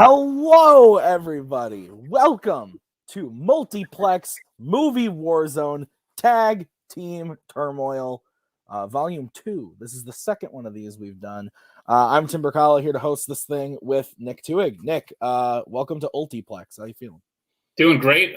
Hello, everybody. Welcome to Multiplex Movie Warzone Tag Team Turmoil, Volume 2. This is the second one of these we've done. I'm Tim Brzakala here to host this thing with Nick Twohig. Nick, welcome to Multiplex. How you feeling? Doing great.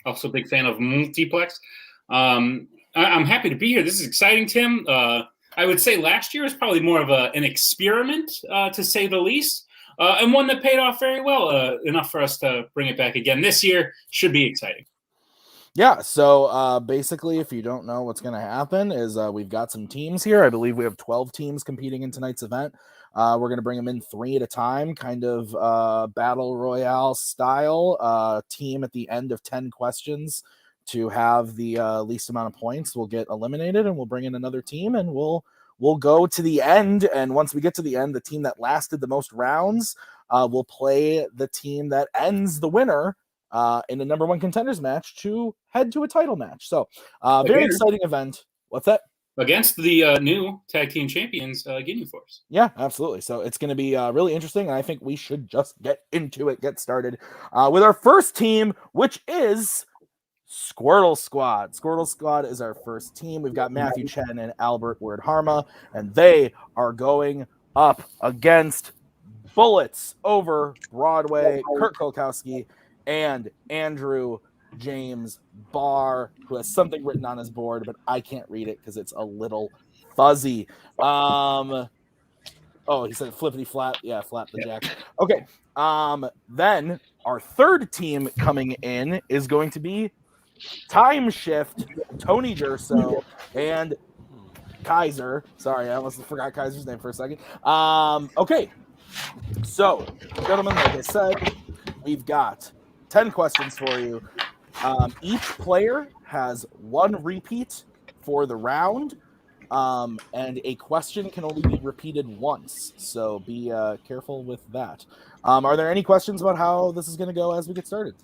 Also a big fan of Multiplex. I'm happy to be here. This is exciting, Tim. I would say last year was probably more of an experiment, to say the least, and one that paid off very well, enough for us to bring it back again. This year should be exciting. Yeah, so basically, if you don't know what's going to happen is we've got some teams here. I believe we have 12 teams competing in tonight's event. We're going to bring them in 3 at a time, kind of battle royale style. Team at the end of 10 questions to have the least amount of points will get eliminated, and we'll bring in another team, and we'll go to the end. And once we get to the end, the team that lasted the most rounds will play the team that ends the winner in a number 1 contenders match to head to a title match. So very exciting event. What's that? Against the new tag team champions, Guinea Force. Yeah, absolutely. So it's going to be really interesting, and I think we should just get into it, get started with our first team, which is Squirtle Squad. Squirtle Squad is our first team. We've got Matthew Chen and Albert Word-Harma, and they are going up against Bullets Over Broadway, Kurt Kolkowski, and Andrew James Barr, who has something written on his board, but I can't read it because it's a little fuzzy. Oh, he said flippity flap. Yeah, flap the jack. Okay. Then our third team coming in is going to be Time Shift, Tony Durso, and Kaiser. Sorry, I almost forgot Kaiser's name for a second. Okay. So, gentlemen, like I said, we've got 10 questions for you. Each player has 1 repeat for the round, and a question can only be repeated once, so be careful with that. Are there any questions about how this is going to go as we get started?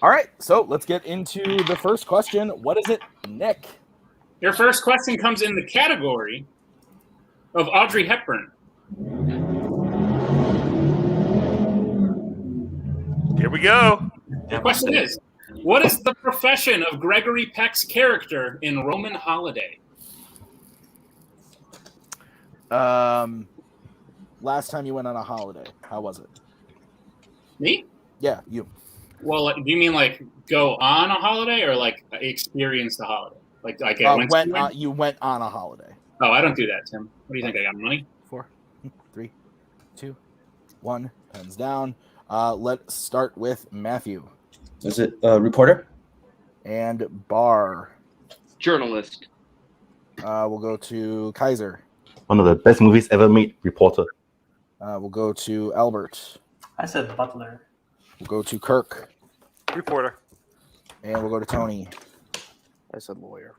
All right, so let's get into the first question. What is it, Nick? Your first question comes in the category of Audrey Hepburn. Here we go. The question is, what is the profession of Gregory Peck's character in Roman Holiday? Last time you went on a holiday, how was it? Me? Yeah, you. Well, do you mean like go on a holiday or like experience the holiday? You went on a holiday. Oh, I don't do that, Tim. What do you think? I got money? 4, 3, 2, 1. Pens down. Let's start with Matthew. Is it reporter? And Barr. Journalist. We'll go to Kaiser. One of the best movies ever made, reporter. We'll go to Albert. I said butler. We'll go to Kirk. Reporter. And we'll go to Tony. I said lawyer.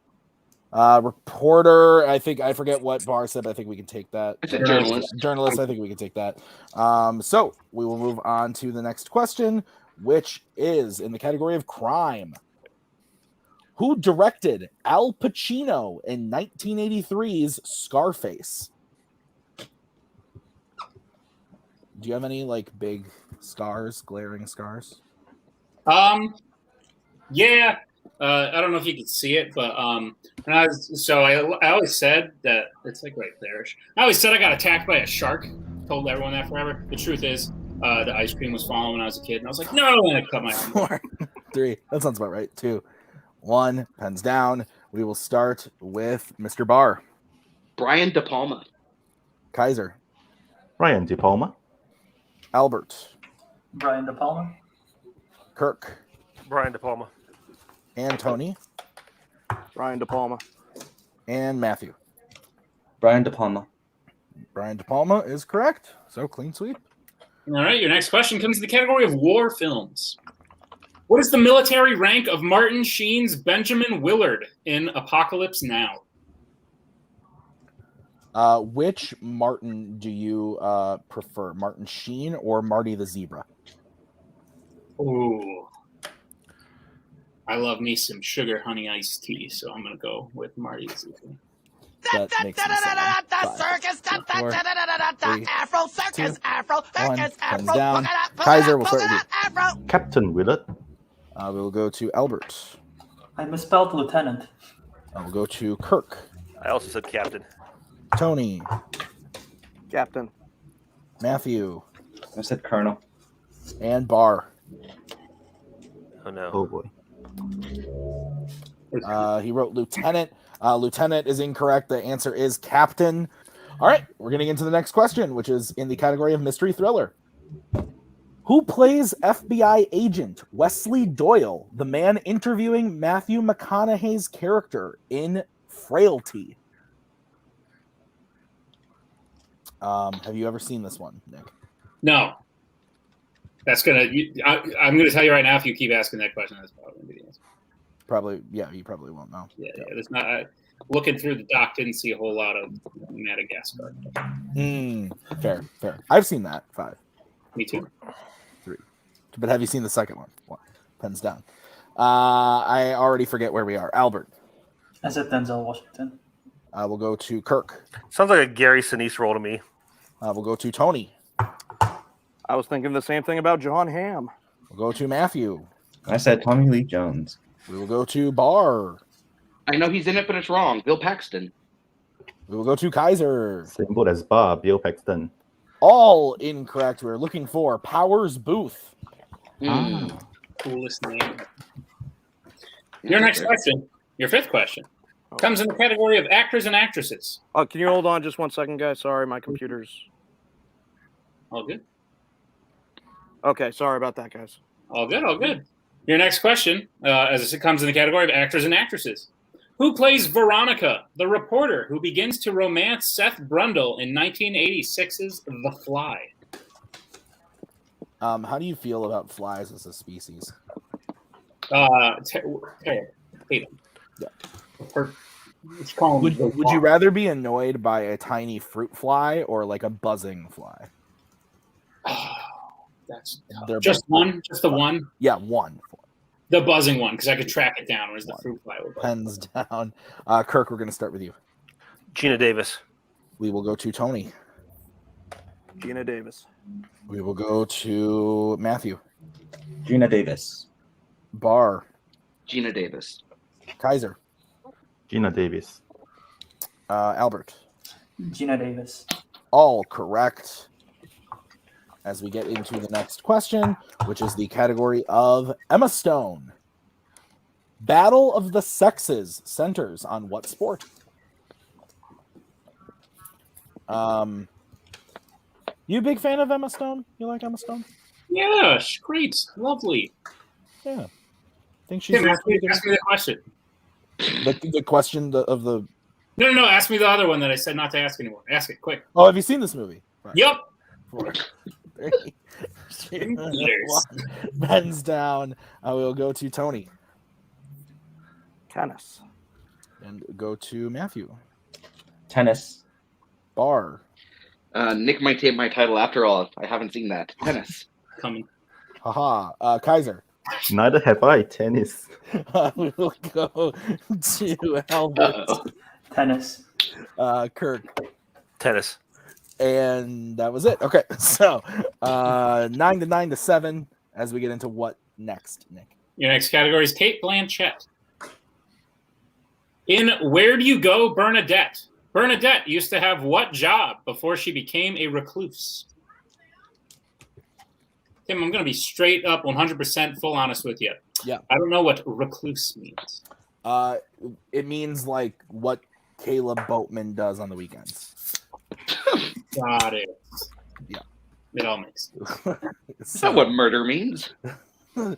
Reporter, I forget what Barr said, but I think we can take that. I said journalist. Journalist, I think we can take that. So we will move on to the next question, which is in the category of crime. Who directed Al Pacino in 1983's Scarface? Do you have any big scars, glaring scars? Yeah. I don't know if you can see it, but I always said that it's right there. I always said I got attacked by a shark. Told everyone that forever. The truth is, the ice cream was falling when I was a kid, and I was like, no, and I cut my arm. 4, 3. That sounds about right. 2, 1. Pens down. We will start with Mr. Barr. Brian De Palma. Kaiser. Brian De Palma. Albert. Brian De Palma. Kirk. Brian De Palma. And Tony. Brian De Palma. And Matthew. Brian De Palma. Brian De Palma is correct. So clean sweep. All right, your next question comes in the category of war films. What is the military rank of Martin Sheen's Benjamin Willard in Apocalypse Now? Which Martin do you prefer, Martin Sheen or Marty the Zebra? Ooh. I love me some sugar honey iced tea, so I'm going to go with Marty the Zebra. That makes me sad. Afro circus, Afro circus, Pens Afro. down. Kaiser, we'll start with you. Afro. Captain Willard. We will go to Albert. I misspelled lieutenant. We'll go to Kirk. I also said captain. Tony. Captain. Matthew. I said Colonel. And Bar. Oh no. Oh boy. He wrote lieutenant. Lieutenant is incorrect. The answer is captain. All right, we're getting into the next question, which is in the category of mystery thriller. Who plays FBI agent Wesley Doyle, the man interviewing Matthew McConaughey's character in Frailty? Have you ever seen this one, Nick? No. That's gonna. I'm gonna tell you right now. If you keep asking that question, that's probably gonna be the answer. Probably, yeah. You probably won't know. Yeah. There's not. Looking through the doc, didn't see a whole lot of Madagascar. Fair. I've seen that 5. Me too. 3. But have you seen the second one? 1. Pens down. I already forget where we are. Albert. I said Denzel Washington. We'll go to Kirk. Sounds like a Gary Sinise role to me. We'll go to Tony. I was thinking the same thing about John Hamm. We'll go to Matthew. I said Tommy Lee Jones. We will go to Bar. I know he's in it, but it's wrong. Bill Paxton. We will go to Kaiser. Same boat as Bar, Bill Paxton. All incorrect. We're looking for Powers Booth. Coolest name. Your next question, your 5th question, comes in the category of actors and actresses. Oh, can you hold on just 1 second, guys? Sorry, my computer's... All good? Okay, sorry about that, guys. All good. Your next question, as it comes in the category of actors and actresses. Who plays Veronica, the reporter who begins to romance Seth Brundle in 1986's The Fly? How do you feel about flies as a species? Hate them. Yeah. Let's call them Would you rather be annoyed by a tiny fruit fly or like a buzzing fly? That's They're just both- one, just the one. Yeah, one. The buzzing one, because I could track it down, whereas the fruit fly would. Pens down. Kirk, we're going to start with you. Gina Davis. We will go to Tony. Gina Davis. We will go to Matthew. Gina Davis. Bar. Gina Davis. Kaiser. Gina Davis. Albert. Gina Davis. All correct. As we get into the next question, which is the category of Emma Stone. Battle of the Sexes centers on what sport? You a big fan of Emma Stone? You like Emma Stone? Yeah, she's great, lovely. Yeah. Think she's Tim, ask me the question. the question of the. No. Ask me the other one that I said not to ask anymore. Ask it quick. Oh, have you seen this movie? Right. Yep. 4, 3, 2, 1. Ben's down. We'll go to Tony Tennis. and go to Matthew. Tennis. Bar. Nick might take my title after all. I haven't seen that. Tennis. Coming. Haha. Kaiser. Neither have I. Tennis. We will go to Albert. Tennis. Kirk. Tennis. And that was it. Okay, so 9 to 7 as we get into what next, Nick. Your next category is Kate Blanchett. In Where Do You Go, Bernadette? Bernadette used to have what job before she became a recluse? Tim, I'm going to be straight up 100% full honest with you. Yeah. I don't know what recluse means. It means like what Kaleb Boatman does on the weekends. Got it. Yeah. It all makes sense. Is that what murder means? 5,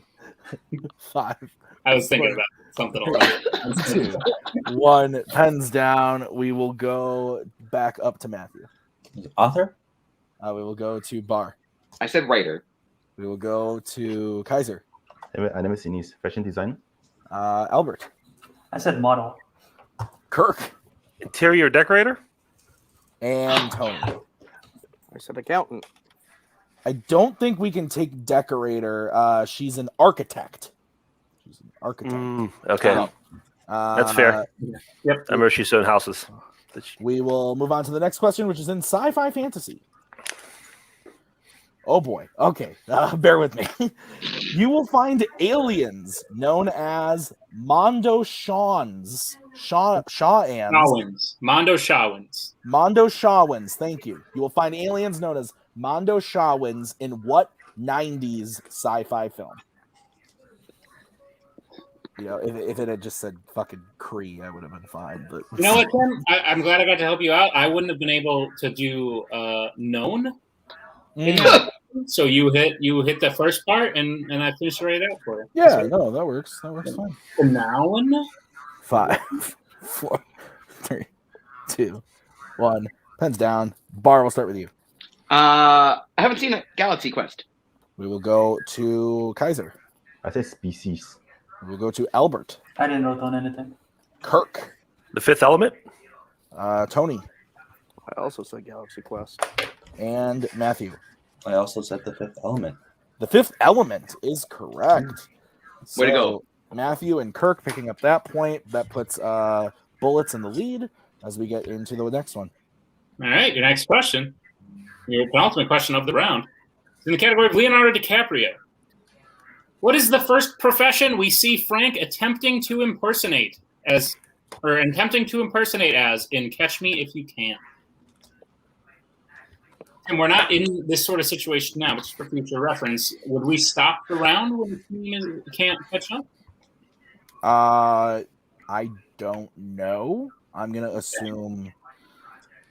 I was thinking about something else. 2, 1. Pens down. We will go back up to Matthew. Author? We will go to Bar. I said writer. We will go to Kaiser. I never seen his fashion designer. Albert. I said model. Kirk. Interior decorator. And Tony. I said accountant. I don't think we can take decorator. She's an architect. She's an architect. Okay. That's fair. Yep. I remember she's doing houses. We will move on to the next question, which is in sci-fi fantasy. Oh boy. Okay, bear with me. You will find aliens known as Mondo Shawans. Shawans. Mondo Shawans. Mondo Shawans. Thank you. You will find aliens known as Mondo Shawans in what 90s sci-fi film? You know, if it had just said fucking Kree, I would have been fine. But You know what, Tim? I'm glad I got to help you out. I wouldn't have been able to do known. So you hit the first part, and I finished it right out for you. Yeah, no, that works. That works fine. The noun. 5, 4, 3, 2, 1. Pens down. Bar, we'll start with you. I haven't seen a Galaxy Quest. We will go to Kaiser. I said species. We'll go to Albert. I didn't wrote down anything. Kirk. The Fifth Element. Tony. I also said Galaxy Quest. And Matthew. I also said the Fifth Element. The Fifth Element is correct. Way to go. Matthew and Kirk picking up that point. That puts Bullets in the lead as we get into the next one. All right, your next question. Your penultimate question of the round. It's in the category of Leonardo DiCaprio. What is the first profession we see Frank attempting to impersonate as in Catch Me If You Can? And we're not in this sort of situation now, but just for future reference, would we stop the round when the team can't catch up? I don't know. I'm gonna assume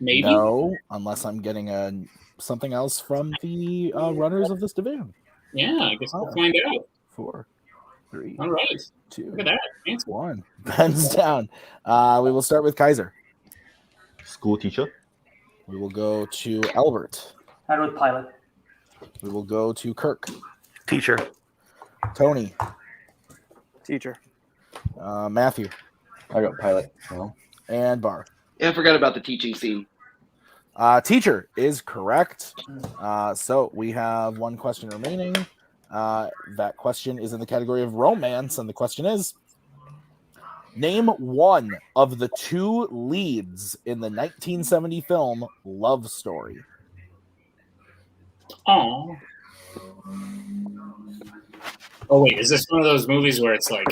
Maybe. no, unless I'm getting something else from the runners of this division. Yeah, I guess we'll find out. 4, 3, All right. 2, Look at that. Answer. 1. Pens down. We will start with Kaiser. School teacher. We will go to Albert. I wrote pilot. We will go to Kirk. Teacher. Tony. Teacher. Matthew. I got pilot. Well, And Bar. Yeah, I forgot about the teaching scene. Teacher is correct. So we have one question remaining. That question is in the category of romance, and the question is, name one of the two leads in the 1970 film Love Story. Oh. Oh, wait. Is this one of those movies where it's like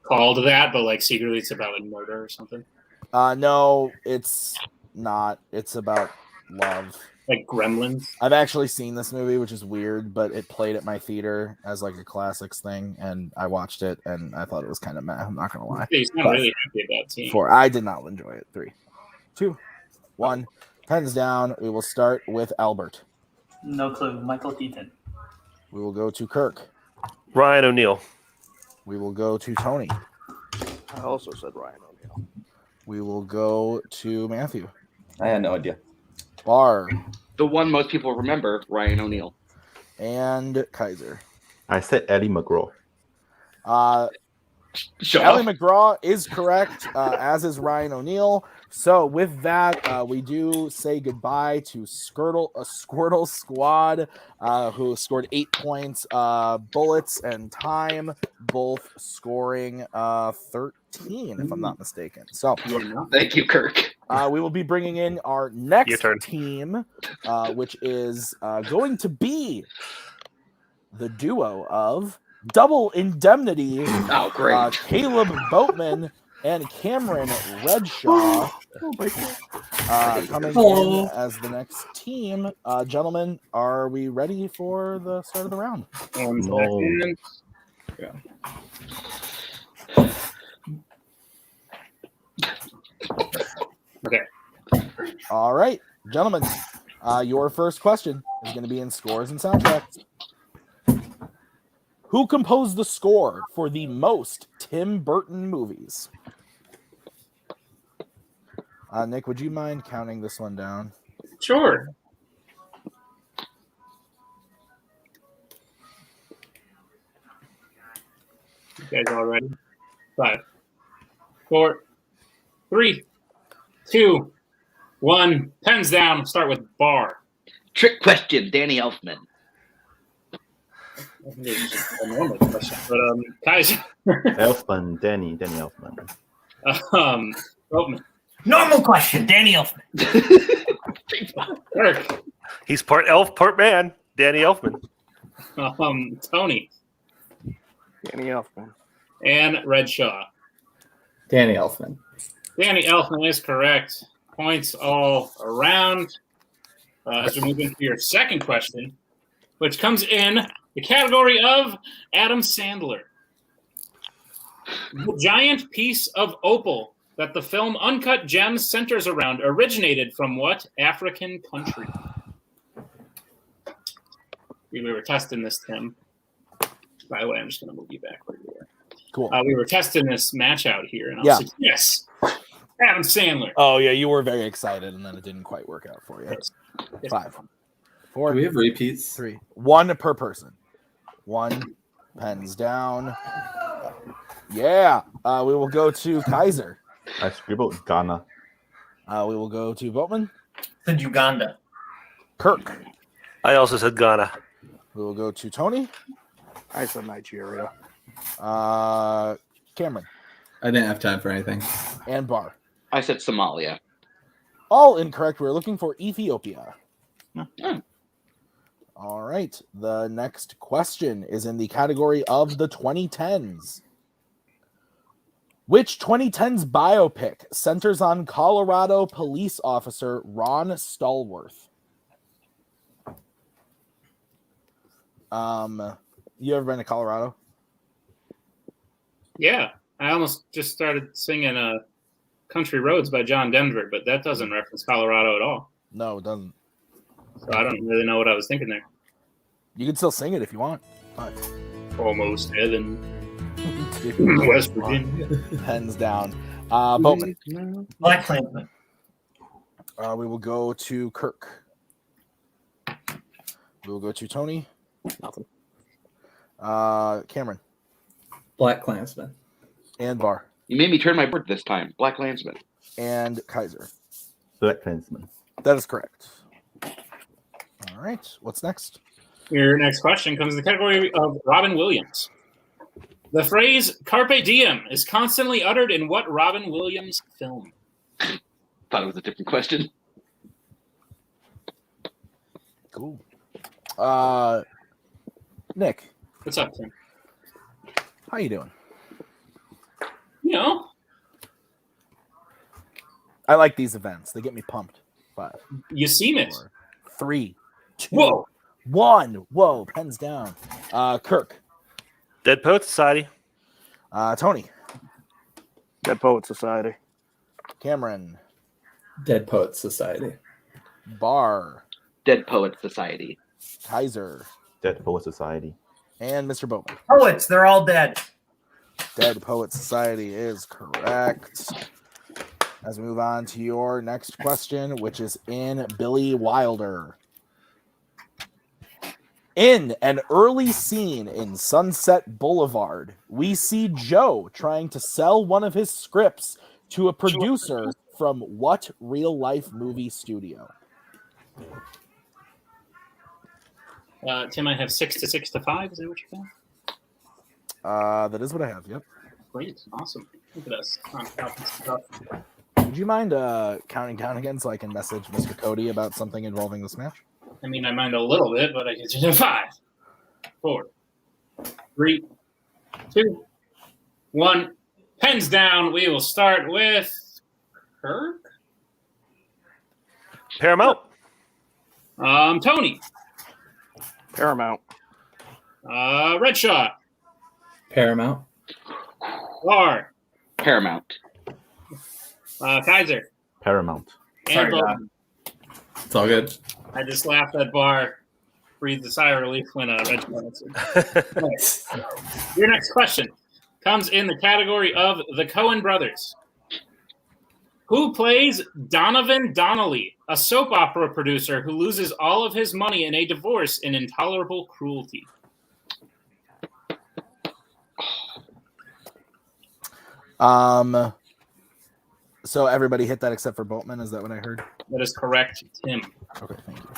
called that, but like secretly it's about a murder or something? No, it's not. It's about love. Like Gremlins? I've actually seen this movie, which is weird, but it played at my theater as like a classics thing, and I watched it, and I thought it was kind of meh. I'm not gonna lie. He's not really happy about team. 4. I did not enjoy it. 3, 2, 1. Pens down. We will start with Albert. No clue. Michael Keaton. We will go to Kirk. Ryan O'Neal. We will go to Tony. I also said Ryan O'Neal. We will go to Matthew. I had no idea. Bar. The one most people remember, Ryan O'Neal. And Kaiser. I said Eddie McGraw. Shut Ellie up. McGraw is correct, as is Ryan O'Neal. So with that, we do say goodbye to Squirtle Squad, who scored 8 points. Bullets and Time both scoring 13, if I'm not mistaken. So Thank you, Kirk. we will be bringing in our Your next turn. team, which is going to be the duo of Double Indemnity, Oh, great. Kaleb Boatman and Cameron Redshaw coming in as the next team. Gentlemen, are we ready for the start of the round? 1 No. second. Okay. All right, gentlemen, your first question is going to be in scores and soundtracks. Who composed the score for the most Tim Burton movies? Nick, would you mind counting this one down? Sure. You guys all ready? 5, 4, 3, 2, 1. Pens down. Start with Bar. Trick question, Danny Elfman. I think it's just a normal question, but Kaiser. Elfman, Danny Elfman. Boatman. Normal question. Danny Elfman. Kirk. He's part elf, part man. Danny Elfman. Tony. Danny Elfman. And Red Shaw. Danny Elfman. Danny Elfman is correct. Points all around. As we move into your second question, which comes in the category of Adam Sandler. The giant piece of opal that the film Uncut Gems centers around originated from what African country? We were testing this, Tim. By the way, I'm just going to move you back where you were. Cool. We were testing this match out here, and I was like, yes, Adam Sandler. Oh, yeah, you were very excited, and then it didn't quite work out for you. Yes. 5, 4, Do we have repeats? 3, 1 per person. 1, pens down. Yeah, we will go to Kaiser. I scribbled Ghana. We will go to Boatman. Said Uganda. Kirk. I also said Ghana. We will go to Tony. I said Nigeria. Cameron. I didn't have time for anything. And Bar. I said Somalia. All incorrect. We're looking for Ethiopia. Oh. All right. The next question is in the category of the 2010s. Which 2010s biopic centers on Colorado police officer Ron Stallworth? You ever been to Colorado? Yeah, I almost just started singing Country Roads by John Denver, but that doesn't reference Colorado at all. No, it doesn't. So I don't really know what I was thinking there. You can still sing it if you want. But... Almost heaven. West Virginia. Pens down. Boatman. Black Klansman. We will go to Kirk. We will go to Tony. Nothing. Cameron. Black Klansman. And Bar. You made me turn my board this time. Black Landsman. And Kaiser. Black Klansman. That is correct. All right. What's next? Your next question comes in the category of Robin Williams. The phrase carpe diem is constantly uttered in what Robin Williams film? Thought it was a different question. Cool. Nick. What's up, Tim? How you doing? You know, I like these events. They get me pumped. 5, you seen it. 4, 3, 2, Whoa. 1. Whoa, pens down. Kirk. Dead Poet Society. Tony. Dead Poet Society. Cameron. Dead Poets Society. Bar. Dead Poet Society. Kaiser. Dead Poet Society. And Mr. Boatman. Poets, they're all dead. Dead Poet Society is correct. As we move on to your next question, which is in Billy Wilder. In an early scene in Sunset Boulevard, we see Joe trying to sell one of his scripts to a producer from what real-life movie studio? Tim, I have 6 to 6 to 5. Is that what you got? That is what I have, yep. Great. Awesome. Look at us. Would you mind counting down again so I can message Mr. Cody about something involving this match? I mean, I mind a little bit, but I can do 5, 4, 3, 2, 1. Pens down. We will start with Kirk. Paramount. Tony. Paramount. Red Shaw. Paramount. Bar. Paramount. Kaiser. Paramount. And Sorry, Boatman. It's all good. I just laughed at Bar. Breathed a sigh of relief when Red Shaw answered. Nice. Your next question comes in the category of the Coen brothers. Who plays Donovan Donnelly, a soap opera producer who loses all of his money in a divorce in Intolerable Cruelty? So everybody hit that except for Boatman. Is that what I heard? That is correct, Tim. Okay, thank you.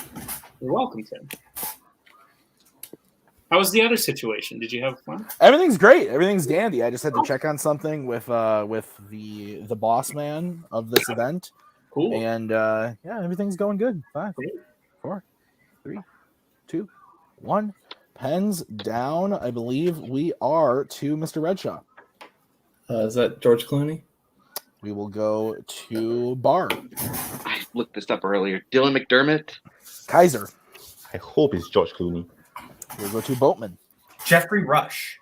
You're welcome, Tim. How was the other situation? Did you have fun? Everything's great. Everything's dandy. I just had to check on something with the boss man of this event. Cool. And yeah, everything's going good. 5, 4, 3, 2, 1. Pens down. I believe we are to Mr. Redshaw. Is that George Clooney? We will go to Bar. I looked this up earlier. Dylan McDermott. Kaiser. I hope it's George Clooney. We'll go to Boatman. Jeffrey Rush.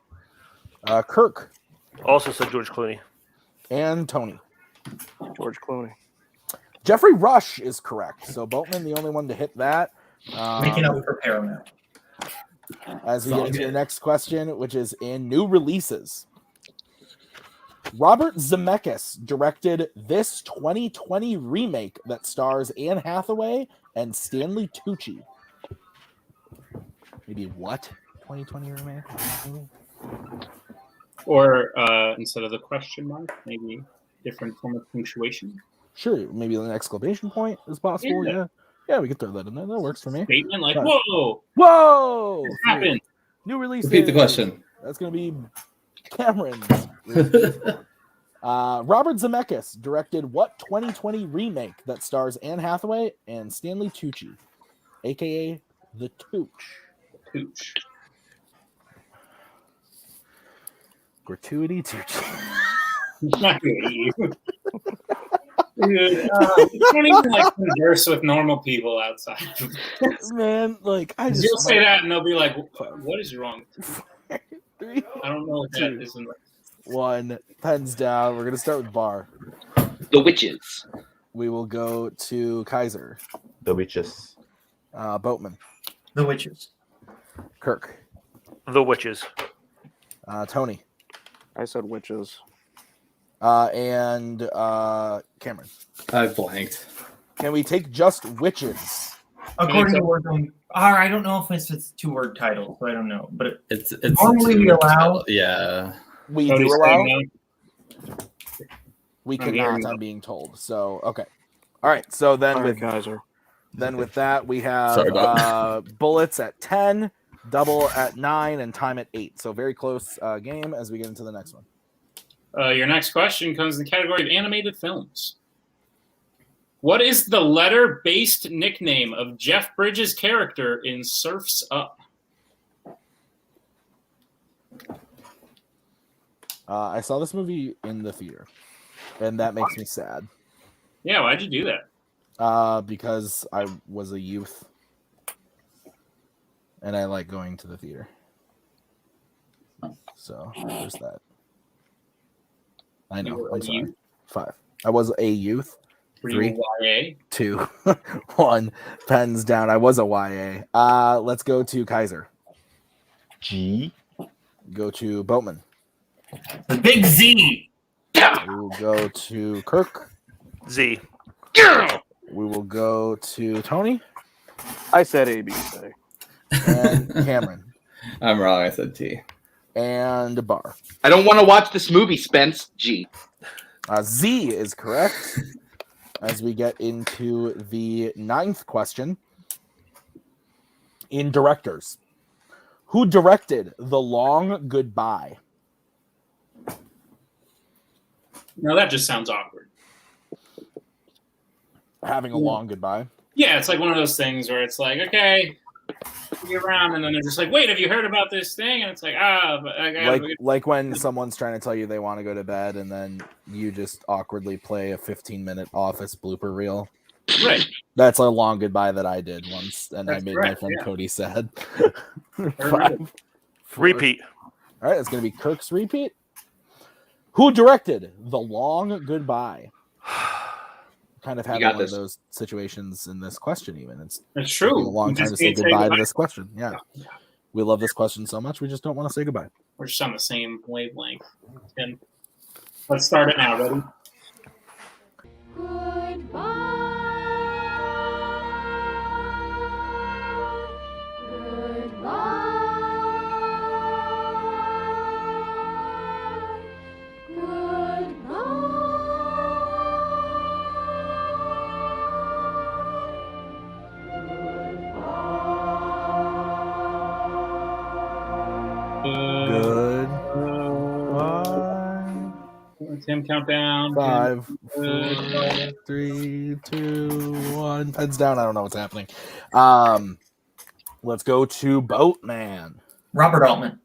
Kirk. Also said George Clooney. And Tony. George Clooney. Jeffrey Rush is correct. So Boatman, the only one to hit that. Making up for Paramount. As we get into the next question, which is in new releases. Robert Zemeckis directed this 2020 remake that stars Anne Hathaway and Stanley Tucci. Maybe what? 2020 remake? Or instead of the question mark, maybe different form of punctuation. Sure, maybe an exclamation point is possible. Yeah, we could throw that in there. That works for me. Statement like, Fine. whoa! Whoa! What happened? New releases. Repeat the question. That's going to be Cameron's. Robert Zemeckis directed what 2020 remake that stars Anne Hathaway and Stanley Tucci, a.k.a. The Tooch. Gratuity Tucci. Not you. Dude, you don't even like converse with normal people outside. Man, like I just You'll say that and they'll be like, "What is wrong?" 3, I don't know what that is. 1. Pens down. We're gonna start with Bar. The Witches. We will go to Kaiser. The Witches. Boatman. The Witches. Kirk. The Witches. Tony. I said witches. And Cameron. I blanked. Can we take just witches? According to Warzone, I don't know if it's a 2-word title, so I don't know. But It's normally we allow. Yeah. We Cody's do allow. saying We I'm hearing cannot. no. I'm being told. So okay. All right. So then Sorry, with Kaiser. Then with that, we have Sorry about bullets at 10, double at 9, and time at 8. So very close game as we get into the next one. Your next question comes in the category of animated films. What is the letter-based nickname of Jeff Bridges' character in Surf's Up? I saw this movie in the theater, and that makes me sad. Yeah, why'd you do that? Because I was a youth, and I like going to the theater. So there's that. I You know. were I'm a sorry. youth? 5. I was a youth. Were 3, you YA? 2, 1. Pens down. I was a YA. Let's go to Kaiser. G. Go to Boatman. The Big Z. We will go to Kirk. Z. We will go to Tony I said ABC. and Cameron I'm wrong. I said T. and Bar. I don't want to watch this movie, Spence. G. Z is correct. As we get into the 9th question. In directors, who directed The Long Goodbye? No, that just sounds awkward. Having a long goodbye. Yeah, it's like one of those things where it's like, okay, you're around, and then they're just like, wait, have you heard about this thing? And it's like, but I gotta Like when someone's trying to tell you they want to go to bed, and then you just awkwardly play a 15-minute Office blooper reel. Right. That's a long goodbye that I did once, and That's I made correct, my friend yeah. Cody sad. remember. 5. Repeat. All right, it's going to be Kirk's repeat. Who directed The Long Goodbye? Kind of having got one of this. those situations in this question, even. It's It's taking true. a long We time just to say can't goodbye to this question. Yeah. We love this question so much, we just don't want to say goodbye. We're just on the same wavelength. And let's start it now. Ready? Tim, countdown. 5, 4, 3, 2, 1. Pens down. I don't know what's happening. Let's go to Boatman. Robert Altman.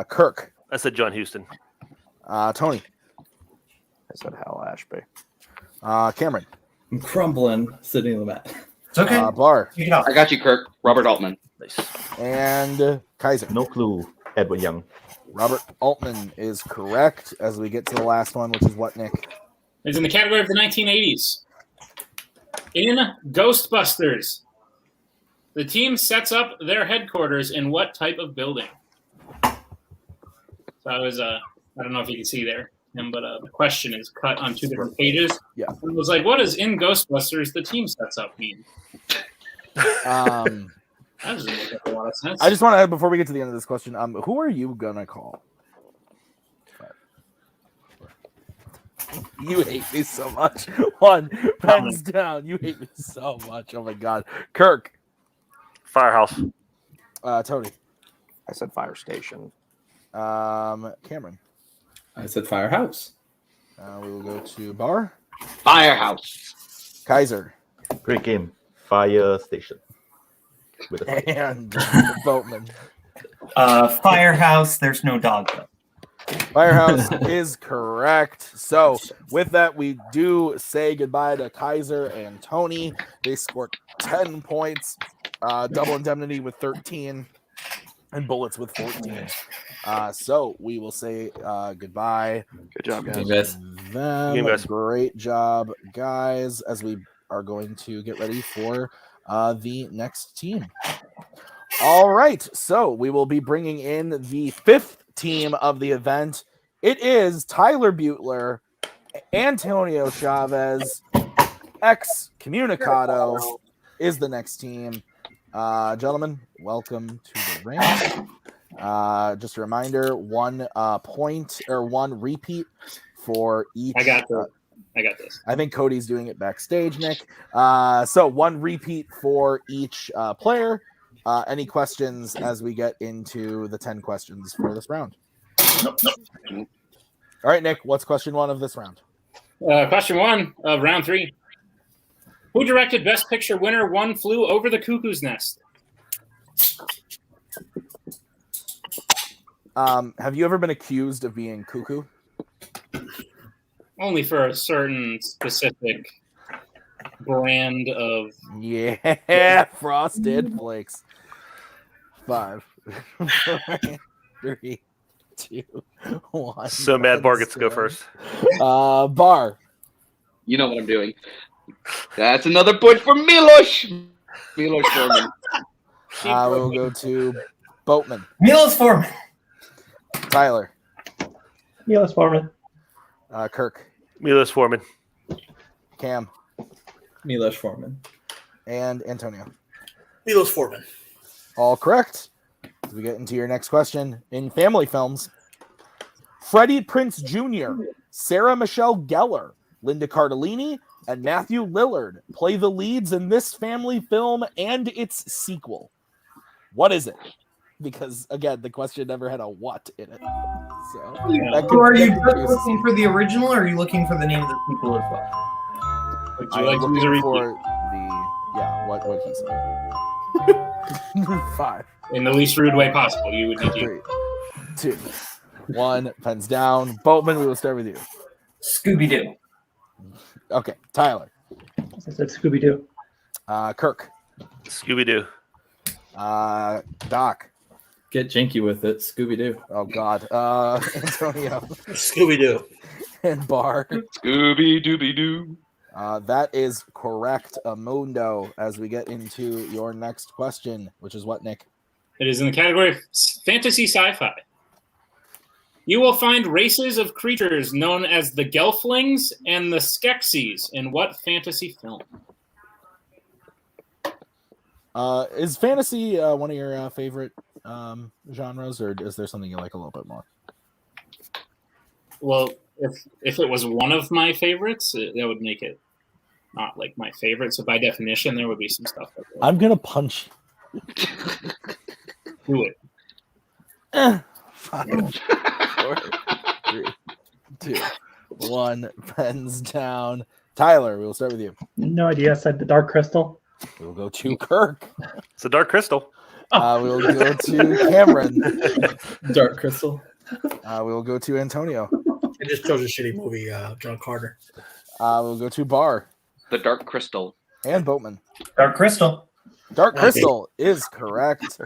Kirk. I said John Houston. Tony. I said Hal Ashby. Cameron. I'm crumbling sitting on the mat. It's okay. Bar. Take it off. I got you, Kirk. Robert Altman. Nice. And Kaiser. No clue. Edward Young. Robert Altman is correct as we get to the last one, which is what, Nick? It's in the category of the 1980s. In Ghostbusters, the team sets up their headquarters in what type of building? So I was, I don't know if you can see there, but the question is cut on 2 different pages. Yeah. It was like, what does in Ghostbusters the team sets up mean? That doesn't make a lot of sense. I just want to, before we get to the end of this question, who are you gonna call? You hate me so much. 1, pens down. You hate me so much. Oh my god. Kirk. Firehouse. Tony. I said Fire Station. Cameron. I said Firehouse. We will go to Bar. Firehouse. Kaiser. Great game. Fire Station. With a And Boatman. Firehouse. There's no dog. Firehouse is correct. So with that, we do say goodbye to Kaiser and Tony. They scored 10 points, double indemnity with 13, and bullets with 14. So we will say goodbye. Good job, guys. Good guys. Them. Game, guys. Great job, guys, as we are going to get ready for the next team. All right, so we will be bringing in the 5th team of the event. It is Tyler Butler, Antonio Chavez, Excommunicado is the next team. Gentlemen, welcome to the ring. Just a reminder, 1 point or 1 repeat for each. I got this. I think Cody's doing it backstage, Nick. So 1 repeat for each player. Any questions as we get into the 10 questions for this round? Nope. All right, Nick, what's question 1 of this round? Question 1 of round 3. Who directed Best Picture winner One Flew Over the Cuckoo's Nest? Have you ever been accused of being cuckoo? Only for a certain specific brand of... Yeah, Frosted Flakes. 5, 4, 3, 2, 1. So Mad Bar gets to go first. Bar. You know what I'm doing. That's another point for Milos. Milos Forman. We will go to Boatman. Milos Forman. Tyler. Milos Forman. Kirk. Milos Forman. Cam. Milos Forman. And Antonio. Milos Forman. All correct. As we get into your next question, in family films, Freddie Prinze Jr., Sarah Michelle Gellar, Linda Cardellini, and Matthew Lillard play the leads in this family film and its sequel. What is it? Because, again, the question never had a what in it. So, So are you just looking for the original, or are you looking for the name of the sequel as well? Would you I'm like to use a looking repeat? for what he said. 5, In the least rude way possible, you would need to. 3, 2, 1. Pens down. Boatman, we will start with you. Scooby-Doo. Okay, Tyler. I said Scooby-Doo. Kirk. Scooby-Doo. Doc. Get jinky with it. Scooby-Doo. Oh, God. Antonio. Scooby-Doo. And Bar. Scooby-Dooby-Doo. That is correct, Amundo, as we get into your next question, which is what, Nick? It is in the category of fantasy sci-fi. You will find races of creatures known as the Gelflings and the Skeksis in what fantasy film? Is fantasy one of your favorite genres, or is there something you like a little bit more? Well, if it was one of my favorites, that would make it not like my favorite. So by definition, there would be some stuff like that. I'm gonna punch you. Do it. 5, 4, 3, 2, 1. Pens down. Tyler, we'll start with you. No idea. I said the Dark Crystal. We'll go to Kirk. It's a dark crystal. We'll go to Cameron. Dark Crystal. We'll go to Antonio. I just chose a shitty movie, John Carter. We'll go to Bar. The Dark Crystal. And Boatman. Dark Crystal. Dark Crystal is correct.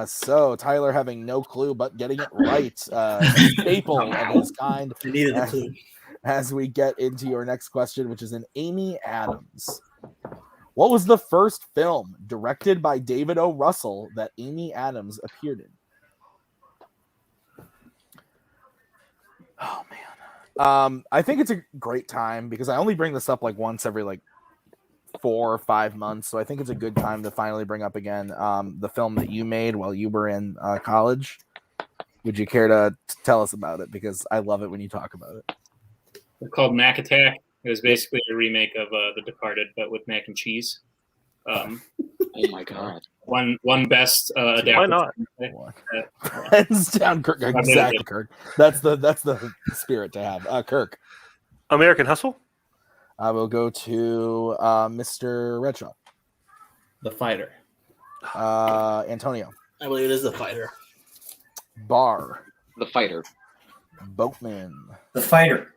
So Tyler having no clue but getting it right. Staple of his kind. I needed a clue. As we get into your next question, which is an Amy Adams. What was the first film directed by David O. Russell that Amy Adams appeared in? Oh man. I think it's a great time because I only bring this up like once every like 4 or 5 months. So I think it's a good time to finally bring up again the film that you made while you were in college. Would you care to tell us about it? Because I love it when you talk about it. It's called Mac Attack. It was basically a remake of The Departed, but with mac and cheese. Oh my god! One best adapted. Why not? Hands down, Kirk. Exactly, Kirk. That's the spirit to have. Kirk. American Hustle. I will go to Mr. Redshaw. The Fighter. Antonio. I believe it is The Fighter. Bar. The Fighter. Boatman. The Fighter.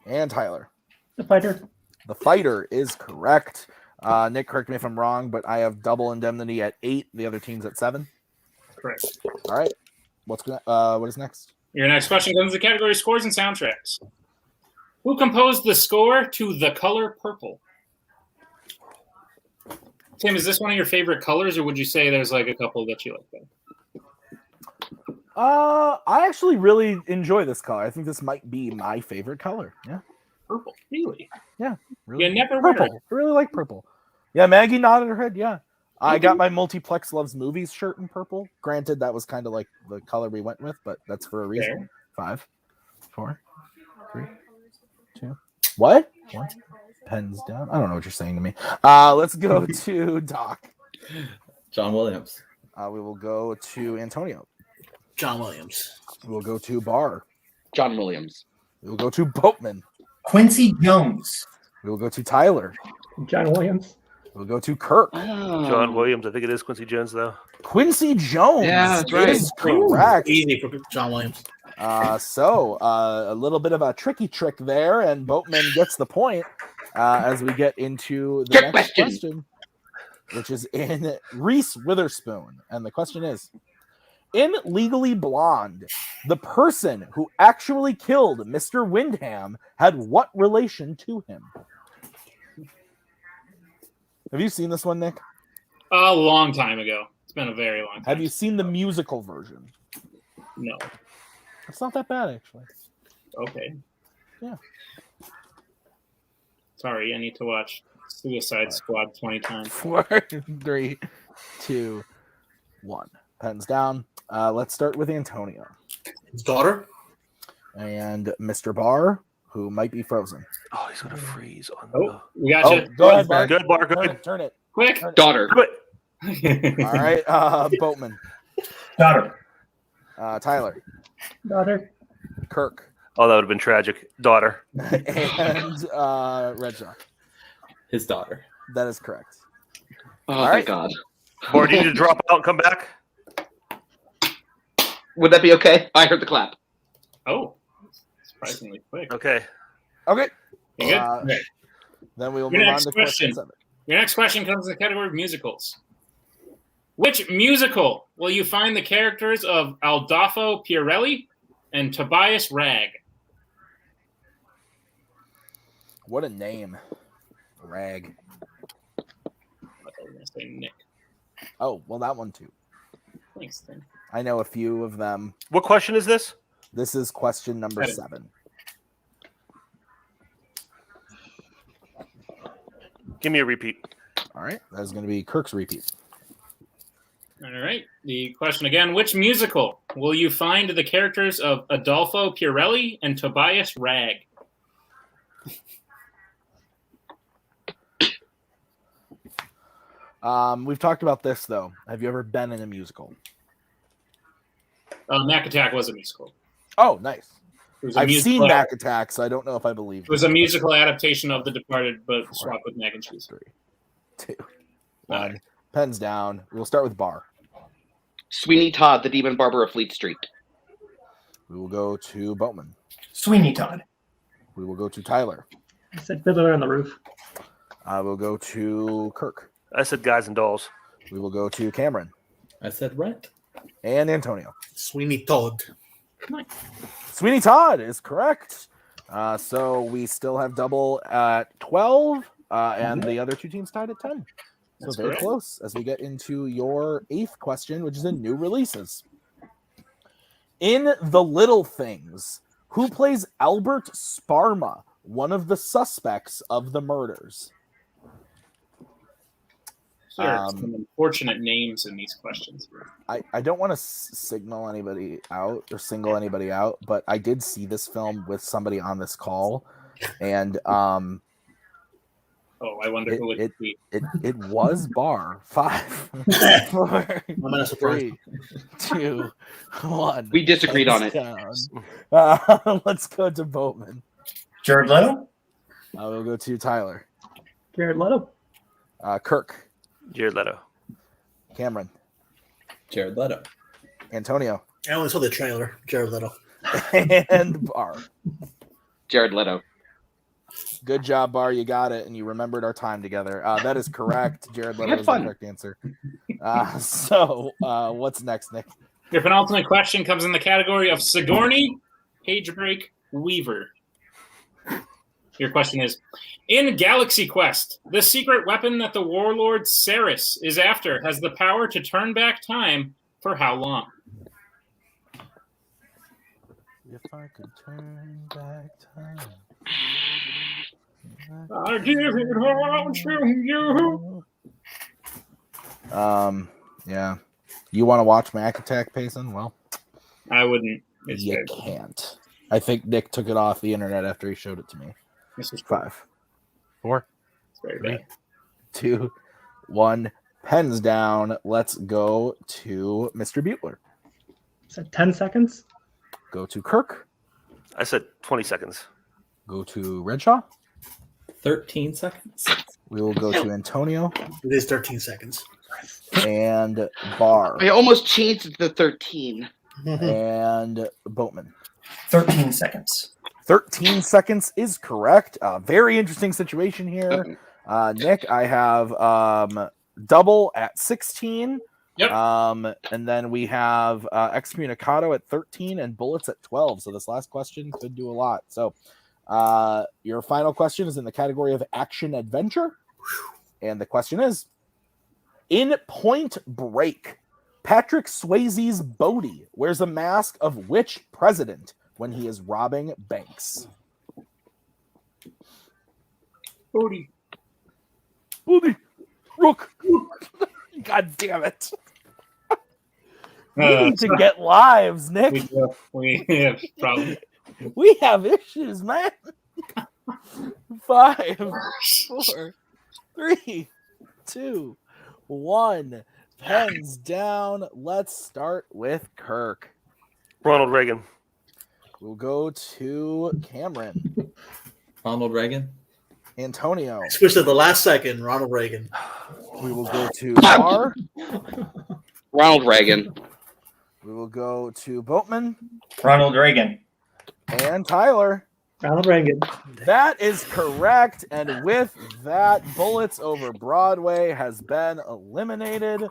And Tyler. The Fighter. The Fighter is correct. Nick, correct me if I'm wrong, but I have double indemnity at 8. The other team's at 7. Correct. All right. What is next? Your next question comes to the category scores and soundtracks. Who composed the score to The Color Purple? Tim, is this one of your favorite colors, or would you say there's like a couple that you like better? I actually really enjoy this color. I think this might be my favorite color. Yeah. Purple. Really? Yeah. Really. You never wear Purple. it. I really like purple. Yeah, Maggie nodded her head. Yeah. I got my Multiplex Loves Movies shirt in purple. Granted, that was kind of like the color we went with, but that's for a reason. Fair. 5, 4, 3, 2. What? 1. Pens down. I don't know what you're saying to me. Let's go to Doc. John Williams. We will go to Antonio. John Williams. We'll go to Bar. John Williams. We'll go to Boatman. Quincy Jones. We'll go to Tyler. John Williams. We'll go to Kirk. John Williams. I think it is Quincy Jones, though. Quincy Jones. Yeah, that's right. Is correct. Easy for John Williams. So a little bit of a tricky trick there, and Boatman gets the point as we get into the next question, which is in Reese Witherspoon. And the question is, in Legally Blonde, the person who actually killed Mr. Windham had what relation to him? Have you seen this one, Nick? A long time ago. It's been a very long time. Have you seen the musical version? No. It's not that bad, actually. Okay. Yeah. Sorry, I need to watch Suicide Squad 20 times. 4, 3, 2, 1. Pens down. Let's start with Antonio. His daughter? And Mr. Barr, who might be frozen. Oh, he's going to freeze on Oh, we got you. Go ahead, Barr. Good, Bar, good. Turn it. Quick. Turn it. Daughter. Good. All right, Boatman. Daughter. Tyler. Daughter. Kirk. Oh, that would have been tragic. Daughter. And Redshaw. His daughter. That is correct. Oh, All thank right. God. Or do you need to drop out and come back? Would that be okay? I heard the clap. Oh, surprisingly quick. Okay. Okay. You good? Okay. Then we will Your move on next to question question. 7. Your next question comes in the category of musicals. Which musical will you find the characters of Adolfo Pirelli and Tobias Ragg? What a name. Rag. I thought you were going to say Nick. Oh, well, that one too. Thanks, Tim. I know a few of them. What question is this? This is question number 7. Give me a repeat. All right. That is going to be Kirk's repeat. All right. The question again. Which musical will you find the characters of Adolfo Pirelli and Tobias Ragg? We've talked about this, though. Have you ever been in a musical? Mac Attack was a musical. Oh, nice. I've seen Mac Attack, so I don't know if I believe It was a musical adaptation of The Departed, but swapped with mac and cheese. 3, 2, 1. Pens down. We'll start with Bar. Sweeney Todd, the Demon Barber of Fleet Street. We will go to Boatman. Sweeney Todd. We will go to Tyler. I said Fiddler on the Roof. I will go to Kirk. I said Guys and Dolls. We will go to Cameron. I said Rent. And Antonio. Sweeney Todd. Sweeney Todd is correct. So we still have double at 12, and the other two teams tied at 10. So That's very correct. close as we get into your 8th question, which is in new releases. In The Little Things, who plays Albert Sparma, one of the suspects of the murders? There are some unfortunate names in these questions. I don't want to signal anybody out or single anybody out, but I did see this film with somebody on this call, and Oh, I wonder who it would be. it was Bar. 5, 4, 3, 2, 1. We disagreed on it. Let's go to Boatman. Jared Leto. I will go to Tyler. Jared Leto. Kirk. Jared Leto. Cameron. Jared Leto. Antonio. I only saw the trailer. Jared Leto. And Bar. Jared Leto. Good job, Bar. You got it, and you remembered our time together. That is correct. Jared Leto is the correct answer. So, what's next, Nick? Your penultimate question comes in the category of Sigourney, Page Break, Weaver. Your question is, in Galaxy Quest, the secret weapon that the warlord Ceres is after has the power to turn back time for how long? If I could turn back time. I give it all to you. Yeah. You want to watch Mac Attack, Payson? Well, I wouldn't. You can't. I think Nick took it off the internet after he showed it to me. This is 5, 4, It's very 3, bad. 2, 1. Pens down. Let's go to Mr. Butler. Said 10 seconds. Go to Kirk. I said 20 seconds. Go to Redshaw. 13 seconds. We will go to Antonio. It is 13 seconds. And Bar. I almost changed it to 13. And Boatman. 13 seconds. 13 seconds is correct. Very interesting situation here. Nick, I have double at 16. Yep. And then we have Excommunicado at 13 and Bullets at 12. So this last question could do a lot. So your final question is in the category of action adventure. And the question is, in Point Break, Patrick Swayze's Bodie wears a mask of which president when he is robbing banks? Bodie. Rook. God damn it. We need to get lives, Nick. We have problems. We have issues, man. 5, 4, 3, 2, 1. Pens down. Let's start with Kirk. Ronald Reagan. We'll go to Cameron. Ronald Reagan. Antonio. Switched at the last second. Ronald Reagan. We will go to Bar. Ronald Reagan. We will go to Boatman. Ronald Reagan. And Tyler. Ronald Reagan. That is correct. And with that, Bullets Over Broadway has been eliminated.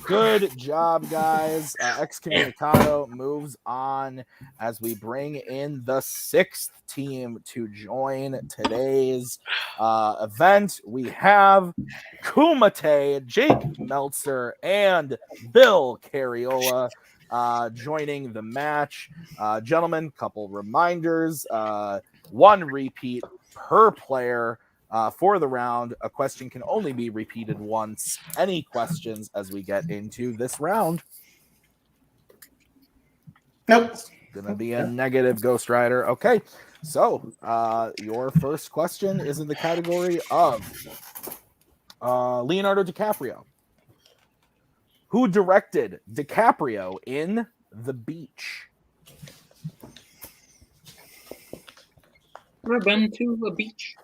Good job, guys. Excommunicado moves on as we bring in the 6th team to join today's event. We have Kumite, Jake Meltzer, and Bill Carriola joining the match. Gentlemen, couple reminders. 1 repeat per player for the round. A question can only be repeated once. Any questions as we get into this round? Nope. Gonna be a negative, Ghost Rider. Okay, so your first question is in the category of Leonardo DiCaprio. Who directed DiCaprio in The Beach? Ever been to a beach?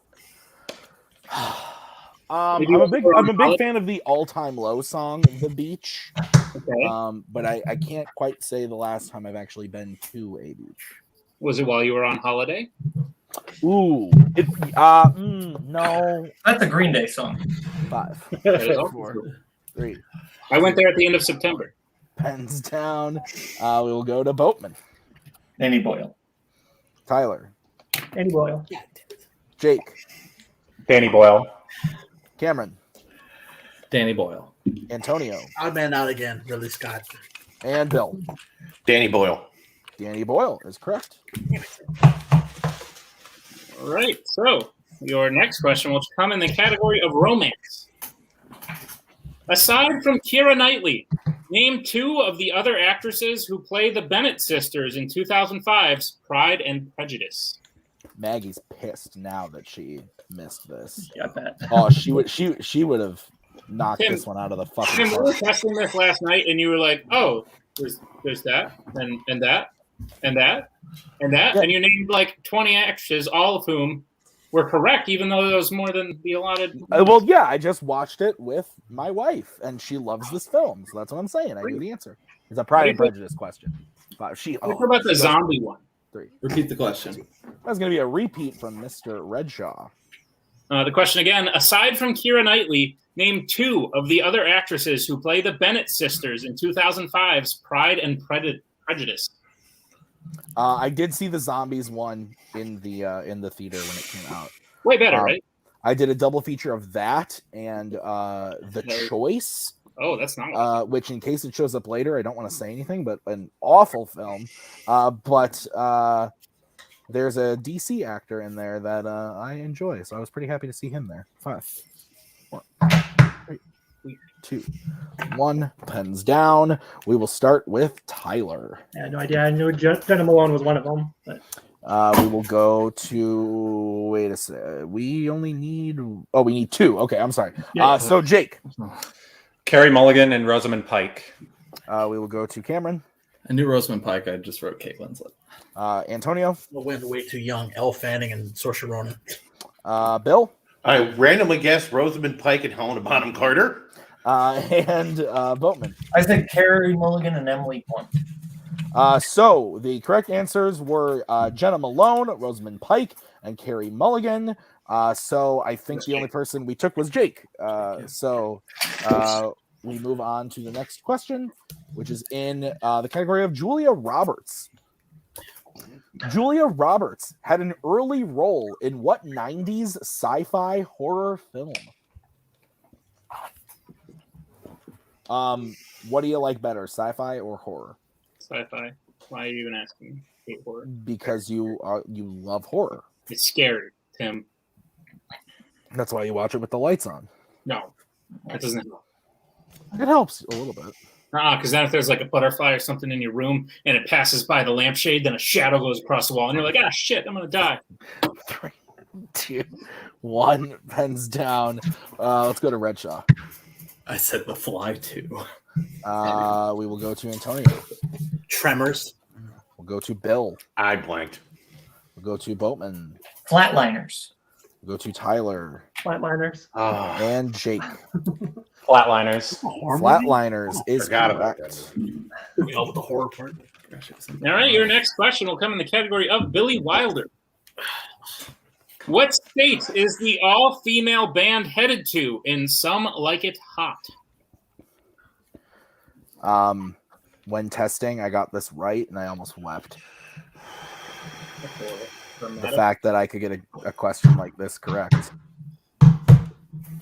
I'm a big fan of the All Time Low song, The Beach. Okay. But I can't quite say the last time I've actually been to a beach. Was it while you were on holiday? Ooh. No. That's a Green Day song. 5, That is also 4, true. 3. I went there at the end of September. Pens down. We will go to Boatman. Danny Boyle. Tyler. Danny Boyle. Jake. Danny Boyle. Cameron. Danny Boyle. Antonio. Odd man out again. Ridley Scott. And Bill. Danny Boyle. Danny Boyle is correct. All right. So your next question will come in the category of romance. Aside from Keira Knightley, name 2 of the other actresses who play the Bennett sisters in 2005's Pride and Prejudice. Maggie's pissed now that she missed this. Yeah, I bet. Oh, she would have knocked Tim, this one out of the fucking Tim, we were park. testing this last night, and you were like, "Oh, there's that, and that, and that, and that," Yeah. and you named like 20 actresses, all of whom were correct, even though there was more than the allotted. Well, yeah, I just watched it with my wife, and she loves this film, so that's what I'm saying. I knew the answer. It's a Pride and Prejudice question. What about the zombie one? 3. Repeat the question. That's going to be a repeat from Mr. Redshaw. The question again: aside from Keira Knightley, name 2 of the other actresses who play the Bennett sisters in 2005's Pride and Prejudice. I did see the zombies one in the theater when it came out. Way better, right? I did a double feature of that and The Choice. Oh, that's not which, in case it shows up later, I don't want to say anything, but an awful film. But there's a DC actor in there that I enjoy, so I was pretty happy to see him there. 5, 4, 3, 2, 1. Pens down. We will start with Tyler. I had no idea. I knew Jenna Malone was one of them. But... we will go to. Wait a second. We only need. Oh, we need 2. Okay, I'm sorry. Yeah. So Jake. Carey Mulligan and Rosamund Pike. We will go to Cameron. I knew Rosamund Pike. I just wrote Kate Winslet. Antonio. I went way too young. Elle Fanning and Saoirse Ronan. Bill. I randomly guessed Rosamund Pike and Helena Bonham Carter. And Boatman. I said Carey Mulligan and Emily Blunt. So the correct answers were Jenna Malone, Rosamund Pike, and Carey Mulligan. So I think the only person we took was Jake. So we move on to the next question, which is in the category of Julia Roberts. Julia Roberts had an early role in what 90s sci-fi horror film? What do you like better, sci-fi or horror? Sci-fi. Why are you even asking? Hate horror. Because you love horror. It's scary, Tim. That's why you watch it with the lights on. No, that doesn't help. It helps a little bit. Because then if there's like a butterfly or something in your room and it passes by the lampshade, then a shadow goes across the wall and you're like, shit, I'm gonna die. 3, 2, 1. Pens down. Let's go to Redshaw. I said The Fly too. We will go to Antonio. Tremors. We'll go to Bill. I blanked. We'll go to Boatman. Flatliners. We'll go to Tyler. Flatliners. And Jake. Flatliners. Flatliners is Forgot about correct. With the horror part. All right, your next question will come in the category of Billy Wilder. What state is the all-female band headed to in Some Like It Hot? When testing, I got this right, and I almost wept. The fact that I could get a question like this correct.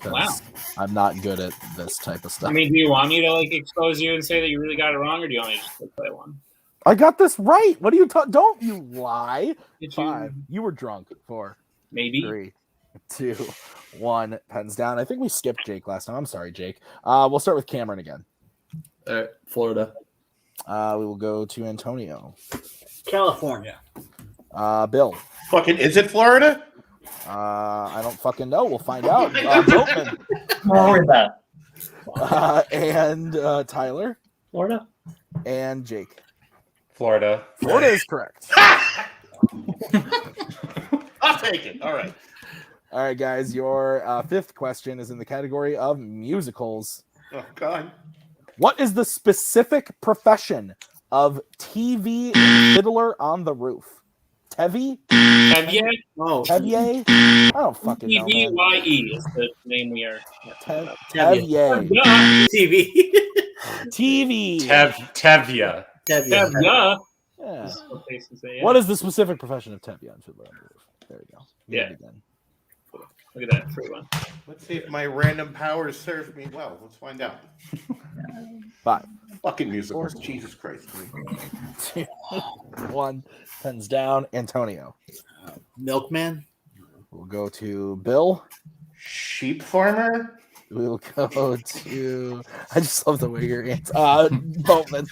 Wow. I'm not good at this type of stuff. I mean, do you want me to like expose you and say that you really got it wrong, or do you want me to just play one? I got this right. What are you talking? Don't you lie. Did 5. You were drunk. 4. Maybe. 3, 2, 1. Pens down. I think we skipped Jake last time. I'm sorry, Jake. We'll start with Cameron again. Florida. We will go to Antonio. California. Bill. Fucking, is it Florida? I don't fucking know. We'll find out. Boatman. Florida. And Tyler. Florida. And Jake. Florida. Florida is correct. I'll take it. All right. All right, guys. Your fifth question is in the category of musicals. Oh, God. What is the specific profession of TV in Fiddler on the Roof? Tevi? Tevye? Oh, Tevye? I don't fucking know, man. TVYE is the name we are. Tevye. Yeah. TV. TV. Tevya. Tevye. Yeah. Yeah. Yeah. What is the specific profession of Tevye on Fiddler on the Roof? There we go. Yeah. Again. Look at that. Free one. Let's see if my random powers serve me well. Let's find out. 5. Fucking musicals. Jesus Christ. 2, 1. Pens down. Antonio. Milkman. We'll go to Bill. Sheep farmer. We'll go to. I just love the way your answer. Boatman.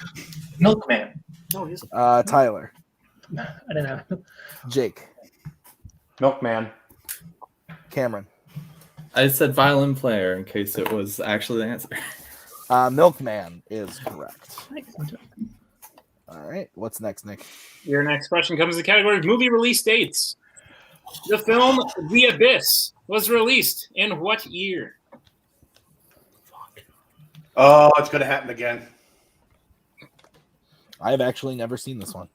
Milkman. Oh, he's Tyler. I don't know. Jake. Milkman. Cameron. I said violin player in case it was actually the answer. Milkman is correct. All right. What's next, Nick? Your next question comes in the category of movie release dates. The film The Abyss was released in what year? Oh, it's going to happen again. I've actually never seen this one.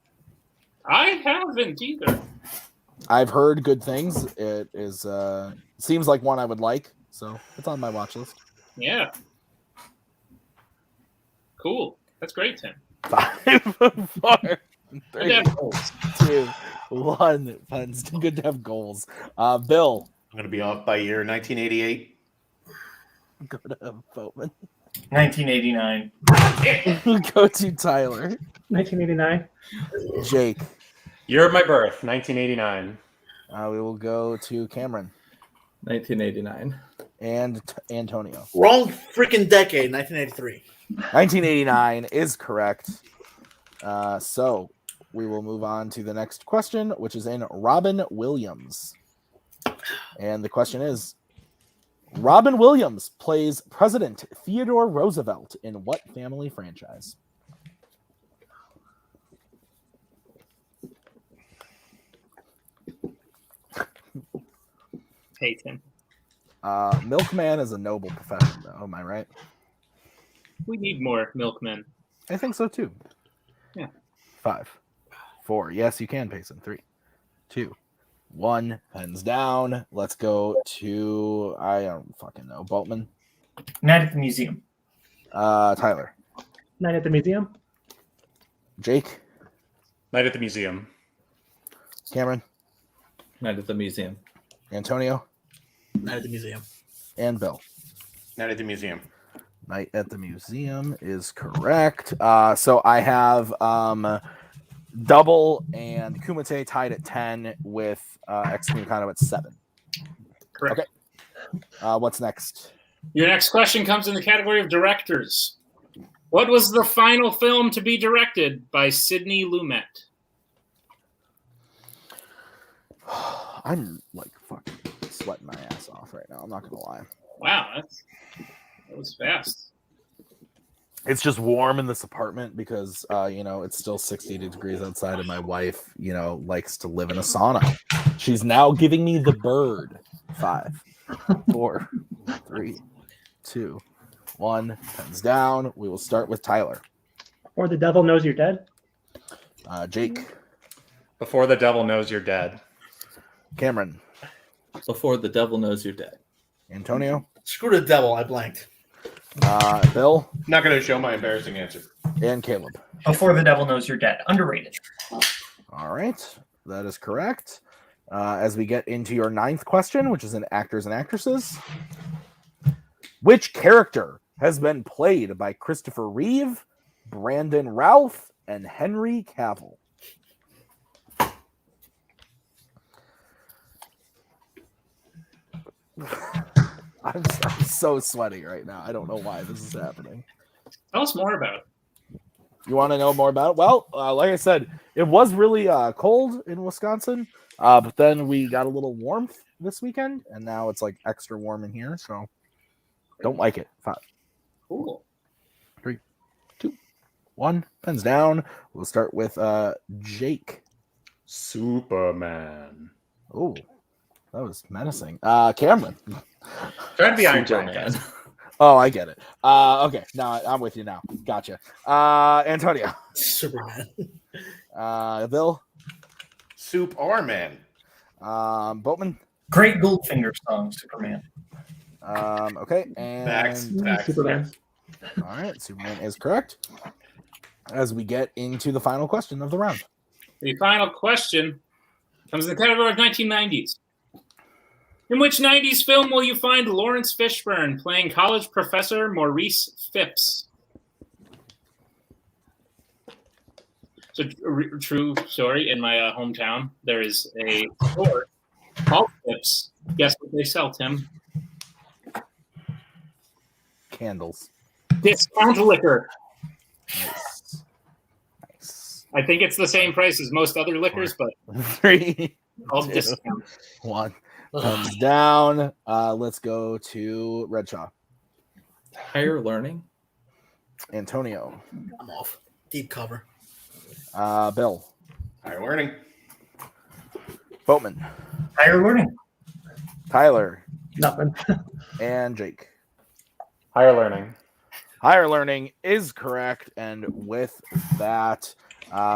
I haven't either. I've heard good things. It is seems like one I would like, so it's on my watch list. Yeah. Cool. That's great, Tim. 5, 4, 3, Good to have goals. 2, 1. It's good to have goals. Bill. I'm going to be off by year 1988. Go to Boatman. 1989. Go to Tyler. 1989. Jake. Year of my birth, 1989. We will go to Cameron. 1989. And Antonio. Wrong freaking decade, 1983. 1989 is correct. So we will move on to the next question, which is in Robin Williams. And the question is, Robin Williams plays President Theodore Roosevelt in what family franchise? Hey, Tim. Milkman is a noble profession, though. Am I right? We need more milkmen. I think so, too. Yeah. 5, 4. Yes, you can, Payson. 3, 2, 1. Pens down. Let's go to, I don't fucking know, Boatman. Night at the Museum. Tyler. Night at the Museum. Jake. Night at the Museum. Cameron. Night at the Museum. Antonio. Night at the Museum. And Bill. Night at the Museum. Night at the Museum is correct. So I have Double and Kumite tied at 10 with Excommunicado at 7. Correct. Okay. What's next? Your next question comes in the category of directors. What was the final film to be directed by Sidney Lumet? I'm like fucking sweating my ass off right now. I'm not gonna lie. Wow, that was fast. It's just warm in this apartment because it's still 60 degrees outside, and my wife, likes to live in a sauna. She's now giving me the bird. 5, 4, 3, 2, 1. Pens down. We will start with Tyler. Or The Devil Knows You're Dead. Jake. Before the Devil Knows You're Dead. Cameron. Before the Devil Knows You're Dead. Antonio. Screw the devil, I blanked. Bill. Not going to show my embarrassing answer. And Caleb. Before the Devil Knows You're Dead. Underrated. All right. That is correct. As we get into your 9th question, which is in actors and actresses. Which character has been played by Christopher Reeve, Brandon Routh, and Henry Cavill? I'm so sweaty right now. I don't know why this is happening. Tell us more about it. You want to know more about it? Well, like I said, it was really cold in Wisconsin, but then we got a little warmth this weekend, and now it's like extra warm in here, so don't like it. 5. Cool. 3, 2, 1. Pens down. We'll start with Jake. Superman. Ooh, that was menacing. Cameron. Try to be Iron Superman. Giant, guys. Oh, I get it. Okay, now I'm with you now. Gotcha. Antonio. Superman. Bill. Soup or man. Boatman. Great Goldfinger song, Superman. Okay, and Superman. all right, Superman is correct. As we get into the final question of the round. The final question comes in the category of 1990s. In which 90s film will you find Lawrence Fishburne playing college professor Maurice Phipps? So, true story, in my hometown, there is a store called Phipps. Guess what they sell, Tim? Candles. Discount liquor. Nice. I think it's the same price as most other liquors, but 3, all 2, discount. 1. Thumbs down. Let's go to Redshaw. Higher learning. Antonio. I'm off. Deep cover. Bill. Higher learning. Boatman. Higher learning. Tyler. Nothing. And Jake. Higher learning. Higher learning is correct. And with that,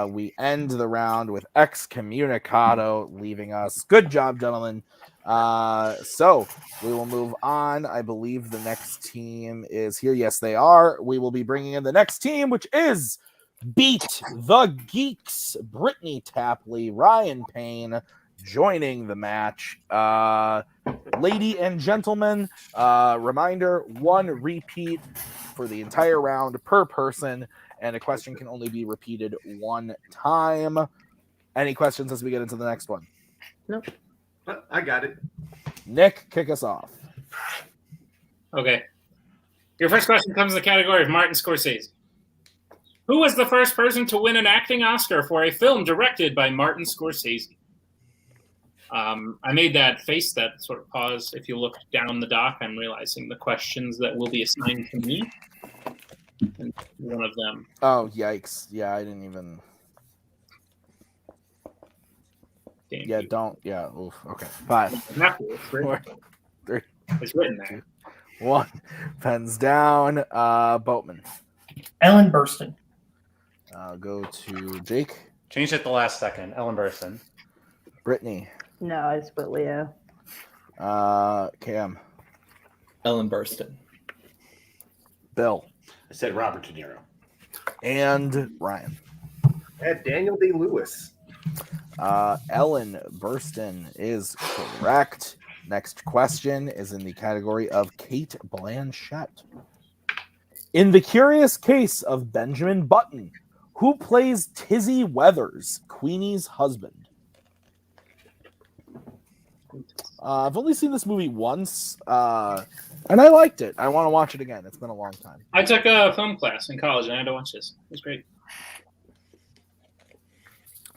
we end the round with excommunicado leaving us. Good job, gentlemen. So we will move on. I believe the next team is here. Yes, they are. We will be bringing in the next team, which is Beat the Geeks. Brittany Tapley, Ryan Payne joining the match. Lady and gentlemen, reminder, 1 repeat for the entire round per person, and a question can only be repeated 1 time. Any questions as we get into the next one? Nope. I got it. Nick, kick us off. Okay. Your first question comes in the category of Martin Scorsese. Who was the first person to win an acting Oscar for a film directed by Martin Scorsese? I made that face, that sort of pause. If you look down the dock, I'm realizing the questions that will be assigned to me. And one of them. Oh, yikes. Yeah, I didn't even... Damn yeah, you. don't... Yeah, oof. Okay. 5. It's written. 4, 3, It's written there. 1. Pens down. Boatman. Ellen Burstyn. I'll go to Jake. Changed it the last second. Ellen Burstyn. Brittany. No, I just put Leo. Cam. Ellen Burstyn. Bill. I said Robert De Niro. And Ryan. I had Daniel Day-Lewis. Ellen Burstyn is correct. Next question is in the category of Kate Blanchett. In The Curious Case of Benjamin Button, who plays Tizzy Weathers, Queenie's husband? I've only seen this movie once, and I liked it. I want to watch it again. It's been a long time. I took a film class in college, and I had to watch this. It was great.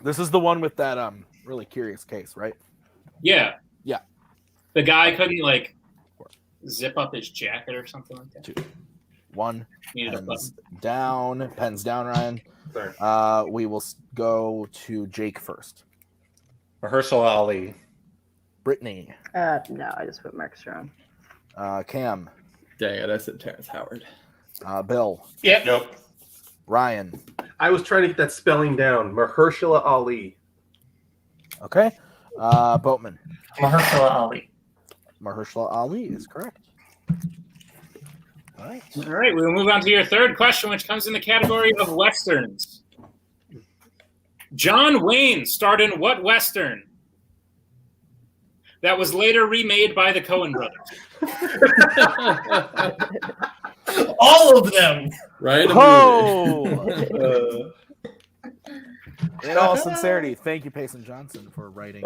This is the one with that really curious case, right? Yeah. Yeah. The guy couldn't, like, zip up his jacket or something like that. 2, 1. Needed a Pens button. down. Pens down, Ryan. Sorry. We will go to Jake first. Mahershala Ali. Brittany. No, I just put Mark Strong. Cam. Dang it, I said Terrence Howard. Bill. Yeah. Nope. Ryan. I was trying to get that spelling down. Mahershala Ali. Okay. Boatman. Mahershala Ali. Mahershala Ali is correct. All right. All right, we will move on to your third question, which comes in the category of Westerns. John Wayne starred in what Western that was later remade by the Coen brothers? All of them. Right? Oh! In all sincerity, thank you, Payson Johnson, for writing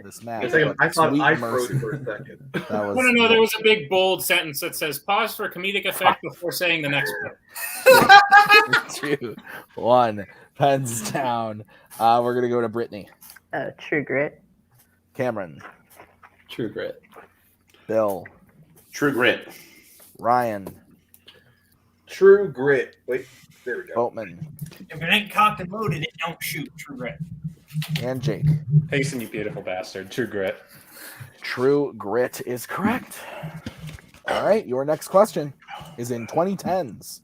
this match. I thought Sweet I froze mercy. for a second. That was No, there was a big bold sentence that says, pause for comedic effect before saying the next one. 2, 1. Pens down. We're going to go to Brittany. True Grit. Cameron. True Grit. Bill. True Grit. Ryan. True Grit. Wait, there we go. Boatman. If it ain't cocked and loaded, it don't shoot. True Grit. And Jake. Payson, you beautiful bastard. True Grit. True Grit is correct. All right, your next question is in 2010s.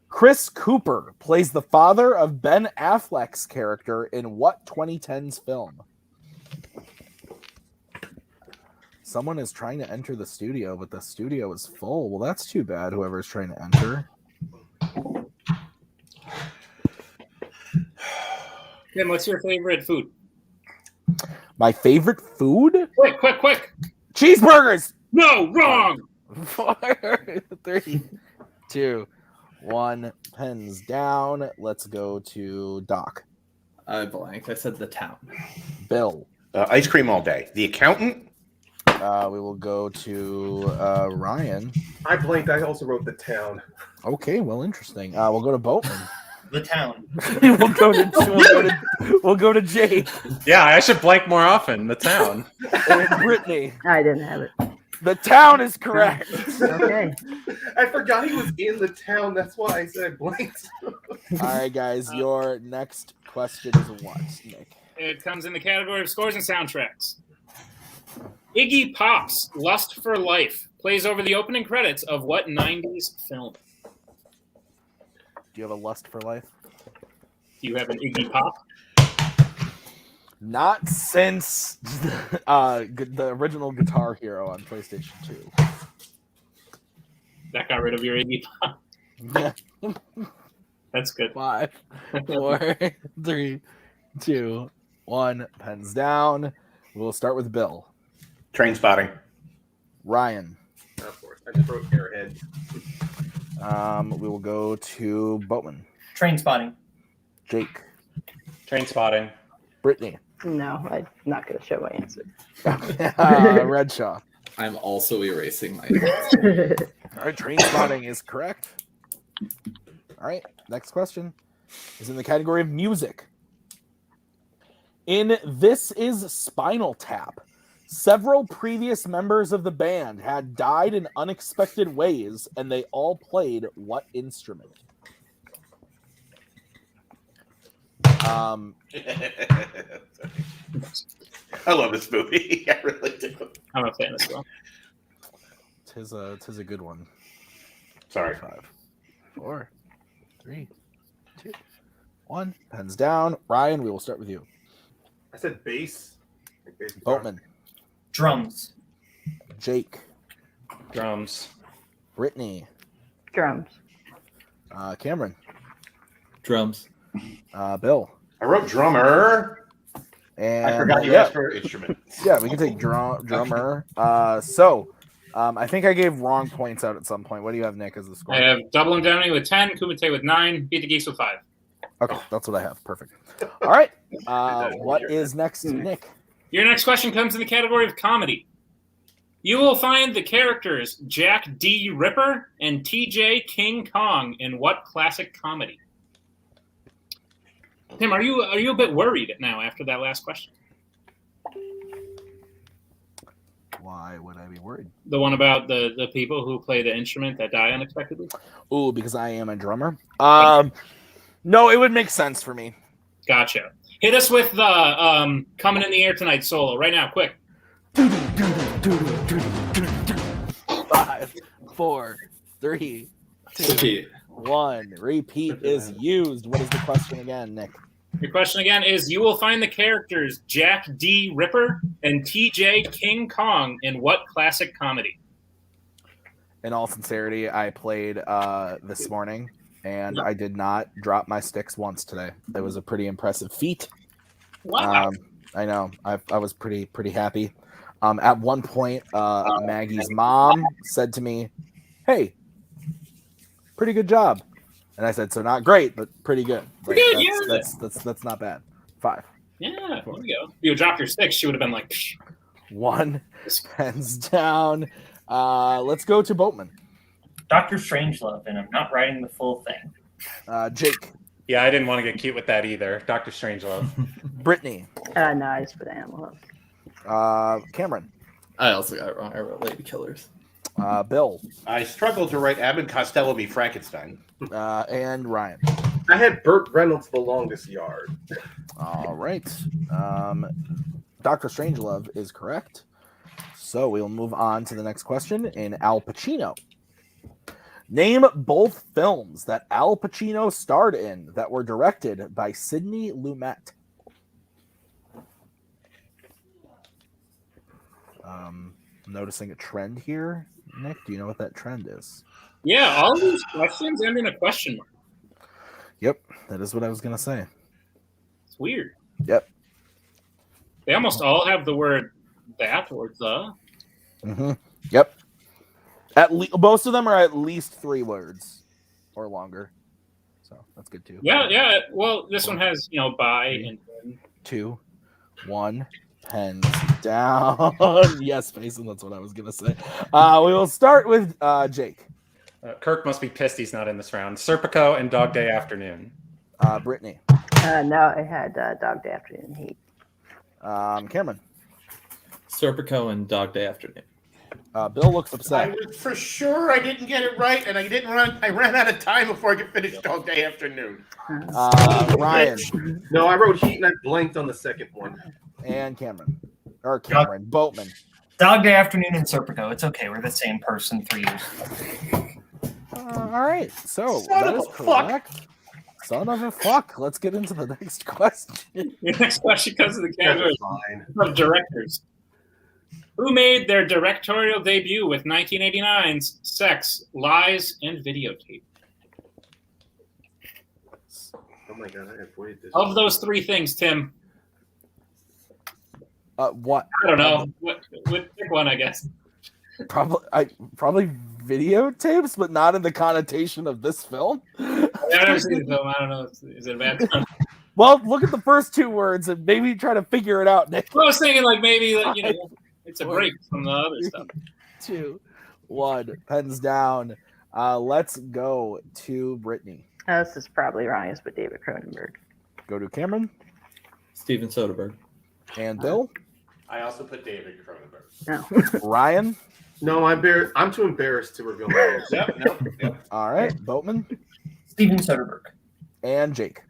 Chris Cooper plays the father of Ben Affleck's character in what 2010s film? Someone is trying to enter the studio, but the studio is full. Well, that's too bad, whoever is trying to enter. Tim, what's your favorite food? My favorite food? Quick. Cheeseburgers! No, wrong! 4, 3, 2, 1. Pens down. Let's go to Doc. I blanked. I said The Town. Bill. Ice cream all day. The Accountant. We will go to Ryan. I blanked. I also wrote The Town. Okay, well, interesting. We'll go to Boatman. The Town. we'll go to Jake. Yeah, I should blank more often. The Town. And Brittany. I didn't have it. The Town is correct. Okay. I forgot he was in The Town. That's why I said blanked. All right, guys. Your next question is what, Nick? It comes in the category of scores and soundtracks. Iggy Pop's Lust for Life plays over the opening credits of what 90s film? Do you have a lust for life? Do you have an Iggy Pop? Not since the original Guitar Hero on PlayStation 2. That got rid of your Iggy Pop. Yeah. That's good. 5, 4, 3, 2, 1. Pens down. We'll start with Bill. Train Spotting. Ryan. Of course. I just wrote Airhead. We will go to Boatman. Train Spotting. Jake. Train Spotting. Brittany. No, I'm not going to show my answer. Redshaw. I'm also erasing my All right, Train Spotting is correct. All right, next question is in the category of music. In This Is Spinal Tap, several previous members of the band had died in unexpected ways, and they all played what instrument? I love this movie. I really do. I'm a fan as well. Tis a good one. Sorry. 5, 4, 3, 2, 1. Pens down. Ryan, we will start with you. I said bass. Boatman. Drums. Jake. Drums. Brittany. Drums. Cameron. Drums. Bill. I wrote drummer. And I forgot you asked for instrument. Yeah, we can take drummer. I think I gave wrong points out at some point. What do you have, Nick, as the score? I have Double and Downey with 10, Kumite with 9, Beat the Geese with 5. Okay, that's what I have. Perfect. All right. What is next, Nick? Your next question comes in the category of comedy. You will find the characters Jack D. Ripper and TJ King Kong in what classic comedy? Tim, are you a bit worried now after that last question? Why would I be worried? The one about the people who play the instrument that die unexpectedly? Ooh, because I am a drummer? No, it would make sense for me. Gotcha. Hit us with the Coming in the Air Tonight solo right now, quick. 5, 4, 3, 2, 1. Repeat is used. What is the question again, Nick? Your question again is, you will find the characters Jack D. Ripper and TJ King Kong in what classic comedy? In all sincerity, I played this morning, and I did not drop my sticks once today. It was a pretty impressive feat. Wow. I know. I was pretty happy. At one point, Maggie's mom said to me, "Hey, pretty good job." And I said, "So not great, but pretty good." Like, that's not bad. 5. Yeah, there we go. If you dropped your sticks, she would have been like, psh. 1. Hands down. Let's go to Boatman. Dr. Strangelove, and I'm not writing the full thing. Jake. Yeah, I didn't want to get cute with that either. Dr. Strangelove. Brittany. No, I just put Animal House. Cameron. I also got it wrong. I wrote Lady Killers. Bill. I struggled to write Abbott Costello v. Frankenstein. And Ryan. I had Burt Reynolds the longest yard. All right. Dr. Strangelove is correct. So we'll move on to the next question in Al Pacino. Name both films that Al Pacino starred in that were directed by Sidney Lumet. Noticing a trend here. Nick, do you know what that trend is? Yeah, all of these questions end in a question mark. Yep, that is what I was going to say. It's weird. Yep. They almost all have the word that or the. Mm-hmm. Yep. Most of them are at least 3 words or longer. So that's good too. Yeah. Well, this one has, by and then. 2, 1, pens down. Yes, Mason, that's what I was going to say. We will start with Jake. Kirk must be pissed he's not in this round. Serpico and Dog Day Afternoon. Brittany. No, I had Dog Day Afternoon Heat. Cameron. Serpico and Dog Day Afternoon. Bill looks upset. I was for sure I didn't get it right, and I ran out of time before I could finish Dog Day Afternoon. Ryan. No, I wrote Heat and I blanked on the second one. And Cameron. Boatman. Dog Day Afternoon and Serpico. It's okay. We're the same person 3 years. All right. So that is correct. Son of a fuck. Let's get into the next question. The next question comes to the category of directors. Who made their directorial debut with 1989's Sex, Lies, and Videotape? Oh my god, I avoided this. Of those 3 things, Tim. What? I don't know. What pick one, I guess. Probably videotapes, but not in the connotation of this film. I've never seen the film. I don't know. Is it a bad film? Well, look at the first 2 words and maybe try to figure it out, Nick. Well, I was thinking maybe it's a break from the other stuff. 2, 1, pens down. Let's go to Brittany. This is probably wrong, but David Cronenberg. Go to Cameron. Steven Soderbergh. And Bill. I also put David Cronenberg. No. Ryan. No, I'm too embarrassed to reveal my answer. Yep. All right, Boatman. Steven Soderbergh. And Jake.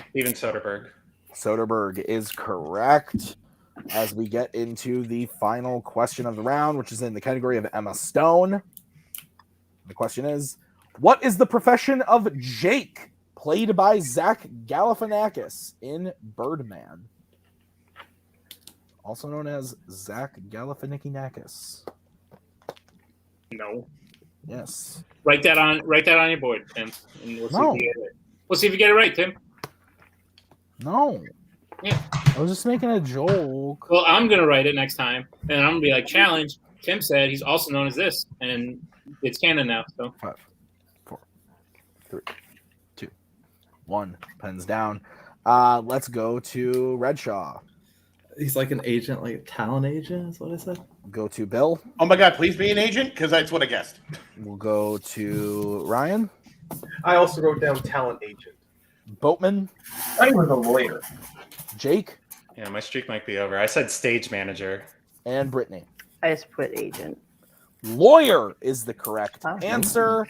Steven Soderbergh. Soderbergh is correct. As we get into the final question of the round, which is in the category of Emma Stone. The question is, what is the profession of Jake, played by Zach Galifianakis in Birdman? Also known as Zach Galifianakis. No. Yes. Write that on your board, Tim. And we'll see if you get it right. We'll see if you get it right, Tim. No. Yeah. I was just making a joke. Well, I'm gonna write it next time, and I'm gonna be like, challenge. Tim said he's also known as this, and it's canon now. So 5, 4, 3, 2, 1. Pens down. Let's go to Redshaw. He's like an agent, like a talent agent, is what I said. Go to Bill. Oh my god, please be an agent, because that's what I guessed. We'll go to Ryan. I also wrote down talent agent. Boatman. I was a lawyer. Jake. Yeah, my streak might be over. I said stage manager. And Brittany. I just put agent. Lawyer is the correct answer.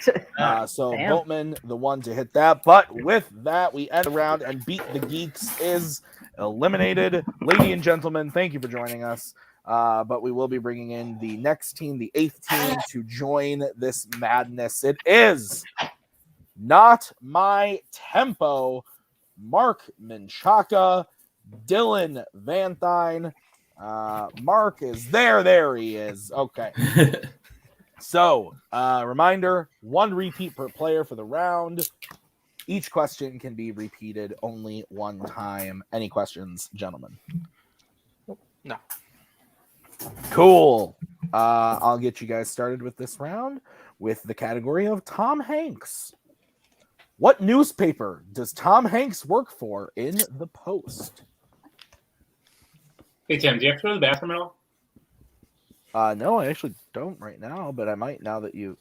So Damn. Boatman, the one to hit that. But with that, we end the round, and Beat the Geeks is eliminated. Ladies and gentlemen, thank you for joining us. But we will be bringing in the next team, the 8th team, to join this madness. It is Not My Tempo, Mark Menchaca, Dylan Van Thine. Mark is there. There he is. Okay. So, reminder, 1 repeat per player for the round. Each question can be repeated only 1 time. Any questions, gentlemen? No. Cool. I'll get you guys started with this round with the category of Tom Hanks. What newspaper does Tom Hanks work for in the Post? Hey Tim, do you have to go to the bathroom at all? No, I actually don't right now, but I might now that you.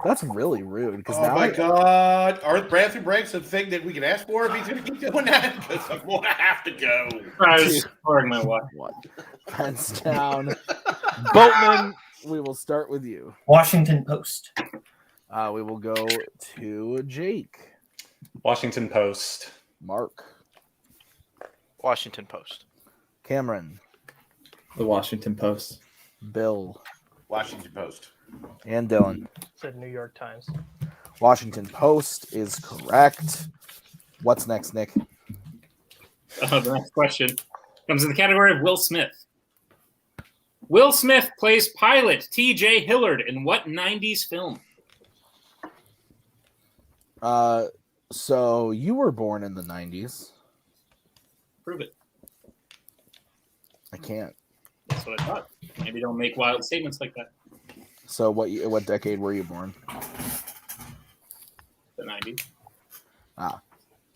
That's really rude. Oh my god! Are bathroom breaks a thing that we can ask for if he's going to keep doing that? Because I'm going to have to go. I was pouring my water. Hands down. Boatman we will start with you. Washington Post. We will go to Jake. Washington Post. Mark. Washington Post. Cameron. The Washington Post. Bill. Washington Post. And Dylan. Said New York Times. Washington Post is correct. What's next, Nick? The next question comes in the category of Will Smith. Will Smith plays pilot T.J. Hillard in what 90s film? So you were born in the 90s. Prove it. I can't. That's what I thought. Maybe don't make wild statements like that. So what decade were you born? The 90s.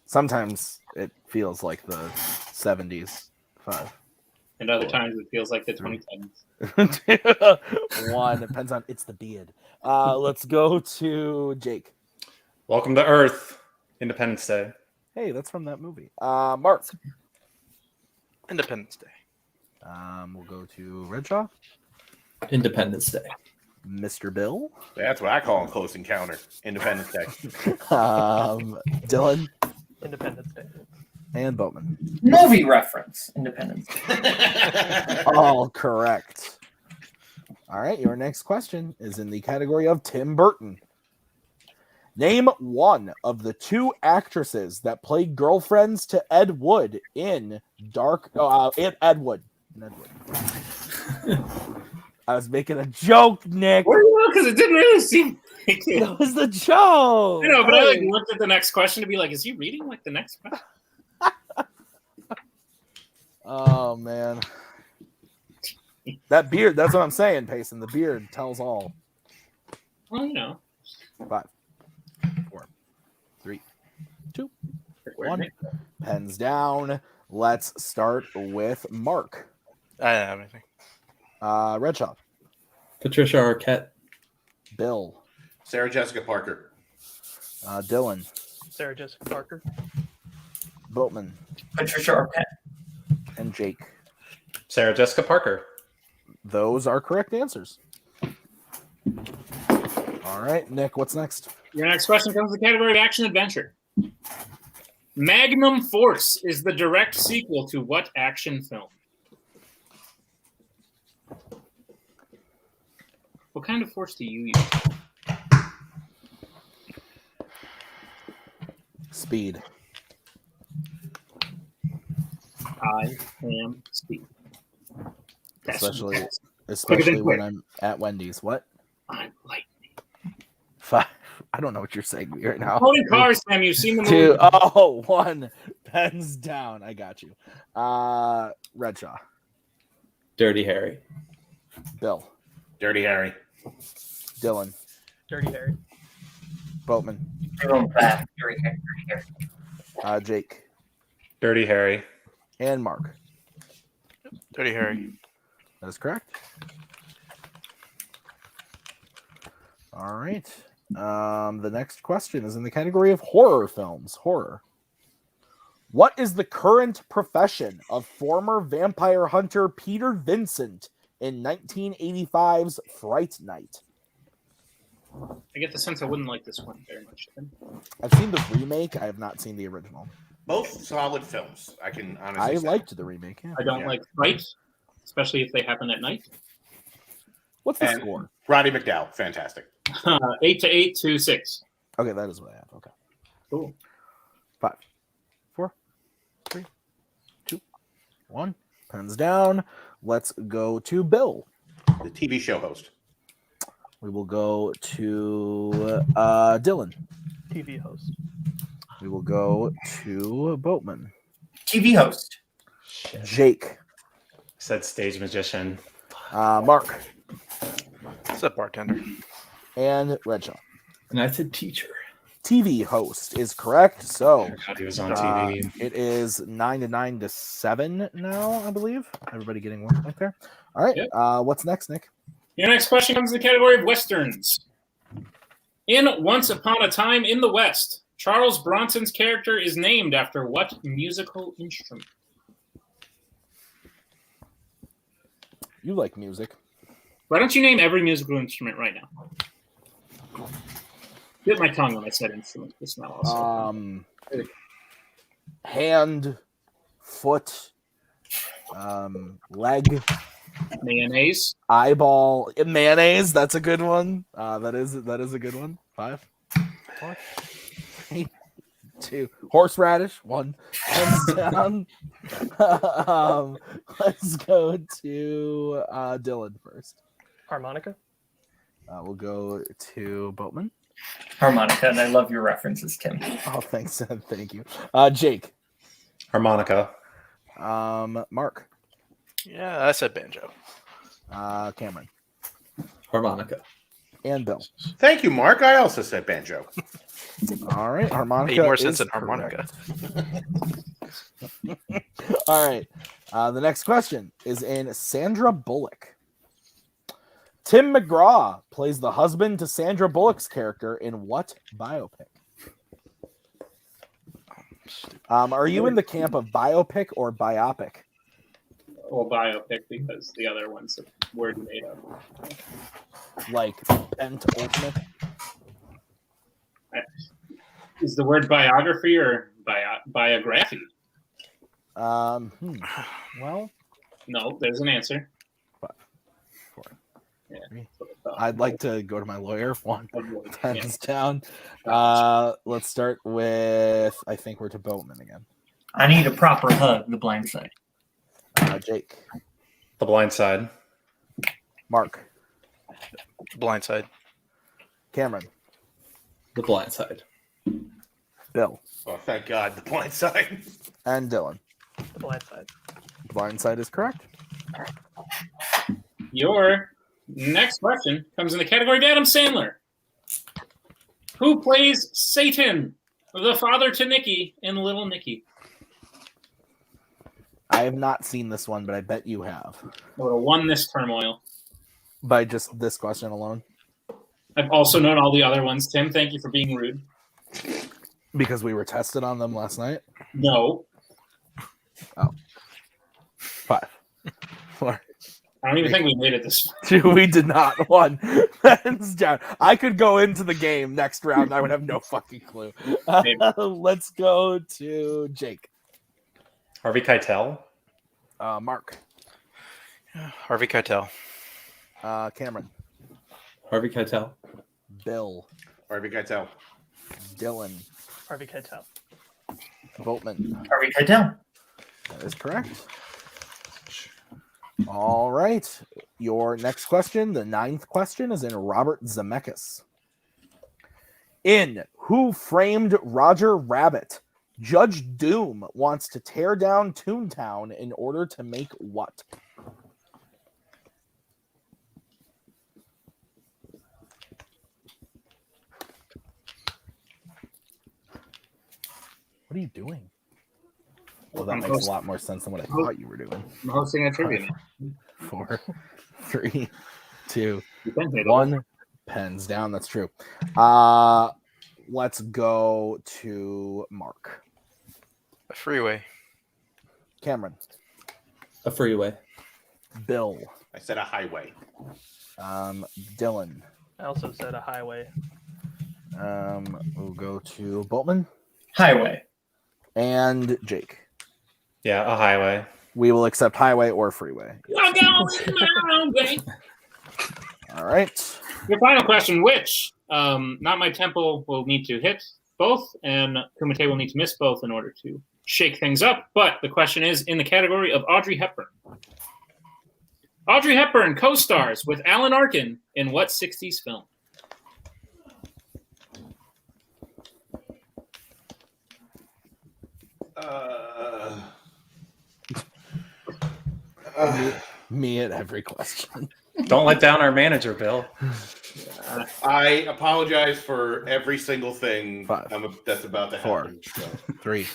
Sometimes it feels like the 70s. 5. And other times it feels like the 2010s. One depends on it's the beard. Let's go to Jake. Welcome to Earth. Independence Day. Hey, that's from that movie. Mark. Independence Day. We'll go to Redshaw. Independence Day. Mr. Bill. That's what I call a close encounter. Independence Day. Dylan. Independence Day. And Boatman. Movie reference. Independence Day. All correct. All right, your next question is in the category of Tim Burton. Name one of the 2 actresses that played girlfriends to Ed Wood in Ed Wood. I was making a joke, Nick. Because it didn't really seem like it. That was the joke. I know, but I looked at the next question to be like, is he reading like the next question? Oh, man. That beard, that's what I'm saying, Payson. The beard tells all. Well, you know. 5, 4, 3, 2, 1. Pens down. Let's start with Mark. I don't have anything. Redshaw. Patricia Arquette. Bill. Sarah Jessica Parker. Dylan. Sarah Jessica Parker. Boatman. Patricia Arquette. And Jake. Sarah Jessica Parker. Those are correct answers. All right, Nick, what's next? Your next question comes in the category of action adventure. Magnum Force is the direct sequel to what action film? What kind of force do you use? Speed. I am Speed. Especially when I'm at Wendy's. What? I'm lightning. 5. I don't know what you're saying to me right now. Holy cars, Sam. You've seen the movie. 2. Oh, 1. Pens down. I got you. Redshaw. Dirty Harry. Bill. Dirty Harry. Dylan. Dirty Harry. Boatman. Dirty Harry. Jake. Dirty Harry. And Mark. Dirty Harry. That is correct. All right. The next question is in the category of horror films. Horror. What is the current profession of former vampire hunter Peter Vincent in 1985's Fright Night? I get the sense I wouldn't like this one very much. I've seen the remake. I have not seen the original. Both solid films. I can honestly say. liked the remake. Yeah. I don't like Fright, especially if they happen at night. What's the score? Roddy McDowell. Fantastic. 8 to 6. Okay, that is what I have. Okay. Cool. 5, 4, 3, 2, 1. Pens down. Let's go to Bill. The TV show host. We will go to Dylan. TV host. We will go to Boatman. TV host. Jake. Said stage magician. Mark. Said bartender. And Redshaw. And I said teacher. TV host is correct. So He was on TV. it is 9 to 7 now, I believe. Everybody getting one right there. All right. Yep. What's next, Nick? Your next question comes in the category of westerns. In Once Upon a Time in the West, Charles Bronson's character is named after what musical instrument? You like music. Why don't you name every musical instrument right now? Bit my tongue when I said instrument. The smell also. Hand, foot, leg, mayonnaise, eyeball, mayonnaise. That's a good one. That is a good one. 5, 4, 3, 2. Horseradish. 1. Hands down. Let's go to Dylan first. Harmonica. We'll go to Boatman. Harmonica, and I love your references, Tim. Oh, thanks. Thank you. Jake. Harmonica. Mark. Yeah, I said banjo. Cameron. Harmonica. And Bill. Thank you, Mark. I also said banjo. All right, harmonica. Made more sense is than harmonica. All right. The next question is in Sandra Bullock. Tim McGraw plays the husband to Sandra Bullock's character in what biopic? Are you in the camp of biopic or biopic? Well, biopic because the other one's a word made up. Like Pent Ultimate? Is the word biography or biography? Well, no, there's an answer. 5, 4, Yeah, 3. I'd like to go to my lawyer. 1. Hands down. Let's start with, I think we're to Boatman again. I need a proper hug, The Blind Side. Jake. The Blind Side. Mark. Blind Side. Cameron. The Blind Side. Bill. Oh, thank God. The Blind Side. And Dylan. The Blind Side. Blind Side is correct. Your next question comes in the category of Adam Sandler. Who plays Satan, the father to Nicky in Little Nicky? I have not seen this one, but I bet you have. I would have won this turmoil. By just this question alone? I've also known all the other ones. Tim, thank you for being rude. Because we were tested on them last night? No. Oh. 5, 4. I don't even think we made it this far. 2. We did not. 1. Hands down. I could go into the game next round. I would have no fucking clue. Let's go to Jake. Harvey Keitel. Mark. Harvey Keitel. Cameron. Harvey Keitel. Bill. Harvey Keitel. Dylan. Harvey Keitel. Boatman. Harvey Keitel. That is correct. All right. Your next question, the 9th question, is in Robert Zemeckis. In Who Framed Roger Rabbit, Judge Doom wants to tear down Toontown in order to make what? What are you doing? Well, that makes a lot more sense than what I thought you were doing. I'm hosting a trivia. 4, 3, 2, 1. Pens down. That's true. Let's go to Mark. A freeway. Cameron. A freeway. Bill. I said a highway. Dylan. I also said a highway. We'll go to Boatman. Highway. And Jake. Yeah, a highway. We will accept highway or freeway. All right. Your final question, which Not My Temple will need to hit both, and Kumite will need to miss both in order to shake things up. But the question is in the category of Audrey Hepburn. Audrey Hepburn co-stars with Alan Arkin in what 60s film? Me at every question. Don't let down our manager, Bill. I apologize for every single thing 5, that's about to 4, happen. So. 3,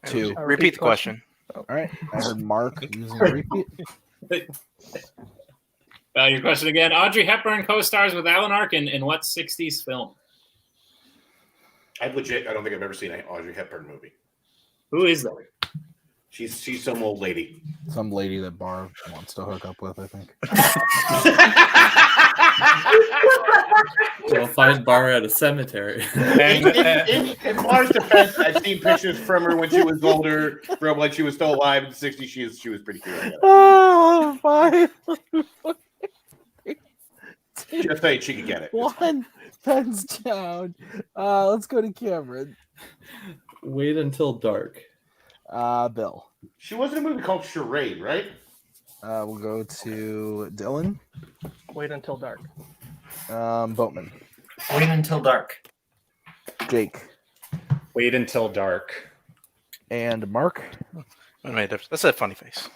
2. Repeat the question. All right. I heard Mark using repeat. Your question again. Audrey Hepburn co-stars with Alan Arkin in what 60s film? I don't think I've ever seen an Audrey Hepburn movie. Who is that? She's some old lady. Some lady that Bar wants to hook up with, I think. We'll find Bar at a cemetery. And in Bar's defense, I've seen pictures from her when she was older, from when she was still alive in the 60s. She was pretty cute. Oh, fine. Just saying she could get it. One pens down. Let's go to Cameron. Wait until dark. Bill. She was in a movie called Charade, right? We'll go to Dylan. Wait until dark. Boatman. Wait until dark. Jake. Wait until dark. And Mark. That's a funny face.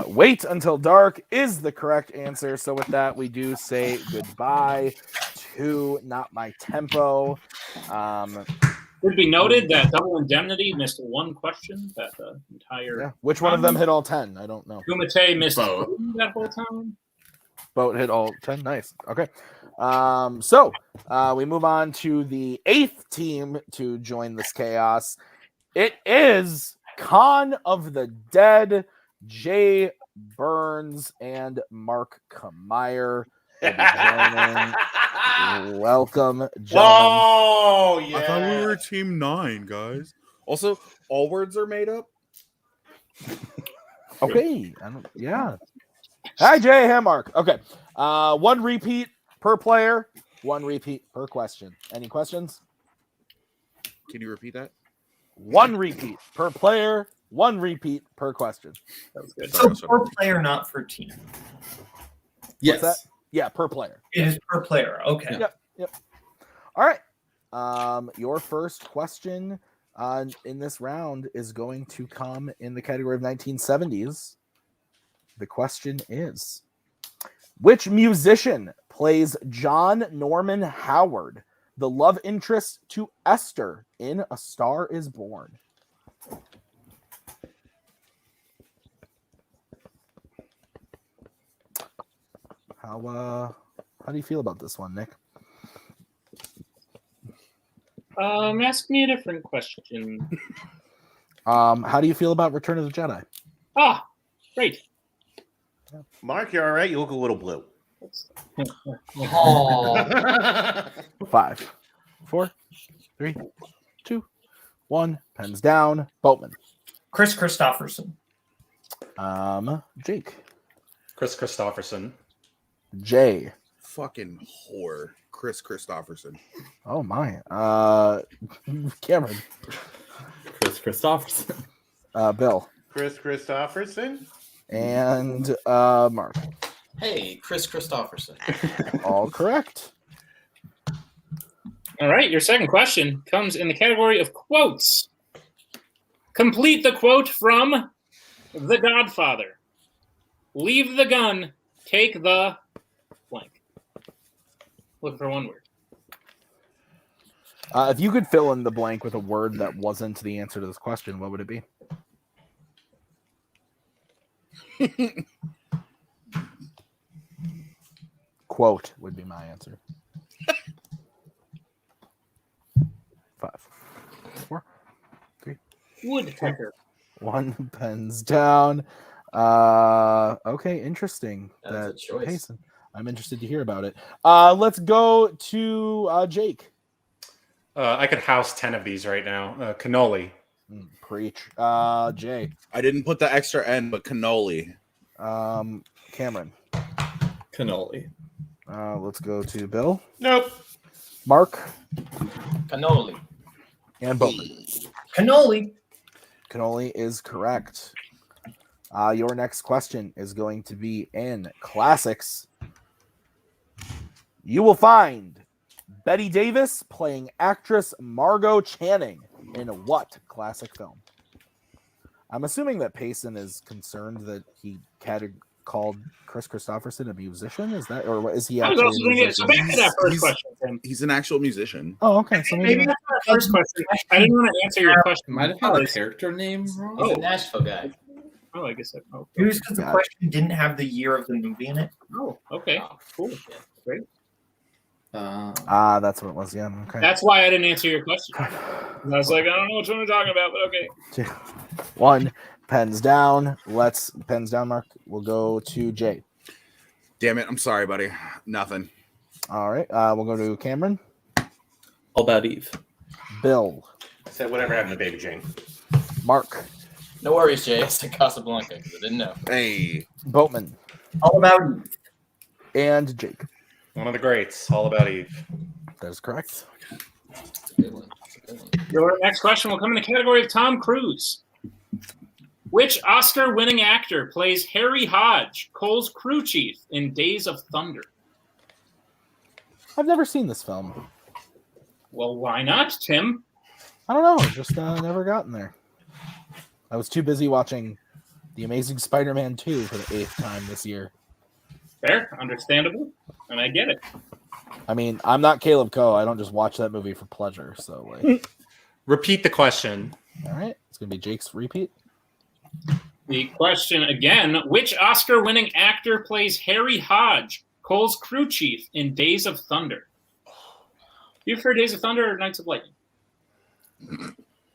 Wait until dark is the correct answer. So with that, we do say goodbye to Not My Tempo. Would be noted that Double Indemnity missed one question that the entire. Yeah. Which one of them hit all 10? I don't know. Kumite missed that whole time. Boat hit all 10. Nice. Okay. So we move on to the 8th team to join this chaos. It is Con of the Dead, Jay Burns, and Mark Kameyer. Welcome, gentlemen. Oh, yeah. I thought we were team 9, guys. Also, all words are made up. Okay. Yeah. Hi, Jay. Hi, Mark. Okay. 1 repeat per player, 1 repeat per question. Any questions? Can you repeat that? 1 repeat per player, 1 repeat per question. That was good. So per player, not for team. Yes. What's that? Yeah, per player. It is per player. Okay. Yep. All right. Your first question in this round is going to come in the category of 1970s. The question is, which musician plays John Norman Howard, the love interest to Esther in A Star is Born? How do you feel about this one, Nick? Ask me a different question. How do you feel about Return of the Jedi? Ah, great. Mark, you're all right. You look a little blue. Oh. 5, 4, 3, 2, 1. Pens down. Boatman. Chris Christopherson. Jake. Chris Christopherson. Jay. Fucking whore. Chris Christopherson. Oh my. Cameron. Chris Christopherson. Bill. Chris Christopherson. And Mark. Hey, Chris Christopherson. All correct. All right, your second question comes in the category of quotes. Complete the quote from The Godfather. Leave the gun, take the blank. Looking for one word. If you could fill in the blank with a word that wasn't the answer to this question, what would it be? Quote would be my answer. 5, 4, 3. Woodpecker. 1. Pens down. Okay, interesting. That's a choice. Payson. I'm interested to hear about it. Let's go to Jake. I could house 10 of these right now. Cannoli. Preach. Jay. I didn't put the extra N, but cannoli. Cameron. Cannoli. Let's go to Bill. Nope. Mark. Cannoli. And Boatman. Cannoli. Cannoli is correct. Your next question is going to be in classics. You will find Betty Davis playing actress Margot Channing in what classic film? I'm assuming that Payson is concerned that he called Chris Christopherson a musician. Is that, or is he? I was also going to get so back to that first question, Tim. He's an actual musician. Oh, okay. So Maybe that's my first question. I didn't want to answer your question. Might have had a character name wrong. He's a Nashville guy. Oh, I guess that. Oh, It was because the question didn't have the year of the movie in it. oh okay. Cool. Great. That's what it was. Yeah. Okay. That's why I didn't answer your question. I was like, I don't know what you're talking about, but okay. 1 Pens down. Pens down, Mark. We'll go to Jay. Damn it. I'm sorry, buddy. Nothing. All right. We'll go to Cameron. All About Eve. Bill. Said whatever happened to Baby Jane. Mark. No worries, Jay. I said Casablanca because I didn't know. Hey. Boatman. All About Eve. And Jake. One of the greats, All About Eve. That is correct. Your next question will come in the category of Tom Cruise. Which Oscar-winning actor plays Harry Hodge, Cole's crew chief in Days of Thunder? I've never seen this film. Well, why not, Tim? I don't know. Just never gotten there. I was too busy watching The Amazing Spider-Man 2 for the 8th time this year. Fair, understandable, and I get it. I mean, I'm not Kaleb Koho. I don't just watch that movie for pleasure. So, like, Repeat the question. all right, it's gonna be Jake's repeat. The question again: which Oscar-winning actor plays Harry Hodge, Cole's crew chief in Days of Thunder? You've heard Days of Thunder or Knights of Lightning?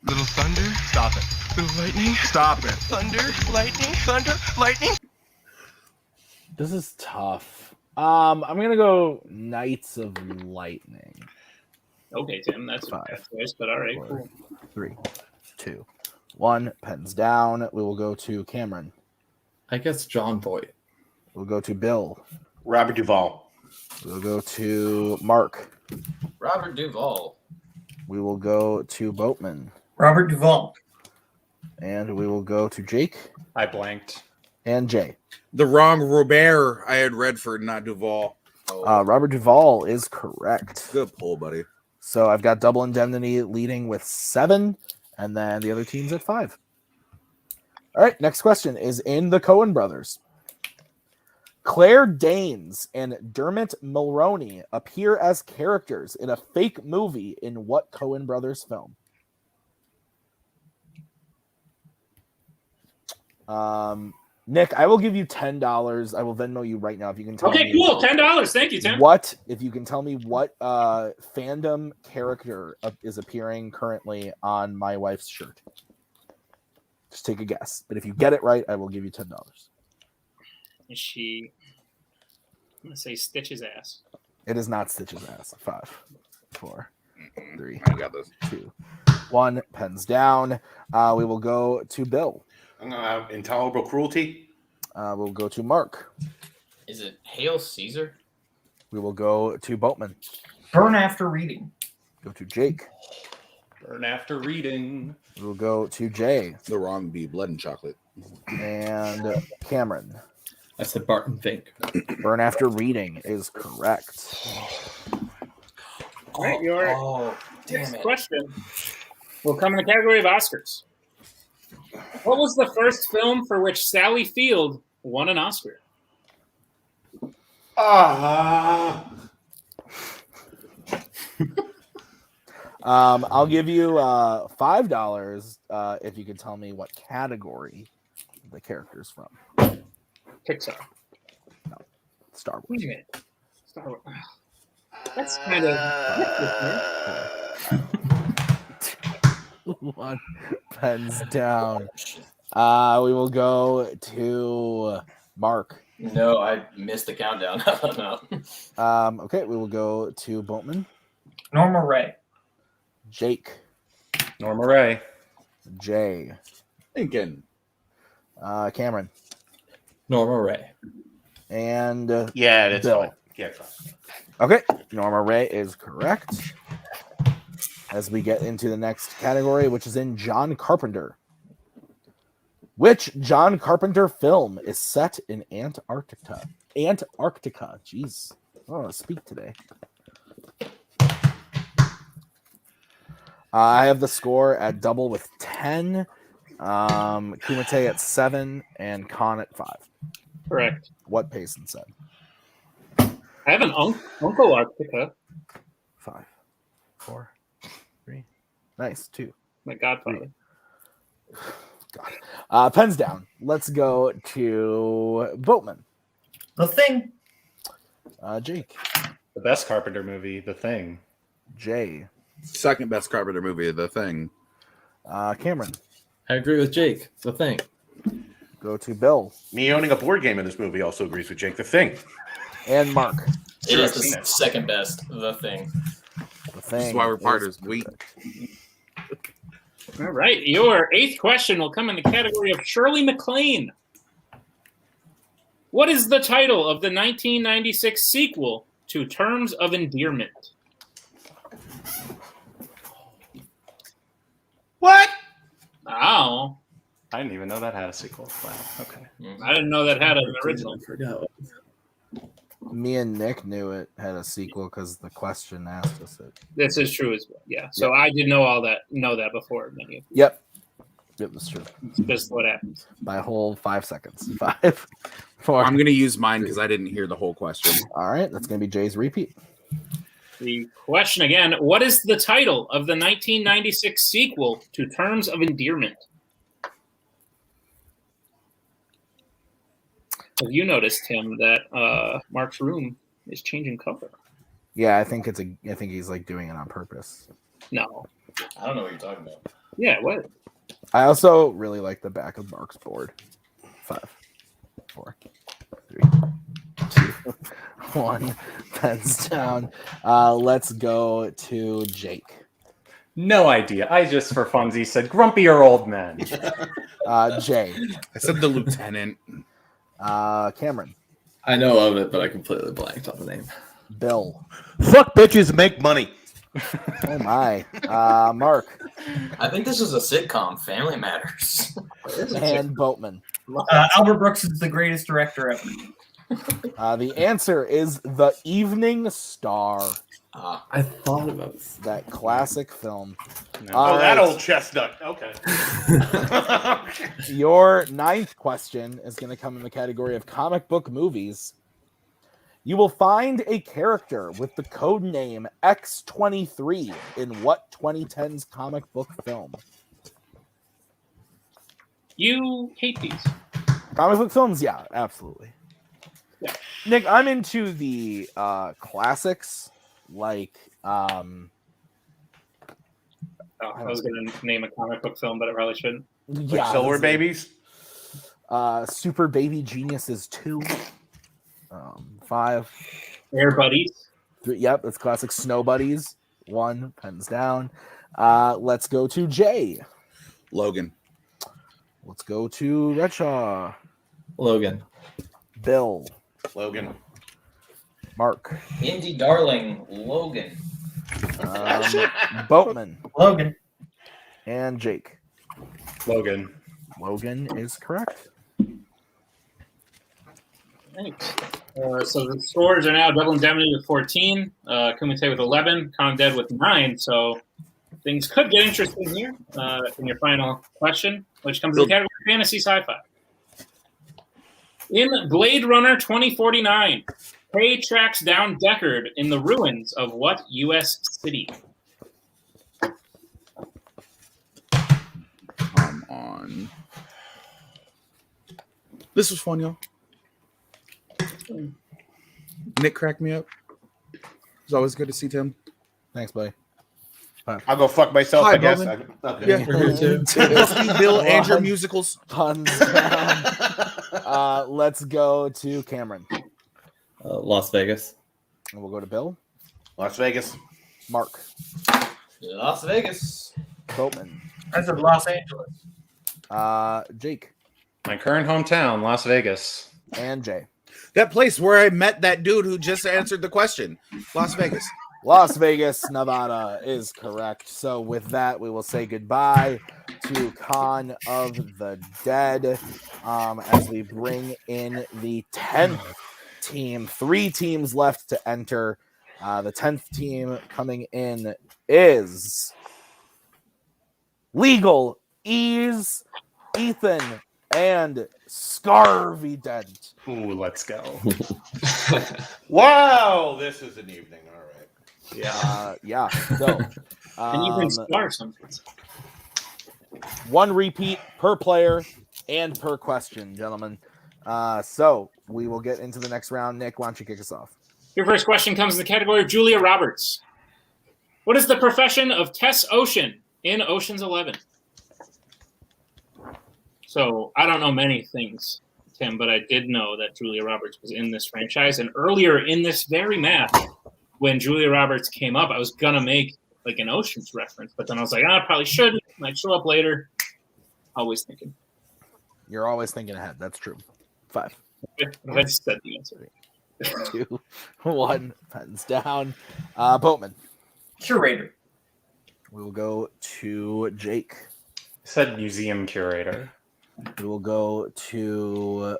Little thunder, stop it. Little lightning, stop it. Thunder, lightning. This is tough. I'm gonna go Knights of Lightning. Okay, Tim, that's a bad choice, but all right, cool. 3, 2, 1. Pens down. We will go to Cameron. I guess John Voight. We'll go to Bill. Robert Duvall. We'll go to Mark. Robert Duvall. We will go to Boatman. Robert Duvall. And we will go to Jake. I blanked. And Jay. The wrong Robert. I had Redford, not Duvall. Robert Duvall is correct. Good pull, buddy. So I've got Double Indemnity leading with 7, and then the other team's at 5. All right, next question is in the Coen brothers. Claire Danes and Dermot Mulroney appear as characters in a fake movie in what Coen brothers film? Nick, I will give you $10. I will Venmo you right now if you can tell me. Okay, cool. $10. Thank you, Tim. If you can tell me what fandom character is appearing currently on my wife's shirt. Just take a guess. But if you get it right, I will give you $10. Is she? I'm gonna say Stitch's ass. It is not Stitch's ass. 5, 4, 3, I got this. 2, 1. Pens down. We will go to Bill. Intolerable Cruelty. We'll go to Mark. Is it Hail Caesar? We will go to Boatman. Burn After Reading. Go to Jake. Burn After Reading. We'll go to Jay. The wrong B, Blood and Chocolate. And Cameron. I said Barton Fink. Burn After Reading is correct. All right, your damn next it. question will come in the category of Oscars. What was the first film for which Sally Field won an Oscar? I'll give you $5 if you can tell me what category the character's from. Pixar. No, Star Wars. Wait a minute. Star Wars. That's kind of. 1. Pens down. We will go to Mark. No, I missed the countdown. No. Okay, we will go to Boatman. Norma Ray. Jake. Norma Ray. Jay. Lincoln. Cameron. Norma Ray. And Yeah, that's Bill. fine. Yeah, it's fine. Okay, Norma Ray is correct. As we get into the next category, which is in John Carpenter. Which John Carpenter film is set in Antarctica? Jeez. I don't want to speak today. I have the score at double with 10, Kumite at 7, and Khan at 5. Correct. What Payson said. I have an Uncle Arctica. 5, 4, 3. Nice. 2. My godfather. God. Pens down. Let's go to Boatman. The Thing. Jake. The best Carpenter movie, The Thing. Jay. Second best Carpenter movie, The Thing. Cameron. I agree with Jake. The Thing. go to Bill. Me owning a board game in this movie also agrees with Jake. The Thing. And Mark. It is the second best. The Thing. The Thing. This is why we're partners. All right. Your 8th question will come in the category of Shirley MacLaine. What is the title of the 1996 sequel to Terms of Endearment? What? Oh. I didn't even know that had a sequel. Wow. Okay. I didn't know that had an original. Me and Nick knew it had a sequel because the question asked us it. This is true as well. Yeah. So I did know that before many of you. Yep. Yep, that's true. It's just what happens. By a whole 5 seconds. 5, 4. I'm going to use mine because I didn't hear the whole question. All right, that's going to be Jay's repeat. The question again, what is the title of the 1996 sequel to Terms of Endearment? Have you noticed, Tim, that Mark's room is changing color? Yeah, I think he's like doing it on purpose. No. I don't know what you're talking about. Yeah, what? I also really like the back of Mark's board. 5, 4, 3, 2, 1. Pens down. Let's go to Jake. No idea. I just, for funsies, said grumpier old men. Jay. I said the lieutenant. Cameron. I know of it, but I completely blanked on the name. Bill. Fuck bitches, make money. Oh my. Mark. I think this is a sitcom, Family Matters. And Boatman. Albert Brooks is the greatest director ever. The answer is The Evening Star. I thought about this. That classic film. Oh, that old chestnut. Okay. Your 9th question is going to come in the category of comic book movies. You will find a character with the code name X-23 in what 2010's comic book film? You hate these. Comic book films? Yeah, absolutely. Yeah. Nick, I'm into the classics, like... I was going to name a comic book film, but I probably shouldn't. Yeah, like Silver Babies? Super Baby Geniuses 2. 5. Air Buddies. 3, yep, that's classic. Snow Buddies. 1. Pens down. Let's go to Jay. Logan. Let's go to Redshaw. Logan. Bill. Logan. Mark. Indy Darling, Logan. Boatman. Logan. And Jake. Logan. Logan is correct. Thanks. So the scores are now Double Indemnity with 14, Kumite with 11, Con Dead with 9. So things could get interesting here in your final question, which comes in the category of fantasy sci-fi. In Blade Runner 2049, Kay tracks down Deckard in the ruins of what U.S. city? Come on. This was fun, y'all. Nick cracked me up. It's always good to see Tim. Thanks, buddy. I'll go fuck myself, Hi, I guess. Bowman. Okay. Yeah, we're here too. Bill and your musicals. Puns down. Let's go to Cameron. Las Vegas. And we'll go to Bill. Las Vegas. Mark. Las Vegas. Boatman. I said Los Angeles. Jake. My current hometown, Las Vegas. And Jay. That place where I met that dude who just answered the question. Las Vegas. Las Vegas, Nevada is correct. So with that, we will say goodbye to Con of the Dead as we bring in the 10th team. 3 teams left to enter. The 10th team coming in is Legal Ease, Ethan, and Scarvy Dent. Ooh, let's go. Wow, this is an evening. All right. Yeah. So, And you can start something. 1 repeat per player and per question, gentlemen. So we will get into the next round. Nick, why don't you kick us off? Your first question comes in the category of Julia Roberts. What is the profession of Tess Ocean in Ocean's 11? So I don't know many things, Tim, but I did know that Julia Roberts was in this franchise. And earlier in this very match, when Julia Roberts came up, I was gonna make like an Oceans reference, but then I was like, I probably shouldn't. Might show up later. Always thinking. You're always thinking ahead. That's true. 5. I just said the answer. 2, 1. Pens down. Boatman. Curator. We will go to Jake. Said museum curator. We will go to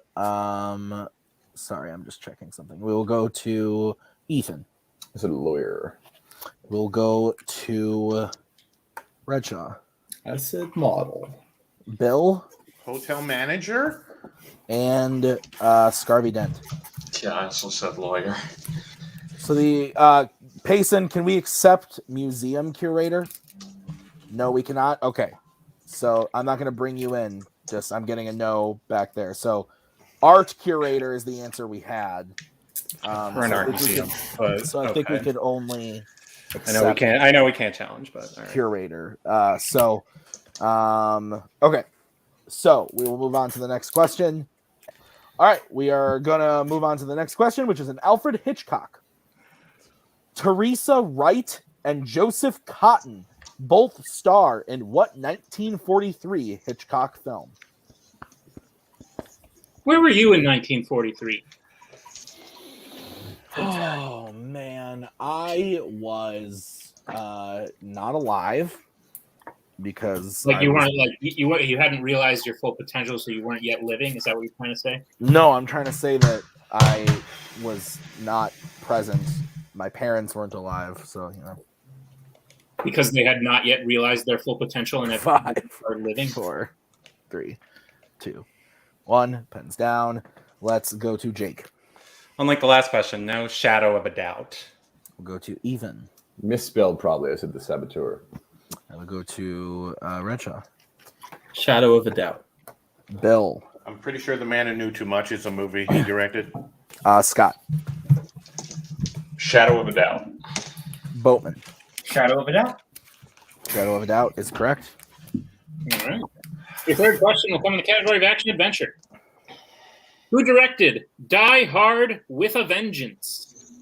sorry, I'm just checking something. We will go to Ethan. I said lawyer. We'll go to Redshaw. I said model. Bill. Hotel manager. And Scarvy Dent. Yeah, I also said lawyer. So the Payson, can we accept museum curator? No, we cannot. Okay. So I'm not going to bring you in. Just I'm getting a no back there. So art curator is the answer we had. We're an art museum. So I think we could only. I know we can't. I know we can't challenge, but all right. Curator. Okay. So we will move on to the next question. All right, we are gonna move on to the next question, which is an Alfred Hitchcock. Teresa Wright and Joseph Cotton both star in what 1943 Hitchcock film? Where were you in 1943? Oh man, I was not alive because You hadn't realized your full potential, so you weren't yet living. Is that what you're trying to say? No, I'm trying to say that I was not present. My parents weren't alive, so Because they had not yet realized their full potential and had 5, started living. 4, 3, 2, 1. Pens down. Let's go to Jake. Unlike the last question, no shadow of a doubt. We'll go to Ethan. Misspelled probably. I said the saboteur. I will go to Redshaw. Shadow of a doubt. Bill. I'm pretty sure The Man Who Knew Too Much is a movie he directed. Scott. Shadow of a doubt. Boatman. Shadow of a doubt. Shadow of a doubt is correct. All right. Your third question will come in the category of action adventure. Who directed Die Hard with a Vengeance?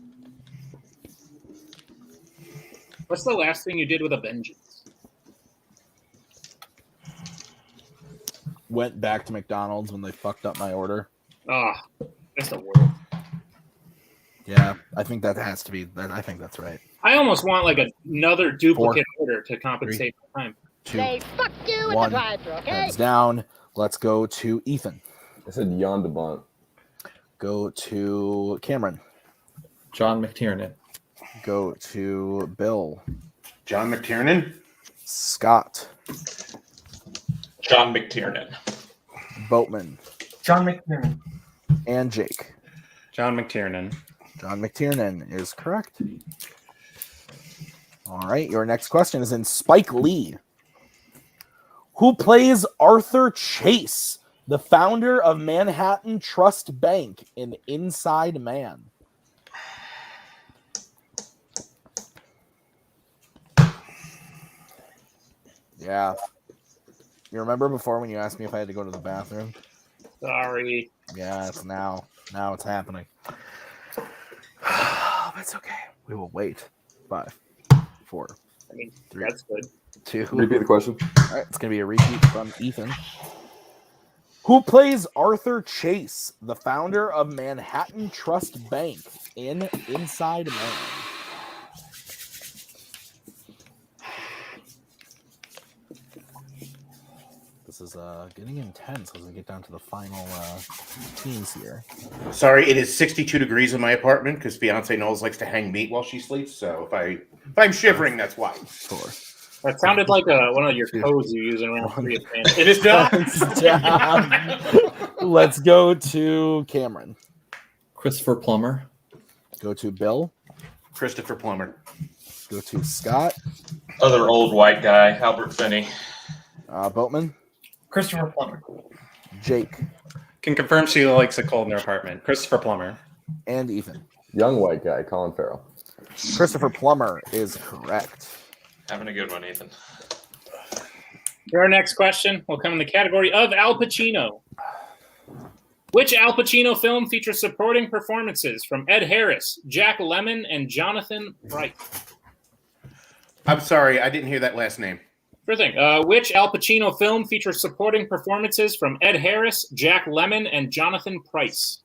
What's the last thing you did with a vengeance? Went back to McDonald's when they fucked up my order. That's the worst. Yeah, I think that has to be. I think that's right. I almost want like another duplicate order to compensate for time. 2, They fuck you with 1. the drive-thru, okay? Pens down. Let's go to Ethan. I said Jan de Bont. Go to Cameron. John McTiernan. Go to Bill. John McTiernan. Scott. John McTiernan. Boatman. John McTiernan. And Jake. John McTiernan. John McTiernan is correct. All right, your next question is in Spike Lee. Who plays Arthur Chase, the founder of Manhattan Trust Bank in Inside Man? Yeah. You remember before when you asked me if I had to go to the bathroom? Sorry. Yeah, it's now. Now it's happening. That's okay. We will wait. 5, 4. I mean, 3. that's good. 2. Repeat the question. All right, it's going to be a repeat from Ethan. Who plays Arthur Chase, the founder of Manhattan Trust Bank in Inside Man? This is getting intense as we get down to the final teams here. Sorry, it is 62 degrees in my apartment because fiance Knowles likes to hang meat while she sleeps. So if I'm shivering, that's why. 4. That sounded like one of your codes you use around free advantage. It is not. Let's go to Cameron. Christopher Plummer. Go to Bill. Christopher Plummer. Go to Scott. Other old white guy, Albert Finney. Boatman. Christopher Plummer. Jake. Can confirm she likes a cold in her apartment. Christopher Plummer. And Ethan. Young white guy, Colin Farrell. Christopher Plummer is correct. Having a good one, Ethan. Your next question will come in the category of Al Pacino. Which Al Pacino film features supporting performances from Ed Harris, Jack Lemmon, and Jonathan Price? I'm sorry, I didn't hear that last name. Sure thing. Which Al Pacino film features supporting performances from Ed Harris, Jack Lemmon, and Jonathan Price?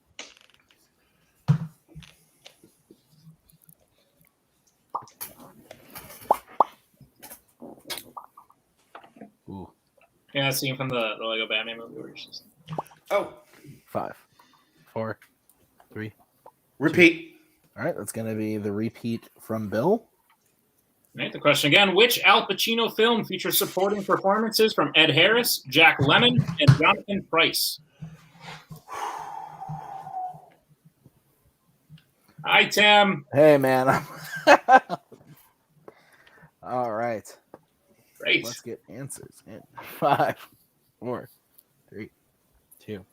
Ooh. Yeah, that's scene from the Lego Batman movie. Where it's just... Oh. 5, 4, 3. Repeat. 2. All right, that's going to be the repeat from Bill. Right, the question again. Which Al Pacino film features supporting performances from Ed Harris, Jack Lemmon, and Jonathan Price? Hi, Tim. Hey, man. All right. Great. Let's get answers in 5, 4, 3, 2,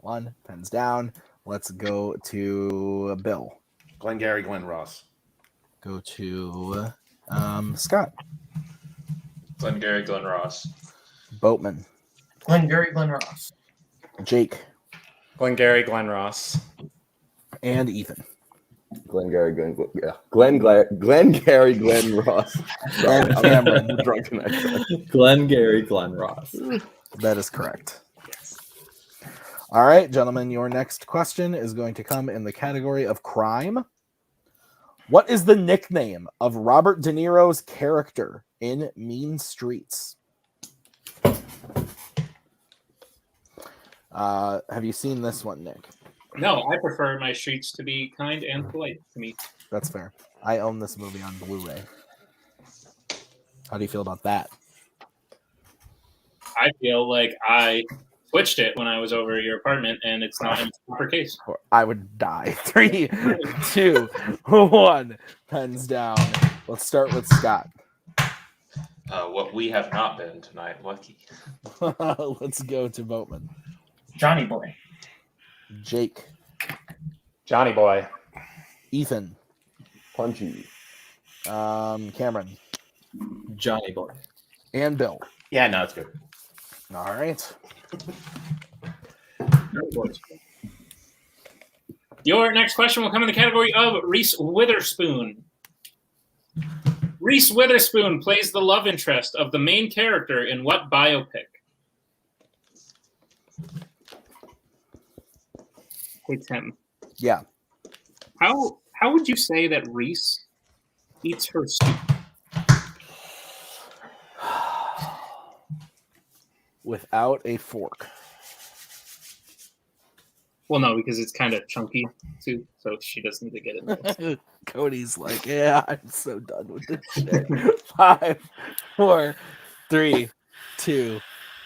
1. Pens down. Let's go to Bill. Glengarry Glen Ross. Go to Scott. Glengarry Glen Ross. Boatman. Glengarry Glen Ross. Jake. Glengarry Glen Ross. And Ethan. Glengarry Glen Ross. And Cameron. I'm drunk tonight. Glengarry Glen Ross. That is correct. All right, gentlemen, your next question is going to come in the category of crime. What is the nickname of Robert De Niro's character in Mean Streets? Have you seen this one, Nick? No, I prefer my streets to be kind and polite to me. That's fair. I own this movie on Blu-ray. How do you feel about that? I feel like I switched it when I was over at your apartment, and it's not in the proper case. I would die. 3, 2, 1. Pens down. Let's start with Scott. What we have not been tonight, lucky. Let's go to Boatman. Johnny Boy. Jake. Johnny Boy. Ethan. Punchy. Cameron. Johnny Boy. And Bill. Yeah, no, it's good. All right. Your next question will come in the category of Reese Witherspoon. Reese Witherspoon plays the love interest of the main character in what biopic? Hey, Tim. Yeah. How would you say that Reese eats her soup? Without a fork. Well, no, because it's kind of chunky soup, so she doesn't need to get it there. Cody's like, yeah, I'm so done with this shit. 5, 4, 3, 2,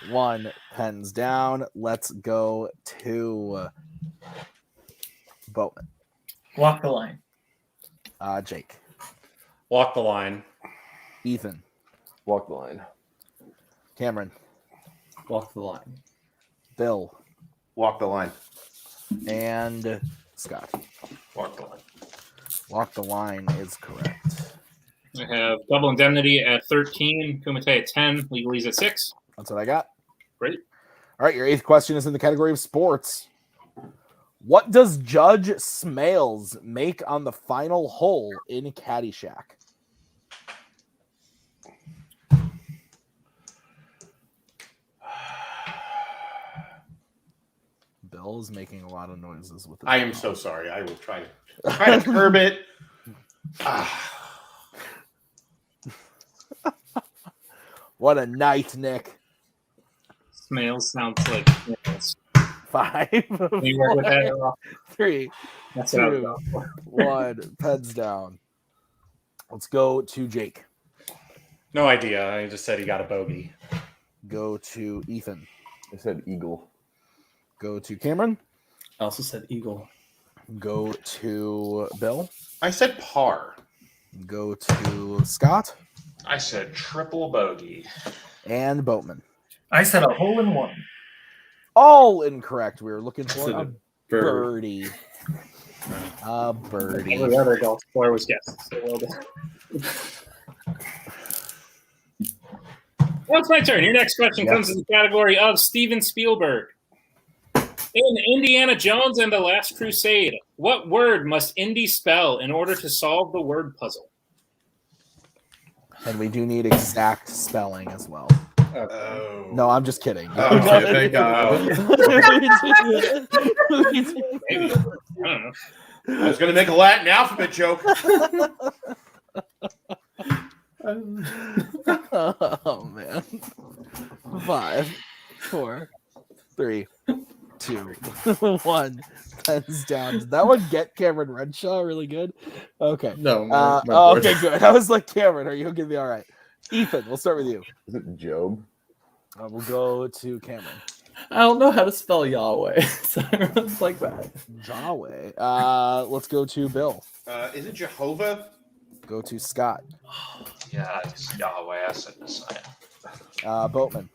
1. Pens down. Let's go to Boatman. Walk the line. Jake. Walk the line. Ethan. Walk the line. Cameron. Walk the line. Bill. Walk the line. And Scott. Walk the line. Walk the line is correct. I have Double Indemnity at 13, Kumite at 10, Legalese at 6. That's what I got. Great. All right, your 8th question is in the category of sports. What does Judge Smales make on the final hole in Caddyshack? Bill is making a lot of noises with his I am mouth. so sorry. I will try to curb it. What a night, Nick. Smales sounds like snails. 5, You work with that at all? 3, That's what I was 2, going for. 1. Pens down. Let's go to Jake. No idea. I just said he got a bogey. Go to Ethan. I said eagle. Go to Cameron. I also said eagle. Go to Bill. I said par. Go to Scott. I said triple bogey. And Boatman. I said a hole in one. All incorrect. We were looking for a bird. birdie. A birdie. Every other golf player was guessed. So well done. Well, it's my turn. Your next question comes in the category of Steven Spielberg. In Indiana Jones and the Last Crusade, what word must Indy spell in order to solve the word puzzle? And we do need exact spelling as well. Oh. No, I'm just kidding. Okay, thank God. Maybe. I don't know. I was going to make a Latin alphabet joke. Oh, man. 5, 4, 3, 2, 1. Pens down. Did that one get Cameron Renshaw really good? Okay. No. Okay, good. I was like, Cameron, are you going to be all right? Ethan, we'll start with you. Is it Job? We'll go to Cameron. I don't know how to spell Yahweh. So it's like that. Yahweh. Let's go to Bill. Is it Jehovah? Go to Scott. Yeah, it's Yahweh. I said Messiah. Boatman.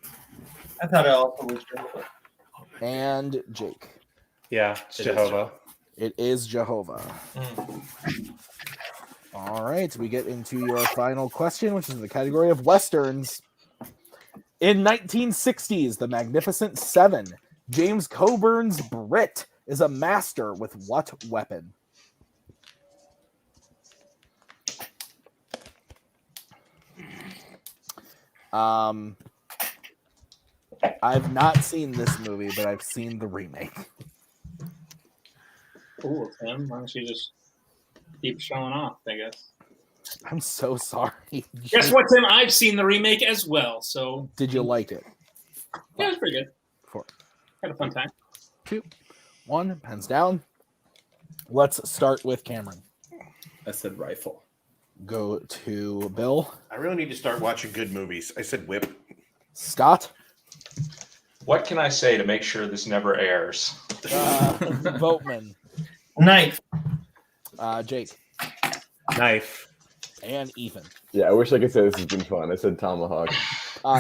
I thought it also was Jehovah. And Jake. Yeah, it's Jehovah. It is Jehovah. All right, we get into your final question, which is in the category of Westerns. In 1960s, The Magnificent Seven, James Coburn's Brit is a master with what weapon? I've not seen this movie, but I've seen the remake. Ooh, Tim, why don't you just keep showing off, I guess. I'm so sorry. Guess what, Tim? I've seen the remake as well, so... Did you like it? Yeah, it was pretty good. 4. Had a fun time. 2, 1, pens down. Let's start with Cameron. I said rifle. Go to Bill. I really need to start watching good movies. I said whip. Scott. What can I say to make sure this never airs? Boatman. Knife. Jake. Knife. And Ethan. Yeah, I wish I could say this has been fun. I said tomahawk.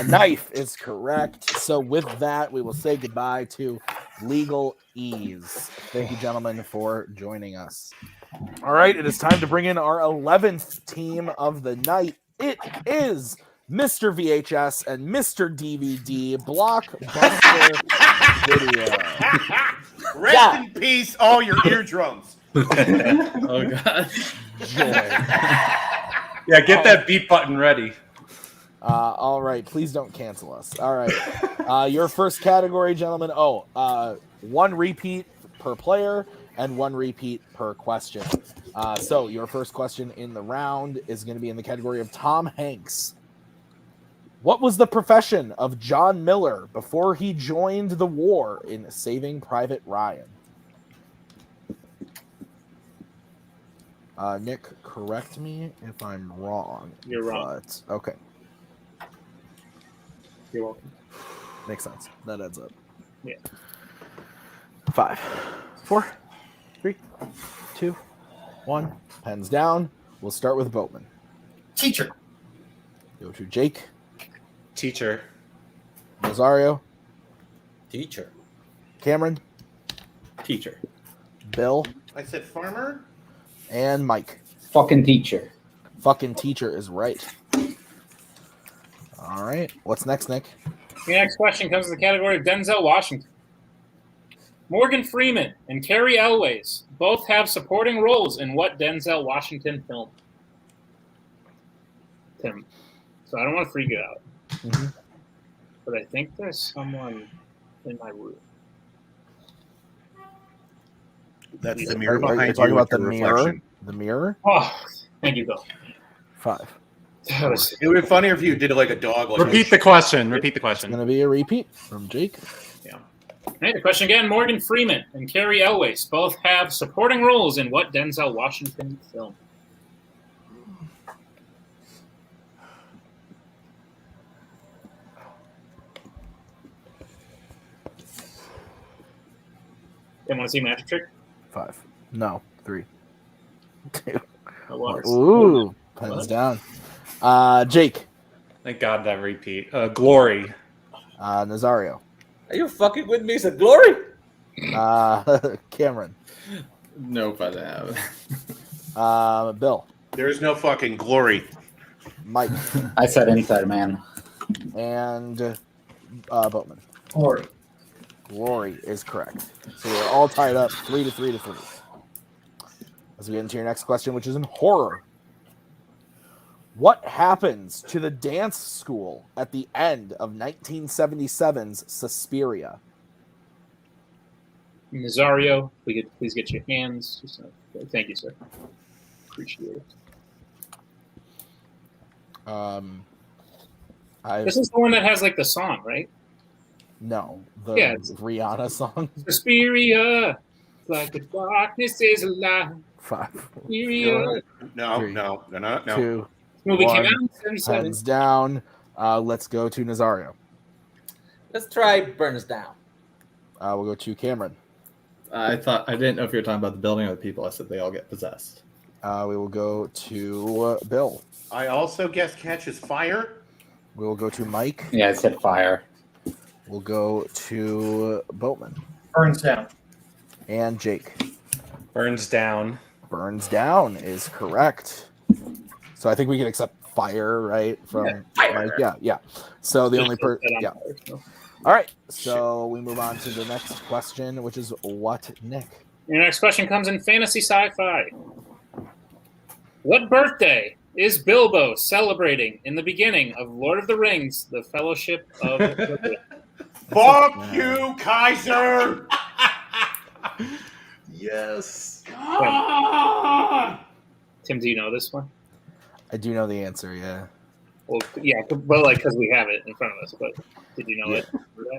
Knife is correct. So with that, we will say goodbye to Legal Ease. Thank you, gentlemen, for joining us. All right, it is time to bring in our 11th team of the night. It is Mr. VHS and Mr. DVD Blockbuster Video. Rest in peace, all your eardrums. Oh, God. Yeah, get that beat button ready. All right, please don't cancel us. All right, your first category, gentlemen. One repeat per player and one repeat per question. So your first question in the round is going to be in the category of Tom Hanks. What was the profession of John Miller before he joined the war in Saving Private Ryan? Nick, correct me if I'm wrong. You're wrong. But, okay. You're welcome. Makes sense. That adds up. Yeah. 5, 4, 3, 2, 1. Pens down. We'll start with Boatman. Teacher. Go to Jake. Teacher. Rosario. Teacher. Cameron. Teacher. Bill. I said farmer. And Mike. Fucking teacher. Fucking teacher is right. All right. What's next, Nick? The next question comes in the category of Denzel Washington. Morgan Freeman and Cary Elwes both have supporting roles in what Denzel Washington film? Tim. So I don't want to freak you out. Mm-hmm. But I think there's someone in my room. That's the mirror behind you. Talking about the with your mirror. reflection. The mirror. Oh, thank you, Bill. 5. It would be funnier if you did it like a dog. Like Repeat the question. Repeat the question. It's going to be a repeat from Jake. Yeah. All right, the question again. Morgan Freeman and Cary Elwes both have supporting roles in what Denzel Washington film? You want to see Magic Trick? 5. No. 3. 2. What? Ooh. Pens down. Jake. Thank God that repeat. Glory. Nazario. Are you fucking with me? Said glory? Cameron. Nope, I don't have. Bill. There is no fucking glory. Mike. I said Inside Man. And Boatman. Glory. Glory is correct. So we're all tied up 3-3 to 3. As we get into your next question, which is in horror. What happens to the dance school at the end of 1977's Suspiria? Nazario, we could please get your hands. Thank you, sir. Appreciate it. This is the one that has like the song, right? No, the Yeah, Rihanna song. Suspiria, like the darkness is alive. 5. Suspiria. No. 2. Movie came 1. out in 77. Hands down. Let's go to Nazario. Let's try Burns Down. We'll go to Cameron. I didn't know if you were talking about the building or the people. I said they all get possessed. We will go to Bill. I also guess Catches Fire. We will go to Mike. Yeah, I said fire. We'll go to Boatman. Burns Down. And Jake. Burns Down. Burns Down is correct. So I think we can accept fire, right? From Mike. Yeah. So the only yeah. All right. So we move on to the next question, which is what, Nick? Your next question comes in fantasy sci-fi. What birthday is Bilbo celebrating in the beginning of Lord of the Rings, The Fellowship of the Ring? Fuck you, Kaiser! Yes. Tim, do you know this one? I do know the answer, yeah. Well, yeah, but like because we have it in front of us. But did you know it?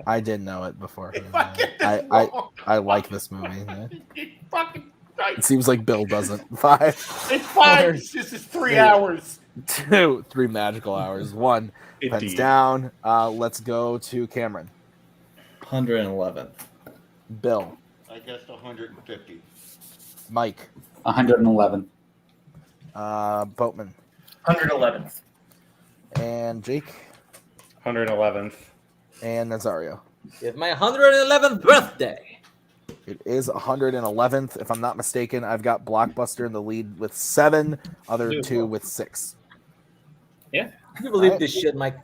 I did know it before. I like this movie. Yeah. It seems like Bill doesn't. 5. It's 5. This is 3 hours. 2. 3 magical hours. 1. Pens down. Let's go to Cameron. 111. Bill. I guess 150. Mike. 111. Boatman. 111th. And Jake. 111th. And Nazario. It's my 111th birthday. It is 111th. If I'm not mistaken, I've got Blockbuster in the lead with 7, other 2 with 6. Yeah. Can you believe this shit, Mike?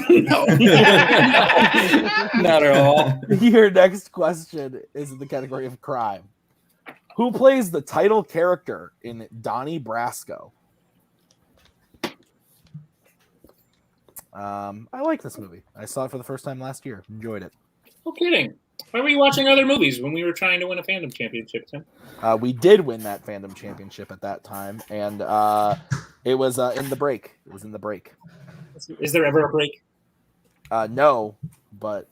No. Not at all. Your next question is in the category of crime. Who plays the title character in Donnie Brasco? I like this movie. I saw it for the first time last year. Enjoyed it. No kidding. Why were you watching other movies when we were trying to win a fandom championship, Tim? We did win that fandom championship at that time, and it was in the break. It was in the break. Is there ever a break? No, but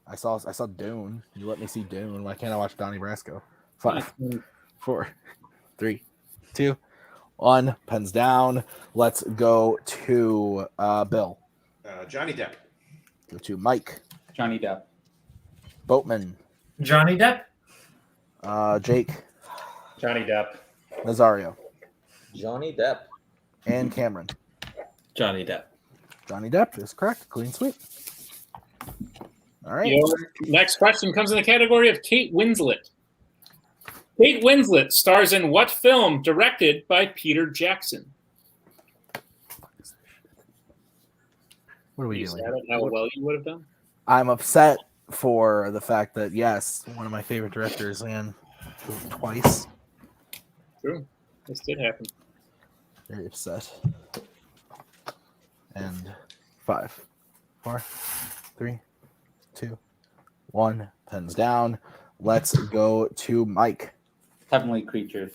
I saw Dune. You let me see Dune. Why can't I watch Donnie Brasco? 5, 4, 3, 2, 1. Pens down. Let's go to Bill. Johnny Depp. Go to Mike. Johnny Depp. Boatman. Johnny Depp. Jake. Johnny Depp. Nazario. Johnny Depp. And Cameron. Johnny Depp. Johnny Depp is correct. Clean sweep. All right. Your next question comes in the category of Kate Winslet. Kate Winslet stars in what film directed by Peter Jackson? What are we You doing? said it, how well you would have done? I'm upset for the fact that, yes, one of my favorite directors, and twice. True. This did happen. Very upset. And 5, 4, 3, 2, 1. Pens down. Let's go to Mike. Heavenly Creatures.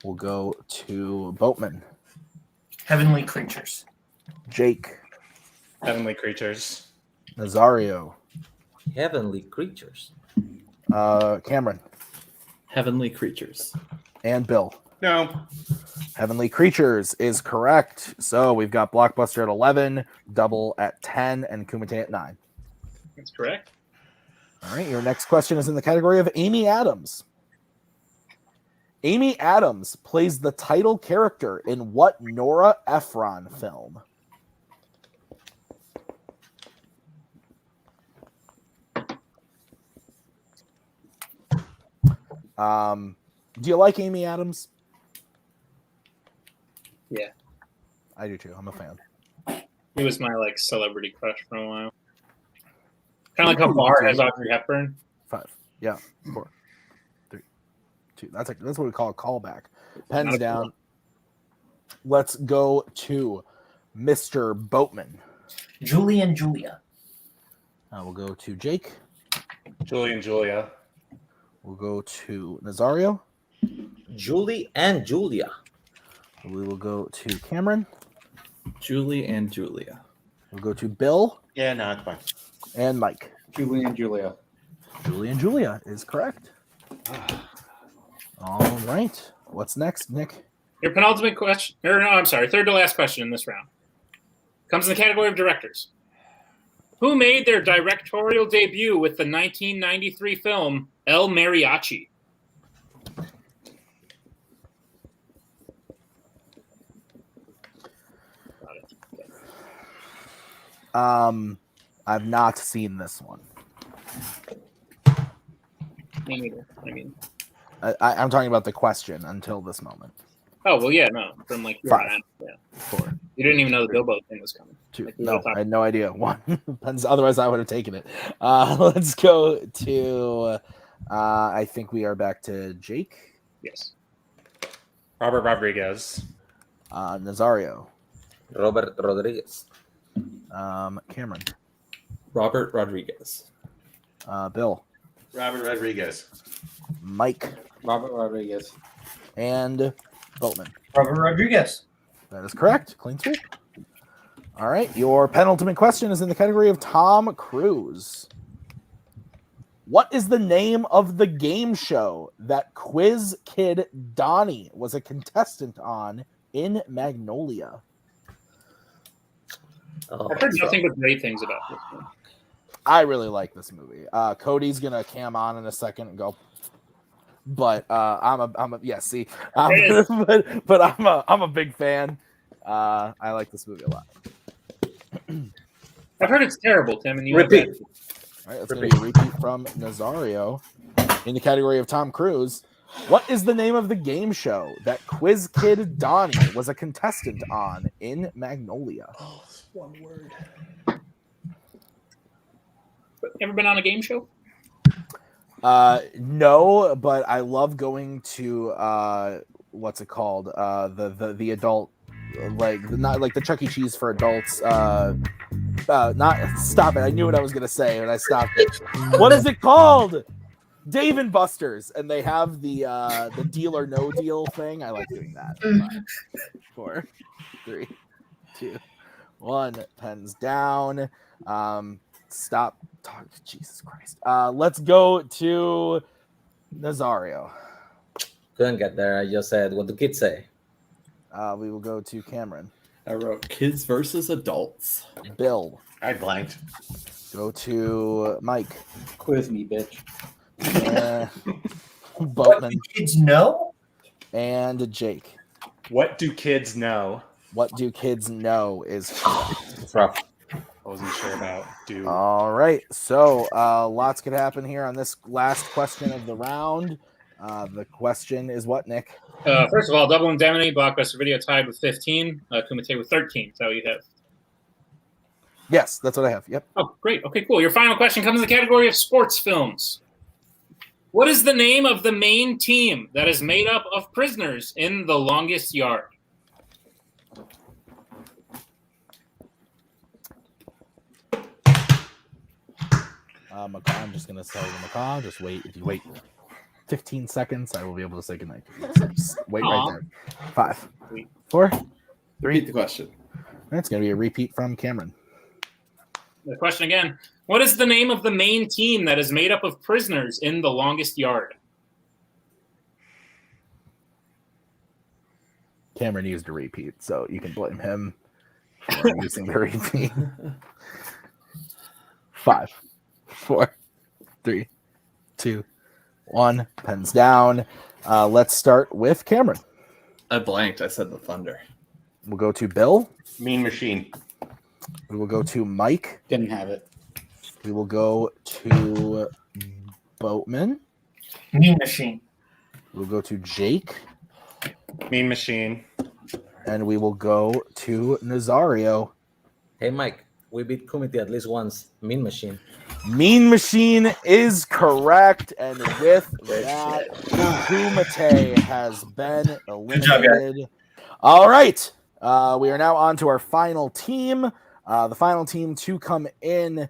We'll go to Boatman. Heavenly Creatures. Jake. Heavenly Creatures. Nazario. Heavenly Creatures. Cameron. Heavenly Creatures. And Bill. No. Heavenly Creatures is correct. So we've got Blockbuster at 11, Double at 10, and Kumite at 9. That's correct. All right, your next question is in the category of Amy Adams. Amy Adams plays the title character in what Nora Ephron film? Do you like Amy Adams? Yeah. I do too. I'm a fan. He was my like celebrity crush for a while. Kind of like how Bart has Audrey Hepburn. 5. Yeah. 4, 3, 2. That's what we call a callback. Pens down. Let's go to Mr. Boatman. Julie and Julia. We'll go to Jake. Julie and Julia. We'll go to Nazario. Julie and Julia. We will go to Cameron. Julie and Julia. We'll go to Bill. Yeah, no, it's fine. And Mike. Julie and Julia. Julie and Julia is correct. All right. What's next, Nick? Your penultimate question, or no, I'm sorry, third to last question in this round, comes in the category of directors. Who made their directorial debut with the 1993 film El Mariachi? I've not seen this one. Me neither. I mean, I'm talking about the question until this moment. oh well, yeah, no, from like 5. Yeah. 4. You didn't even know the Bilbo thing was coming. 2. Like, we No, were talking- I had no idea. 1. Otherwise, I would have taken it. Let's go to. I think we are back to Jake. Yes. Robert Rodriguez. Nazario. Robert Rodriguez. Cameron. Robert Rodriguez. Bill. Robert Rodriguez. Mike. Robert Rodriguez. And Boatman. Robert Rodriguez. That is correct. Clean sweep. All right. Your penultimate question is in the category of Tom Cruise. What is the name of the game show that Quiz Kid Donnie was a contestant on in Magnolia? I've heard nothing but great things about this one. I really like this movie. Cody's gonna cam on in a second and go, but I'm a yeah. See, but I'm a big fan. I like this movie a lot. I've heard it's terrible, Tim, and you Repeat. All right, that's gonna be a repeat from Nazario in the category of Tom Cruise. What is the name of the game show that Quiz Kid Donnie was a contestant on in Magnolia? Oh, it's one word. Ever been on a game show? No, but I love going to what's it called? The adult, not like the Chuck E. Cheese for adults. Not stop it. I knew what I was gonna say, and I stopped it. What is it called? Dave and Buster's, and they have the deal or no deal thing. I like doing that. 5, 4, 3, 2, 1. Pens down. Stop talking. Jesus Christ. Let's go to Nazario. Couldn't get there. I just said, what do kids say? We will go to Cameron. I wrote kids versus adults. Bill. I blanked. Go to Mike. Quiz me, bitch. Boatman. Do kids know? And Jake. What do kids know? What do kids know is It's rough. I wasn't sure about do. All right. So lots could happen here on this last question of the round. The question is what, Nick? First of all, Double Indemnity, Blockbuster Video tied with 15. Kumite with 13. Is that what you have? Yes, that's what I have. Yep. Oh, great. Okay, cool. Your final question comes in the category of sports films. What is the name of the main team that is made up of prisoners in The Longest Yard? I'm just going to say to Macaw, just wait. If you wait 15 seconds, I will be able to say goodnight. Just wait right there. 5, 4, 3. Repeat the question. It's going to be a repeat from Cameron. The question again. What is the name of the main team that is made up of prisoners in The Longest Yard? Cameron used a repeat, so you can blame him for using the repeat. 5, 4, 3, 2, 1. Pens down. Let's start with Cameron. I blanked. I said the Thunder. We'll go to Bill. Mean Machine. We will go to Mike. Didn't have it. We will go to Boatman. Mean Machine. We'll go to Jake. Mean Machine. And we will go to Nazario. Hey, Mike, we beat Kumite at least once. Mean Machine. Mean Machine is correct, and with that, Kumite has been eliminated. All right, we are now on to our final team. The final team to come in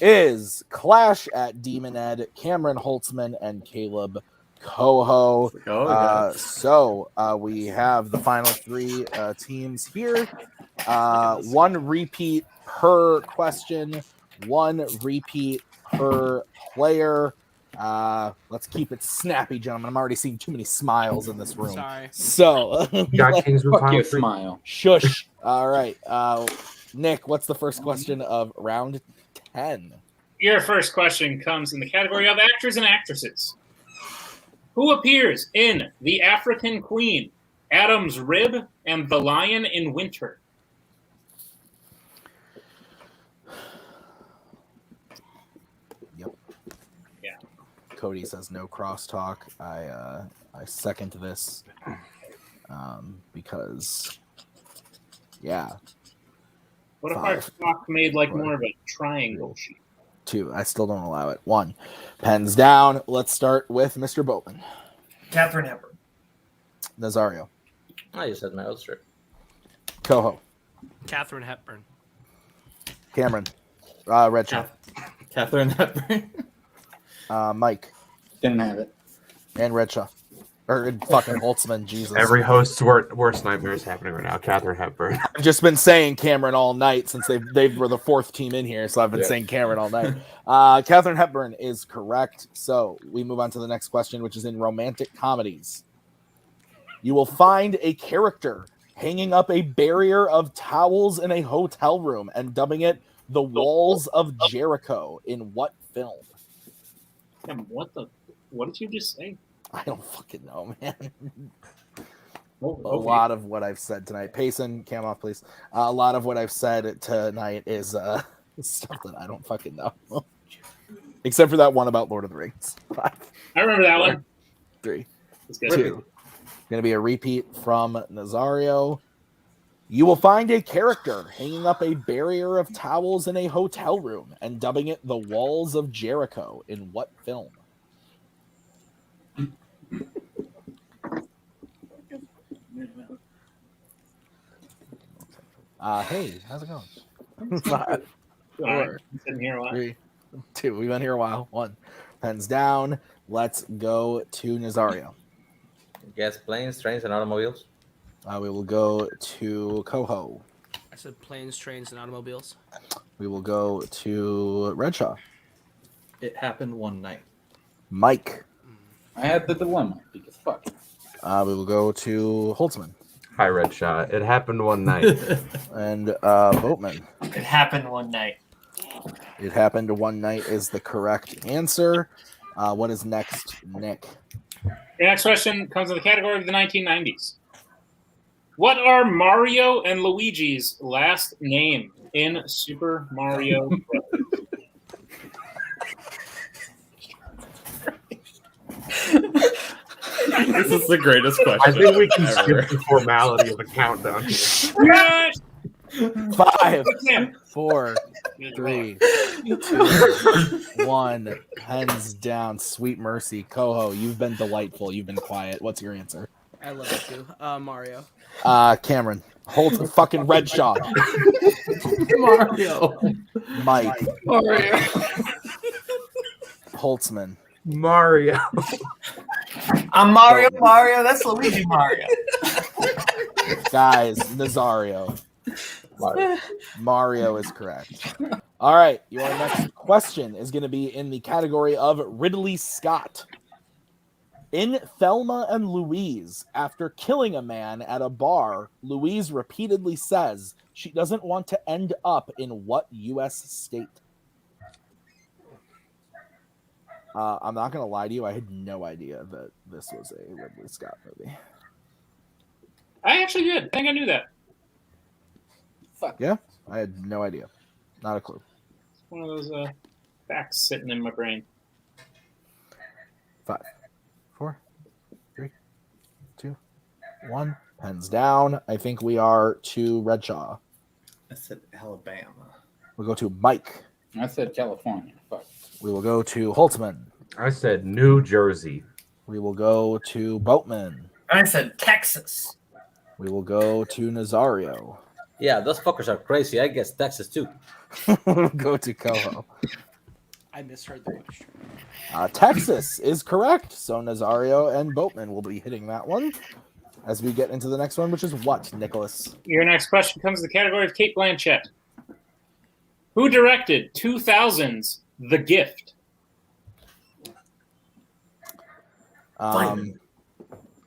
is Clash at Demon Ed, Cameron Holtzman, and Kaleb Koho. So we have the final three teams here. One repeat per question, one repeat per player. Let's keep it snappy, gentlemen. I'm already seeing too many smiles in this room. Sorry. So, Fuck your smile. Shush. All right. Nick, what's the first question of round 10? Your first question comes in the category of actors and actresses. Who appears in The African Queen, Adam's Rib, and The Lion in Winter? Yep. Yeah. Cody says no crosstalk. I second this because, yeah. What if our talk made like more of a triangle sheet? 2. I still don't allow it. 1. Pens down. Let's start with Mr. Boatman. Catherine Hepburn. Nazario. I just said my old strip. Koho. Catherine Hepburn. Cameron. Red Shot. Catherine Hepburn. Mike. Didn't have it. And Red Shot. Or fucking Holtzman, Jesus. Every host's worst nightmare is happening right now. Catherine Hepburn. I've just been saying Cameron all night since they were the 4th team in here, so I've been saying Cameron all night. Catherine Hepburn is correct. So we move on to the next question, which is in romantic comedies. You will find a character hanging up a barrier of towels in a hotel room and dubbing it The Walls of Jericho in what film? Damn, what did you just say? I don't fucking know, man. Oh, A lot of what I've said tonight. Payson, cam off, please. A lot of what I've said tonight is stuff that I don't fucking know. Except for that one about Lord of the Rings. 5. I remember that 4, one. 3, That's good. 2. Going to be a repeat from Nazario. You will find a character hanging up a barrier of towels in a hotel room and dubbing it The Walls of Jericho in what film? Hey, how's it going? 5, 4, 3, 2. We've been here a while. 1. Pens down. Let's go to Nazario. Yes, planes, trains, and automobiles. We will go to Koho. I said planes, trains, and automobiles. We will go to Redshaw. It happened one night. Mike. I had the dilemma because fuck. We will go to Holtzman. Hi, Red Shot. It happened one night. And Boatman. It happened one night. It happened one night is the correct answer. What is next, Nick? Your next question comes in the category of the 1990s. What are Mario and Luigi's last name in Super Mario Bros.? This is the greatest question. I think we can ever. skip the formality of the countdown here. Yes! 5, 4, 3, 2, 1. Hands down. Sweet mercy. Koho, you've been delightful. You've been quiet. What's your answer? I love it too. Mario. Cameron. Hold the fucking Red Shaw. Mario. Mike. Mario. Holtzman. Mario. I'm Mario. Mario. That's Luigi Mario. Guys, Nazario. Mario is correct. All right, your next question is going to be in the category of Ridley Scott. In Thelma and Louise, after killing a man at a bar, Louise repeatedly says she doesn't want to end up in what U.S. state? I'm not going to lie to you. I had no idea that this was a Ridley Scott movie. I actually did. I think I knew that. Fuck. Yeah? I had no idea. Not a clue. It's one of those facts sitting in my brain. 5, 4, 3, 2, 1. Pens down. I think we are to Redshaw. said Alabama. We'll go to Mike. I said California. Fuck. We will go to Holtzman. I said New Jersey. We will go to Boatman. I said Texas. We will go to Nazario. Yeah, those fuckers are crazy. I guess Texas too. We'll go to Koho. I misheard the question. Texas is correct. So Nazario and Boatman will be hitting that one as we get into the next one, which is what, Nicholas? Your next question comes in the category of Kate Blanchett. Who directed 2000's The Gift?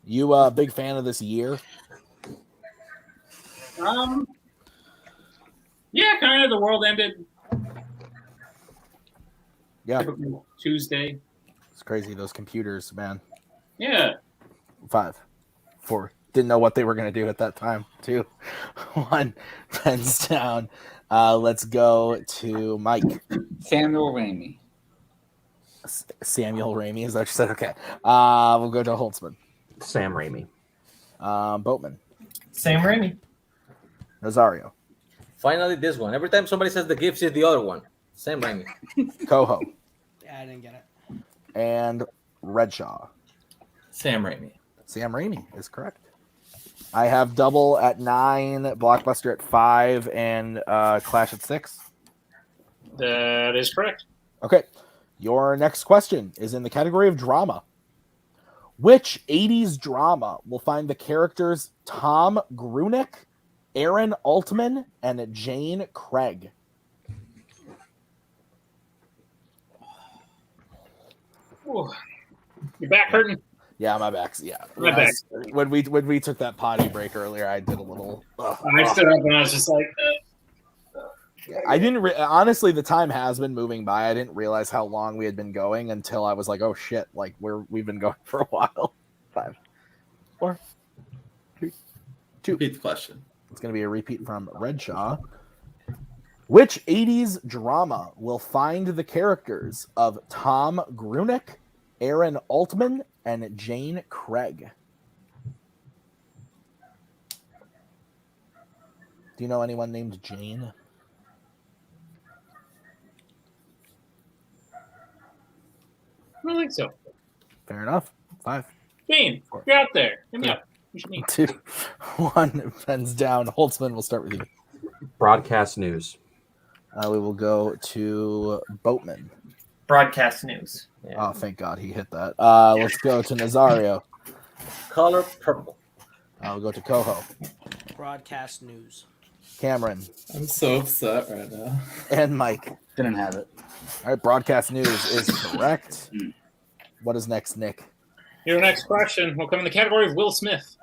You a big fan of this year? Yeah, kind of. The world ended. Yeah. Tuesday. It's crazy, those computers, man. Yeah. 5, 4. Didn't know what they were going to do at that time. 2, 1. Pens down. Let's go to Mike. Samuel Raimi. Samuel Raimi, is that what you said? Okay. We'll go to Holtzman. Sam Raimi. Boatman. Sam Raimi. Nazario. Finally, this one. Every time somebody says The Gift is the other one. Same Raimi. Coho. Yeah, I didn't get it. And Redshaw. Sam Raimi. Sam Raimi is correct. I have Double at 9, Blockbuster at 5, and Clash at 6. That is correct. Okay. Your next question is in the category of drama. Which 80s drama will find the characters Tom Grunick, Aaron Altman, and Jane Craig? Ooh. Your back hurting? Yeah, my back's My back. When we took that potty break earlier, I did a little. I stood up and I was just like. I didn't honestly. The time has been moving by. I didn't realize how long we had been going until I was like, "Oh shit!" Like we've been going for a while. 5, 4, 3, 2. Repeat the question. It's going to be a repeat from Redshaw. Which 80s drama will find the characters of Tom Grunick, Aaron Altman, and Jane Craig? Do you know anyone named Jane? I don't think so. Fair enough. 5, Jane, 4, you're out there. Hit me up. You should meet. 2, 1. Pens down. Holtzman, we'll start with you. Broadcast news. We will go to Boatman. Broadcast news. Oh, thank God he hit that. Let's go to Nazario. Color purple. We'll go to Koho. Broadcast news. Cameron. I'm so upset right now. And Mike. Didn't have it. All right, broadcast news is correct. What is next, Nick? Your next question will come in the category of Will Smith.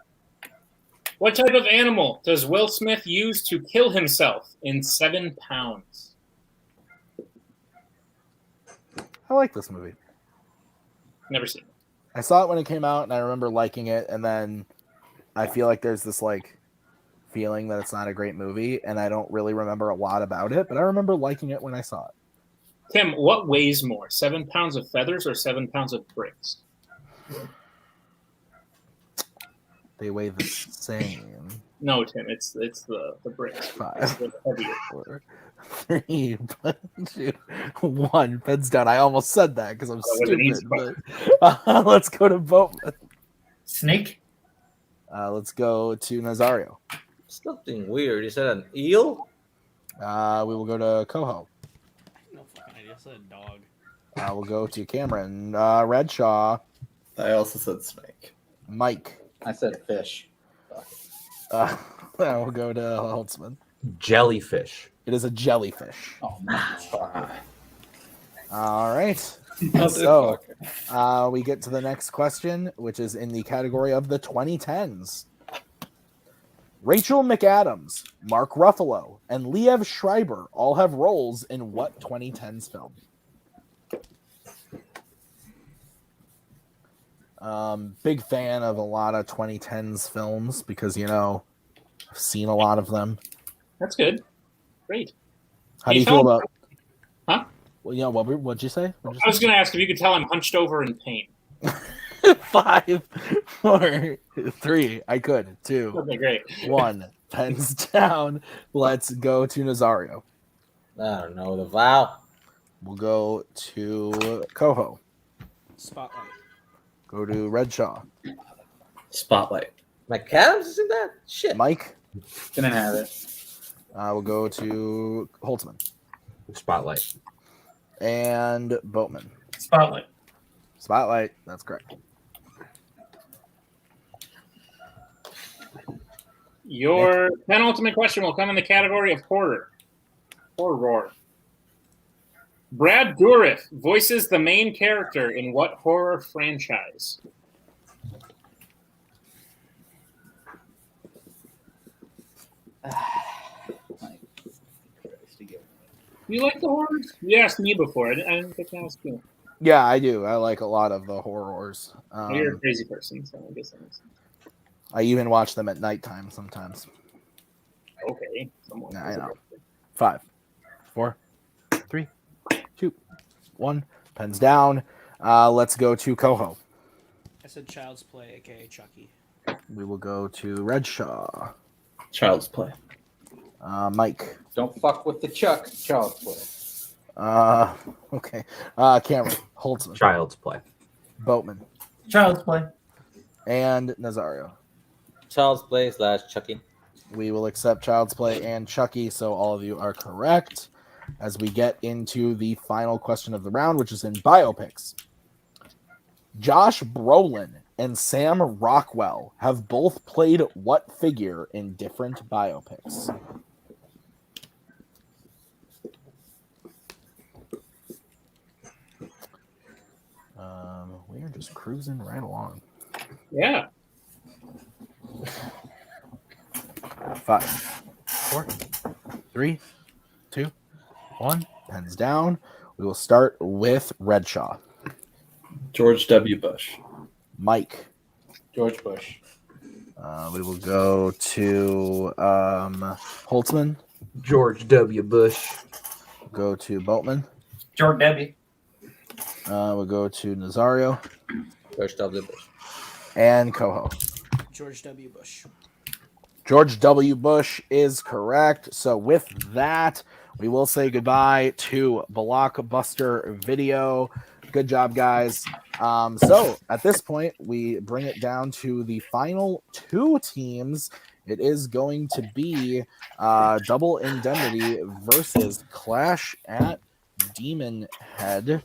What type of animal does Will Smith use to kill himself in 7 pounds? I like this movie. Never seen it. I saw it when it came out, and I remember liking it, and then I feel like there's this feeling that it's not a great movie, and I don't really remember a lot about it, but I remember liking it when I saw it. Tim, what weighs more, 7 pounds of feathers or 7 pounds of bricks? They weigh the same. No, Tim, it's the bricks. 5, It's heavier. 4, 3, 2, 1. Pens down. I almost said that because I'm stupid. But let's go to Boatman. Snake. Let's go to Nazario. Something weird. You said an eel? We will go to Koho. No fucking idea. I said a dog. We'll go to Cameron. Redshaw. I also said snake. Mike. I said fish. We'll go to Holtzman. Jellyfish. It is a jellyfish. Oh, man. All right. So we get to the next question, which is in the category of the 2010s. Rachel McAdams, Mark Ruffalo, and Liev Schreiber all have roles in what 2010s film? Big fan of a lot of 2010s films because, I've seen a lot of them. That's good. Great. How do you feel about... Huh? Well, what'd you say? I was going to ask if you could tell I'm hunched over in pain. 5, 4, 3. I could. 2. Okay, great. 1. pens down. Let's go to Nazario. I don't know. The vow. We'll go to Koho. Spotlight. Go to Redshaw. Spotlight. McAdams is in that? Shit. Mike. Didn't have it. We'll go to Holtzman. Spotlight. And Boatman. Spotlight. Spotlight. That's correct. Your penultimate question will come in the category of horror. Horror. Brad Dourif voices the main character in what horror franchise? You like the horrors? You asked me before. I didn't get to ask you. Yeah, I do. I like a lot of the horrors. You're a crazy person, so I guess that makes sense. I even watch them at nighttime sometimes. Okay. Yeah, I know. 5, 4, 3, 2, 1. Pens down. Let's go to Koho. I said Child's Play, aka Chucky. We will go to Redshaw. Child's Play. Mike. Don't fuck with the Chuck. Child's Play. Okay. Cameron. Holtzman. Child's Play. Boatman. Child's Play. And Nazario. Child's Play / Chucky. We will accept Child's Play and Chucky, so all of you are correct. As we get into the final question of the round, which is in biopics. Josh Brolin and Sam Rockwell have both played what figure in different biopics? We are just cruising right along. Yeah. 5, 4, 3, 2, 1. Pens down. We will start with Redshaw. George W. Bush. Mike. George Bush. We will go to Holtzman. George W. Bush. Go to Boatman. George W. We'll go to Nazario. George W. Bush. And Koho. George W. Bush. George W. Bush is correct. So with that, we will say goodbye to Blockbuster Video. Good job, guys. So at this point, we bring it down to the final 2 teams. It is going to be Double Indemnity versus Clash at Demon Head.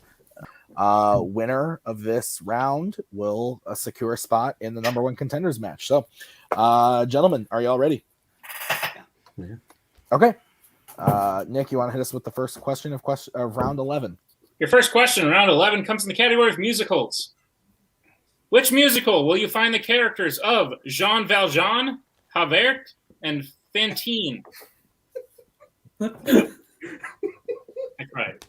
Winner of this round will secure a spot in the #1 contenders match. So, gentlemen, are y'all ready? Yeah. Okay. Nick, you want to hit us with the first question of round 11? Your first question, round 11, comes in the category of musicals. Which musical will you find the characters of Jean Valjean, Javert, and Fantine? I cried.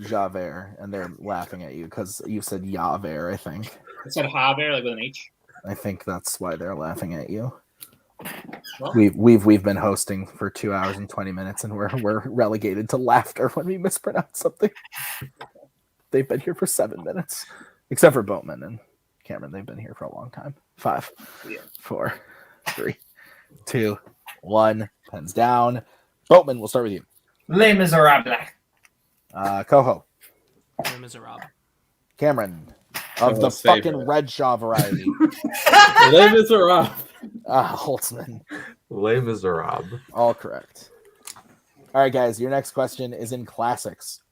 Javert, and they're laughing at you because you said Javert, I think. I said Javert, like with an H. I think that's why they're laughing at you. Well, We've been hosting for 2 hours and 20 minutes, and we're relegated to laughter when we mispronounce something. They've been here for 7 minutes, except for Boatman and Cameron. They've been here for a long time. 5, 4, 3, 2, 1. Pens down. Boatman, we'll start with you. Les Miserables. Koho. Les Miserables. Cameron. Of the fucking Redshaw variety. Les Miserables. Holtzman. Les Miserables. All correct. All right, guys. Your next question is in classics.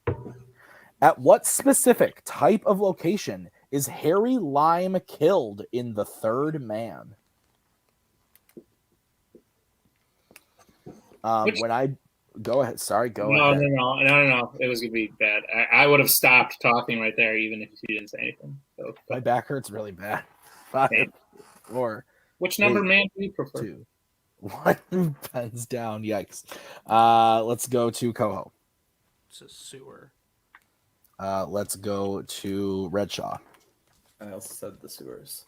At what specific type of location is Harry Lime killed in The Third Man? When I go ahead, sorry, go ahead. No. It was gonna be bad. I would have stopped talking right there, even if you didn't say anything. So, my back hurts really bad. 5, 4. Which number 3, man do you prefer? 2, 1. Pens down. Yikes. Let's go to Koho. It's a sewer. Let's go to Redshaw. I also said the sewers.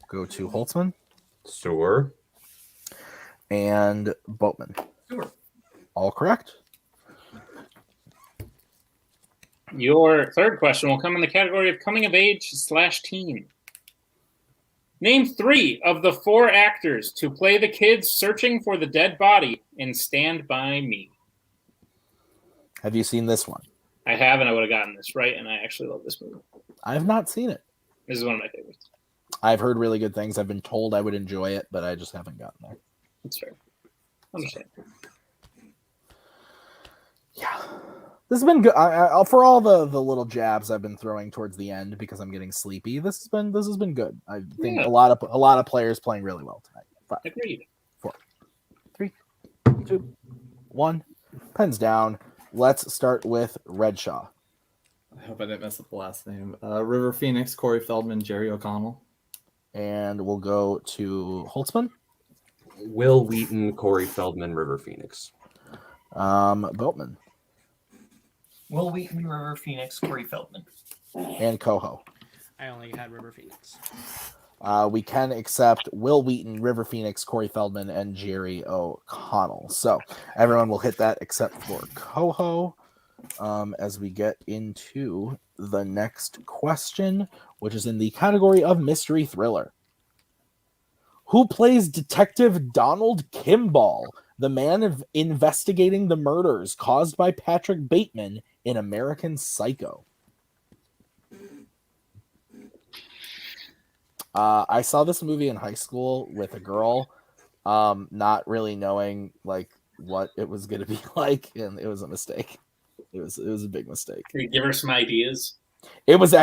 Go to Holtzman. Sewer. And Boatman. Sewer. All correct. Your third question will come in the category of coming of age /teen. Name 3 of the 4 actors to play the kids searching for the dead body in Stand By Me. Have you seen this one? I have, and I would have gotten this right, and I actually love this movie. I have not seen it. This is one of my favorites. I've heard really good things. I've been told I would enjoy it, but I just haven't gotten there. That's fair. Understand. Yeah. This has been good. For all the little jabs I've been throwing towards the end because I'm getting sleepy. This has been good. I think a lot of players playing really well tonight. 5, Agreed. 4, 3, 2, 1. Pens down. Let's start with Redshaw. I hope I didn't mess up the last name. River Phoenix, Corey Feldman, Jerry O'Connell. And we'll go to Holtzman. Will Wheaton, Corey Feldman, River Phoenix. Boatman. Will Wheaton, River Phoenix, Corey Feldman. And Koho. I only had River Phoenix. We can accept Will Wheaton, River Phoenix, Corey Feldman, and Jerry O'Connell. So everyone will hit that except for Koho. As we get into the next question, which is in the category of mystery thriller. Who plays Detective Donald Kimball, the man investigating the murders caused by Patrick Bateman in American Psycho? I saw this movie in high school with a girl, not really knowing like what it was going to be like, and it was a mistake. It was a big mistake. Can you give her some ideas? It was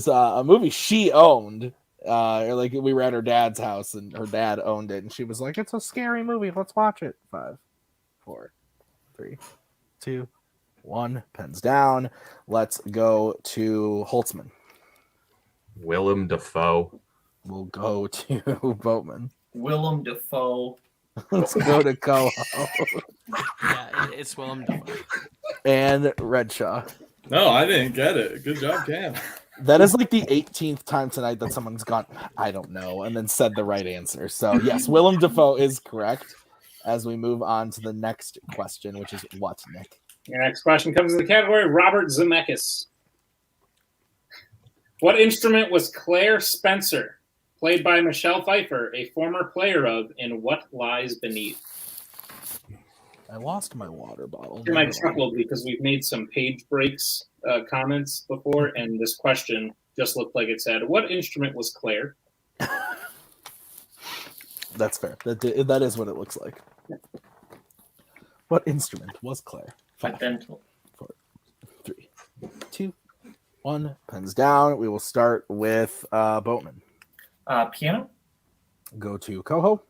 a movie she owned. Like we were at her dad's house and her dad owned it, and she was like, "It's a scary movie. Let's watch it." 5, 4, 3, 2, 1. Pens down. Let's go to Holtzman. Willem Dafoe. We'll go to Boatman. Willem Dafoe. Let's go to Koho. Yeah, it's Willem Dafoe. And Redshaw. No, I didn't get it. Good job, Cam. That is like the 18th time tonight that someone's gone, I don't know, and then said the right answer. So yes, Willem Dafoe is correct. As we move on to the next question, which is what, Nick? Your next question comes in the category Robert Zemeckis. What instrument was Claire Spencer, played by Michelle Pfeiffer, a former player of in What Lies Beneath? I lost my water bottle. You might chuckle because we've made some page breaks comments before, and this question just looked like it said, what instrument was Claire? That's fair. That is what it looks like. What instrument was Claire? 5, 4, 3, 2, 1. Pens down. We will start with Boatman. Piano. Go to Koho.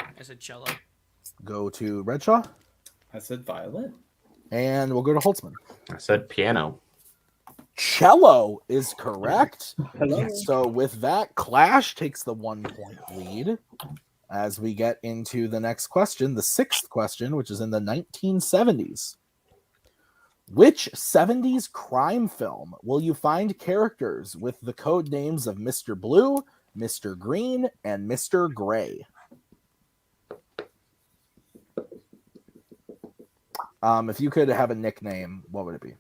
I said cello. Go to Redshaw. I said violin. And we'll go to Holtzman. I said piano. Cello is correct. Hello. So with that, Clash takes the 1-point lead. As we get into the next question, the 6th question, which is in the 1970s. Which 70s crime film will you find characters with the code names of Mr. Blue, Mr. Green, and Mr. Gray? If you could have a nickname, what would it be?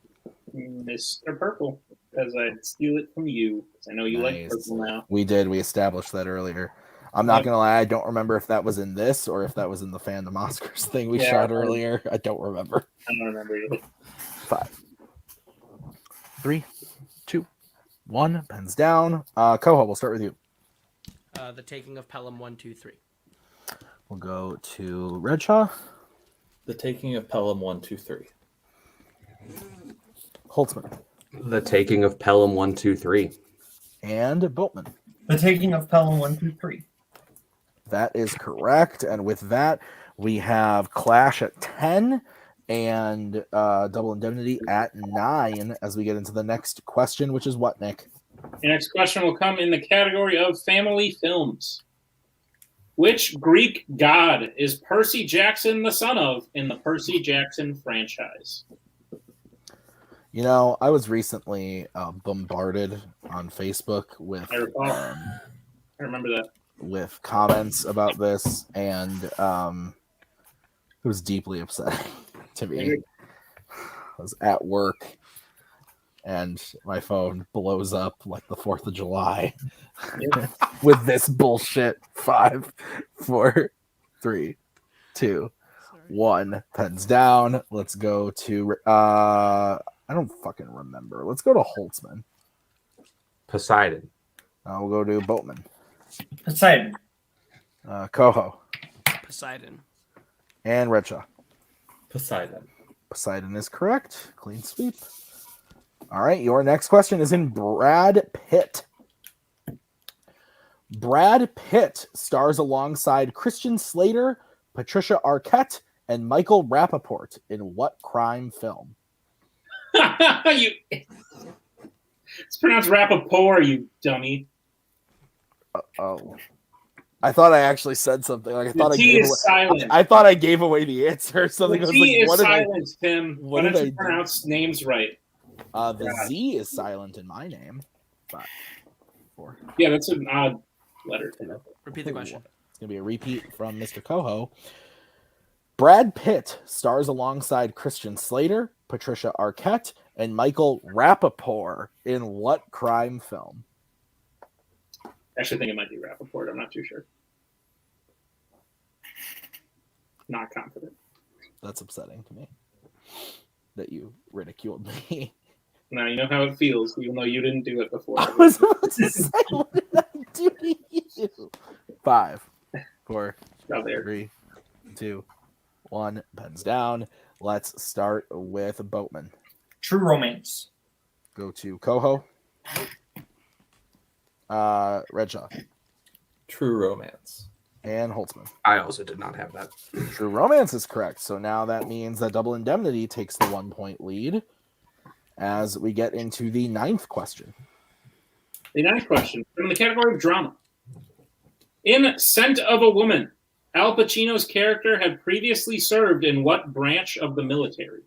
Mr. Purple, because I'd steal it from you. I know you like purple now. We did. We established that earlier. I'm not going to lie. I don't remember if that was in this or if that was in the Fandom Oscars thing we shot earlier. I don't remember. I don't remember either. 5, 3, 2, 1. Pens down. Koho, we'll start with you. The Taking of Pelham 1, 2, 3. We'll go to Redshaw. The Taking of Pelham 1, 2, 3. Holtzman. The Taking of Pelham 1, 2, 3. And Boatman. The Taking of Pelham 1, 2, 3. That is correct. And with that, we have Clash at 10 and Double Indemnity at 9 as we get into the next question, which is what, Nick? Your next question will come in the category of family films. Which Greek god is Percy Jackson the son of in the Percy Jackson franchise? You know, I was recently bombarded on Facebook with I remember that. With comments about this, and it was deeply upsetting to me. I was at work, and my phone blows up like the 4th of July with this bullshit. 5, 4, 3, 2, 1. Pens down. Let's go to I don't fucking remember. Let's go to Holtzman. Poseidon. We'll go to Boatman. Poseidon. Koho. Poseidon. And Redshaw. Poseidon. Poseidon is correct. Clean sweep. All right, your next question is in Brad Pitt. Brad Pitt stars alongside Christian Slater, Patricia Arquette, and Michael Rappaport in what crime film? It's pronounced Rappaport, you dummy. Oh. I thought I actually said something. Like I thought I gave away, silent. I thought I gave away the answer or something. The I was T like, is what did silent, Tim. Why don't you do? pronounce names right? The Z is silent in my name. 5, 4. Yeah, that's an odd letter. Tim. Repeat the question. It's going to be a repeat from Mr. Koho. Brad Pitt stars alongside Christian Slater, Patricia Arquette, and Michael Rappaport in what crime film? I actually think it might be Rappaport. I'm not too sure. Not confident. That's upsetting to me that you ridiculed me. Now you know how it feels, even though you didn't do it before. I was about to say, what did I do to you? 5, 4, 3, 2, 1. Pens down. Let's start with Boatman. True Romance. Go to Koho. Redshaw. True Romance. And Holtzman. I also did not have that. True Romance is correct. So now that means that Double Indemnity takes the 1-point lead as we get into the 9th question. The 9th question from the category of drama. In Scent of a Woman, Al Pacino's character had previously served in what branch of the military?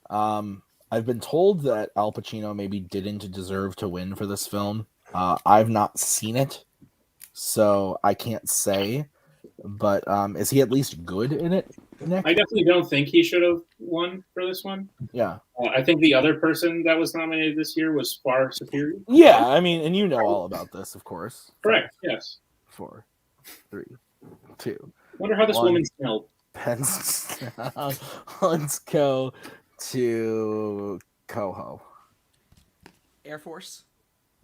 I've been told that Al Pacino maybe didn't deserve to win for this film. I've not seen it, so I can't say. But is he at least good in it, Nick? I definitely don't think he should have won for this one. Yeah. I think the other person that was nominated this year was far superior. Yeah, I mean, and you know all about this, of course. Correct, yes. 4, 3, 2. Wonder how this 1. woman smelled. Pens down. Let's go to Koho. Air Force.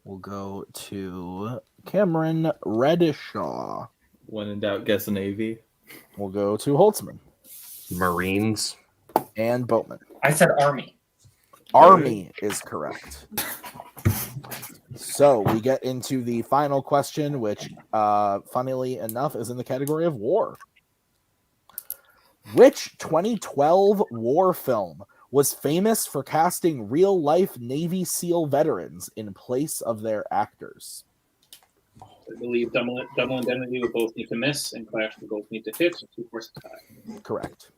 We'll go to Cameron Redshaw. When in doubt, guess a Navy. We'll go to Holtzman. Marines. And Boatman. I said Army. Army is correct. So we get into the final question, which, funnily enough, is in the category of war. Which 2012 war film was famous for casting real-life Navy SEAL veterans in place of their actors? I believe double indemnity would both need to miss and clash would both need to hit, so 2 forces tie. Correct.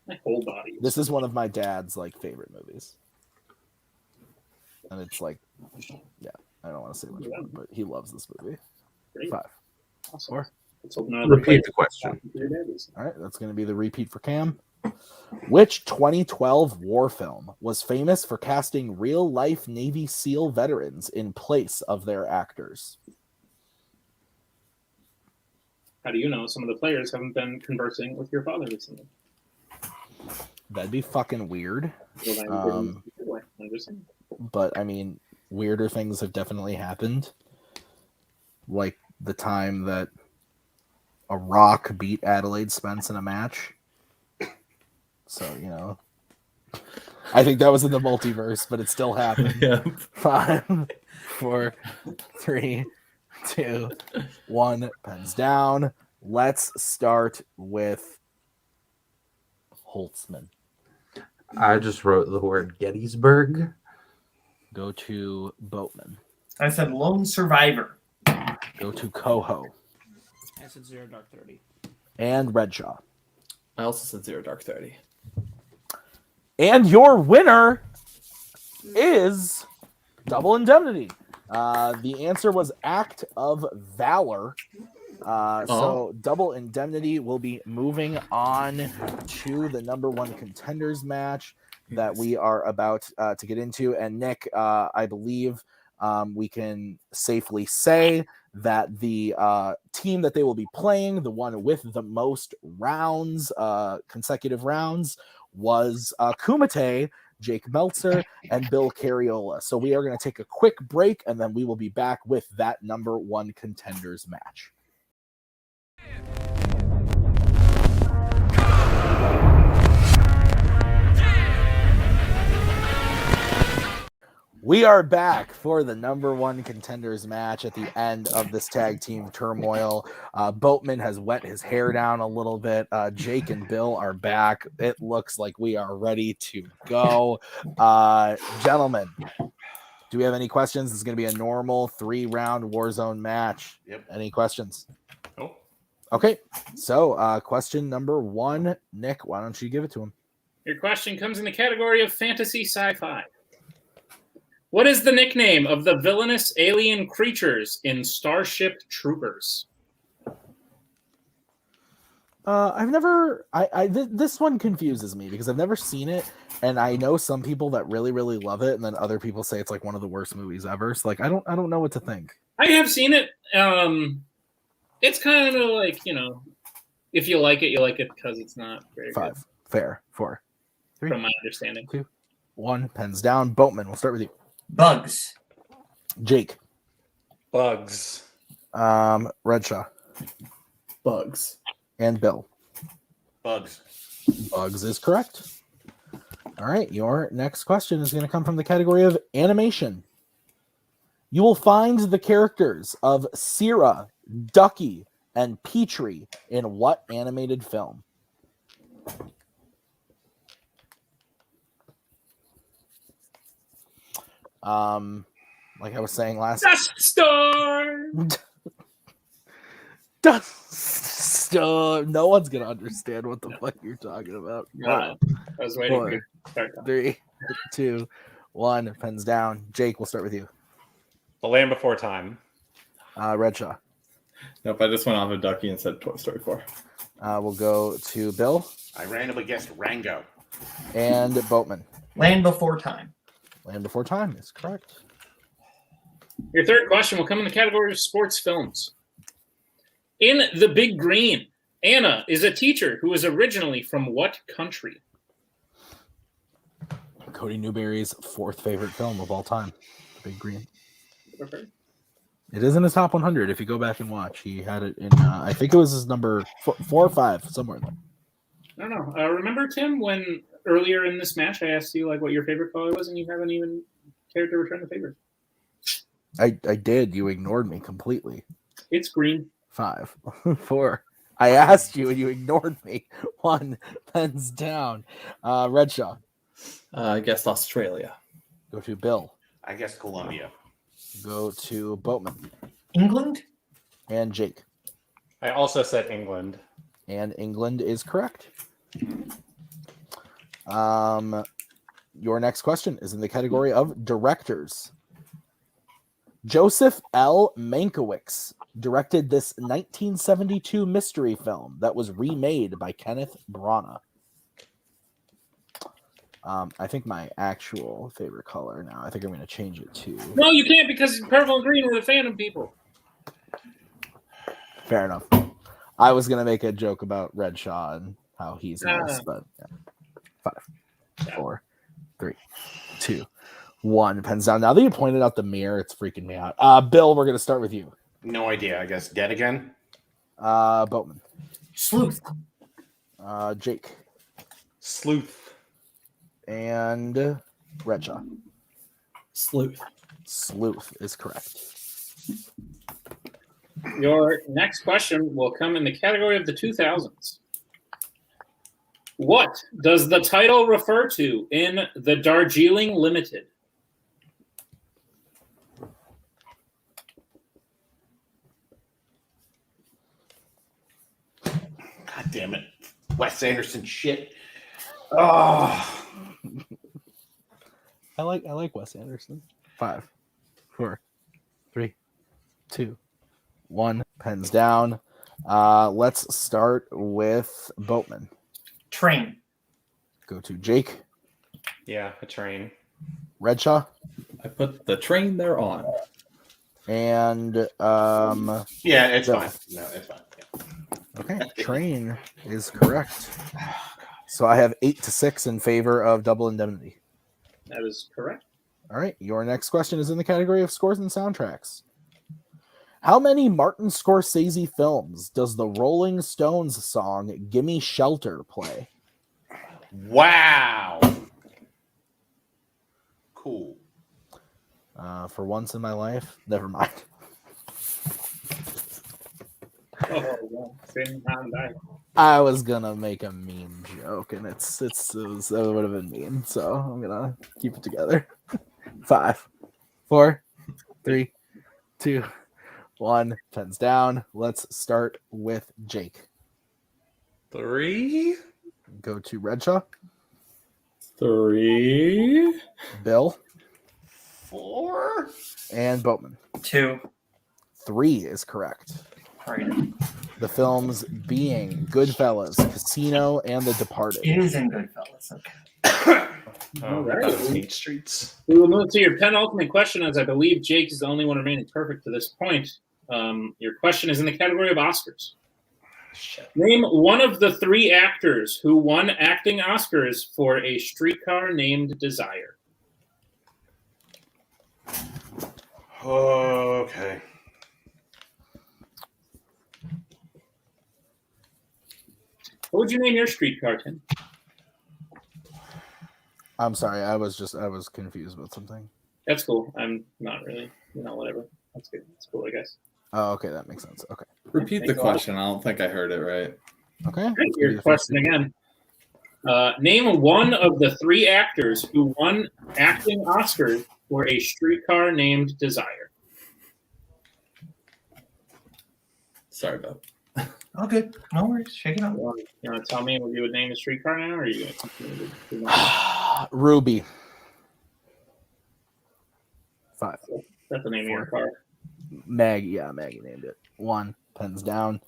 My whole body. This is one of my dad's favorite movies. And it's yeah, I don't want to say much more, but he loves this movie. Great. 5, Awesome. 4. Let's hope none of them Repeat the question. All right, that's going to be the repeat for Cam. Which 2012 war film was famous for casting real-life Navy SEAL veterans in place of their actors? How do you know some of the players haven't been conversing with your father recently? That'd be fucking weird. I'm just saying. But, I mean, weirder things have definitely happened. Like the time that a Rock beat Adelaide Spence in a match. So, I think that was in the multiverse, but it still happened. Yeah. 5, 4, 3, 2, 1. Pens down. Let's start with Holtzman. I just wrote the word Gettysburg. Go to Boatman. I said Lone Survivor. Go to Koho. I said Zero Dark 30. And Redshaw. I also said Zero Dark 30. And your winner is Double Indemnity. The answer was Act of Valor. So Double Indemnity will be moving on to the number one contenders match that we are about to get into. And Nick, I believe we can safely say that the team that they will be playing, the one with the most rounds, consecutive rounds, was Kumite, Jake Meltzer, and Bill Carriola. So we are going to take a quick break, and then we will be back with that number one contenders match. We are back for the number one contenders match at the end of this tag team turmoil. Boatman has wet his hair down a little bit. Jake and Bill are back. It looks like we are ready to go. Gentlemen, do we have any questions? This is going to be a normal 3-round Warzone match. Yep. Any questions? Oh. Okay. So question number 1, Nick, why don't you give it to him? Your question comes in the category of fantasy sci-fi. What is the nickname of the villainous alien creatures in Starship Troopers? This one confuses me because I've never seen it, and I know some people that really, really love it, and then other people say it's like one of the worst movies ever. So like, I don't know what to think. I have seen it. It's kind of like, if you like it, you like it because it's not very 5, good. fair, 4, 3, from my understanding. 2, 1, pens down. Boatman, we'll start with you. Bugs. Jake. Bugs. Redshaw. Bugs. And Bill. Bugs. Bugs is correct. All right, your next question is going to come from the category of animation. You will find the characters of Sierra, Ducky, and Petrie in what animated film? Like I was saying last. Dust Storm. Dust Storm. No one's gonna understand what the fuck you're talking about. I was waiting for you to start. 3, 2, 1. Pens down. Jake, we'll start with you. The Land Before Time. Redshaw. Nope, I just went off of Ducky and said Toy Story 4. We'll go to Bill. I randomly guessed Rango. And Boatman. Land Before Time. Land Before Time is correct. Your third question will come in the category of sports films. In The Big Green, Anna is a teacher who is originally from what country? Cody Newberry's 4th favorite film of all time, The Big Green. Okay. It is in his top 100. If you go back and watch, he had it in. I think it was his number 4 or 5, somewhere in there. I don't know. Remember, Tim, when earlier in this match I asked you like what your favorite color was, and you haven't even cared to return the favor. I did. You ignored me completely. It's green. 5, 4. I asked you and you ignored me. 1, pens down. Redshaw. I guess Australia. Go to Bill. I guess Colombia. Go to Boatman. England? And Jake. I also said England. And England is correct. Your next question is in the category of directors. Joseph L. Mankiewicz directed this 1972 mystery film that was remade by Kenneth Branagh. I think my actual favorite color now, I think I'm going to change it to... No, you can't because purple and green were the Fandom people. Fair enough. I was going to make a joke about Redshaw and how he's in this, but yeah. 5, 4, 3, 2, 1. Pens down. Now that you pointed out the mirror, it's freaking me out. Bill, we're going to start with you. No idea. I guess Dead Again. Boatman. Sleuth. Jake. Sleuth. And Redshaw. Sleuth. Sleuth is correct. Your next question will come in the category of the 2000s. What does the title refer to in the Darjeeling Limited? God damn it. Wes Anderson shit. Oh. I like Wes Anderson. 5, 4, 3, 2, 1. Pens down. Let's start with Boatman. Train. Go to Jake. Yeah, a train. Redshaw. I put the train they're on. And yeah, it's Bill. fine. No, it's fine. Yeah. Okay, train is correct. So I have 8-6 in favor of Double Indemnity. That is correct. All right, your next question is in the category of scores and soundtracks. How many Martin Scorsese films does the Rolling Stones song Gimme Shelter play? Wow. Cool. For once in my life, never mind. Oh, same time die. I was gonna make a mean joke, and it would have been mean, so I'm gonna keep it together. 5, 4, 3, 2, 1. Pens down. Let's start with Jake. 3. Go to Redshaw. 3. Bill. 4. And Boatman. 2. 3 is correct. Right. The films being Goodfellas, Casino, and The Departed. It is in Goodfellas. Okay. All right. Hate Streets. We will move to your penultimate question, as I believe Jake is the only one remaining perfect to this point. Your question is in the category of Oscars. Name one of the 3 actors who won acting Oscars for A Streetcar Named Desire. Okay. What would you name your streetcar, Tim? I'm sorry, I was confused with something. That's cool. I'm not really, whatever. That's good. That's cool, I guess. Oh, okay, that makes sense. Okay. Repeat the question. I don't think I heard it right. Okay. Your question again. Name one of the 3 actors who won acting Oscars for A Streetcar Named Desire. Sorry about Okay, no worries. Shake it out. You want to tell me what you would name the streetcar now, or are you going to continue to do that? Ruby. 5. That's the name of your car. Maggie named it. 1. Pens down.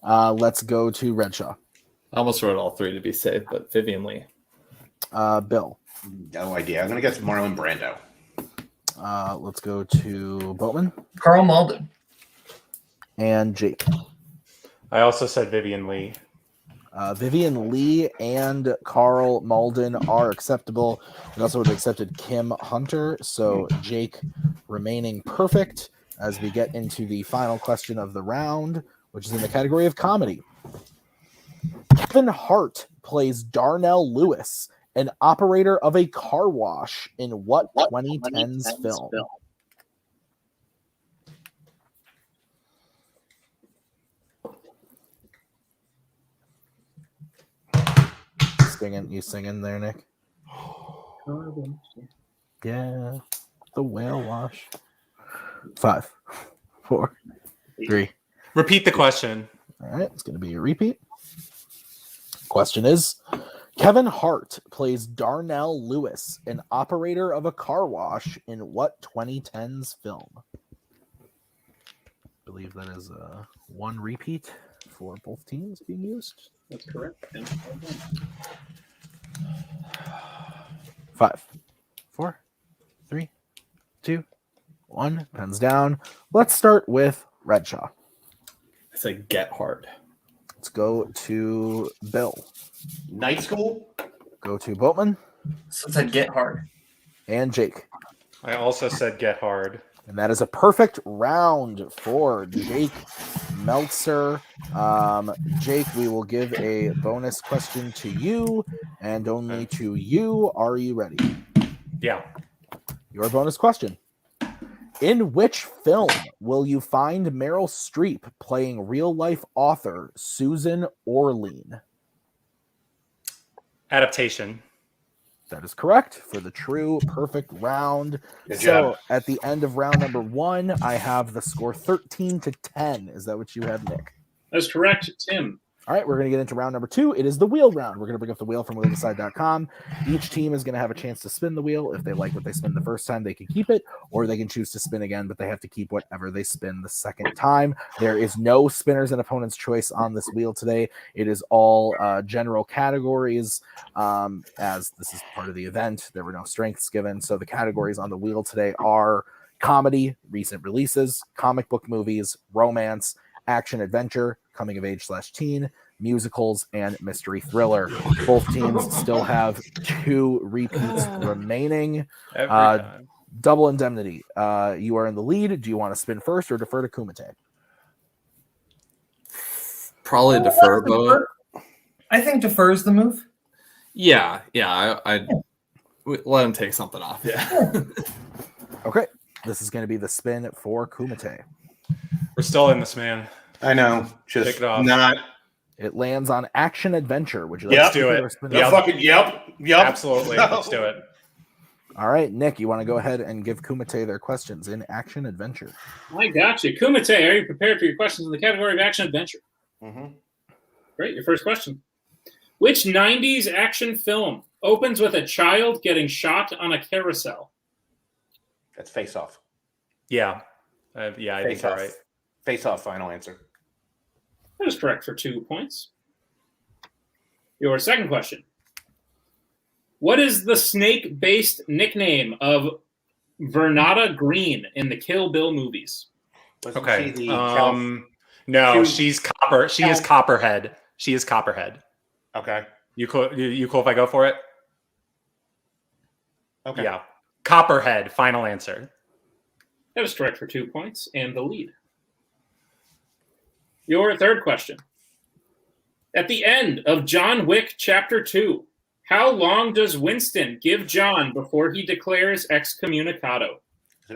Let's go to Redshaw. I almost wrote all 3 to be safe, but Vivian Lee. Bill. No idea. I'm gonna guess Marlon Brando. Let's go to Boatman. Carl Malden. And Jake. I also said Vivian Lee. Vivian Lee and Carl Malden are acceptable. We also would have accepted Kim Hunter. So Jake remaining perfect as we get into the final question of the round, which is in the category of comedy. Kevin Hart plays Darnell Lewis, an operator of a car wash in what 2010s film? You singing there, Nick? Yeah, the whale wash. 5, 4, 3. Repeat the question. All right, it's going to be a repeat. Question is, Kevin Hart plays Darnell Lewis, an operator of a car wash in what 2010s film? I believe that is one repeat for both teams being used. That's correct. 5, 4, 3, 2, 1. Pens down. Let's start with Redshaw. I say Get Hard. Let's go to Bill. Night School. Go to Boatman. So it said Get Hard. And Jake. I also said Get Hard. And that is a perfect round for Jake Meltzer. Jake, we will give a bonus question to you and only to you. Are you ready? Yeah. Your bonus question. In which film will you find Meryl Streep playing real-life author Susan Orlean? Adaptation. That is correct for the true perfect round. Good so job. at the end of round number 1, I have the score 13-10. Is that what you have, Nick? That's correct, Tim. All right, we're going to get into round number 2. It is the wheel round. We're going to bring up the wheel from wheeldecide.com. Each team is going to have a chance to spin the wheel. If they like what they spin the first time, they can keep it, or they can choose to spin again, but they have to keep whatever they spin the second time. There is no spinner's and opponent's choice on this wheel today. It is all general categories. As this is part of the event, there were no strengths given. So the categories on the wheel today are comedy, recent releases, comic book movies, romance, action adventure, coming of age / teen, musicals, and mystery thriller. Both teams still have 2 repeats remaining. Every time. Double indemnity. You are in the lead. Do you want to spin first or defer to Kumite? Probably defer, but I think defer is the move. yeah, I let him take something off. Yeah. Okay. This is going to be the spin for Kumite. We're still in this, man. I know. Just Pick it off. not. It lands on action adventure. Would you like Yep. to do keep it. or spin Yep. Fucking yep. Absolutely. No. Let's do it. All right, Nick, you want to go ahead and give Kumite their questions in action adventure? I got you. Kumite, are you prepared for your questions in the category of action adventure? Mm-hmm. Great. Your first question. Which 90s action film opens with a child getting shot on a carousel? That's Face Off. Yeah. I think Face you're Off. right. Face Off. Final answer. That is correct for 2 points. Your second question. What is the snake-based nickname of Vernata Green in the Kill Bill movies? Wasn't Okay. she the No, she- she's copper. She is Copperhead. She is Copperhead. Okay. You cool if I go for it? Okay. Yeah. Copperhead. Final answer. That is correct for 2 points and the lead. Your third question. At the end of John Wick Chapter 2, how long does Winston give John before he declares excommunicado?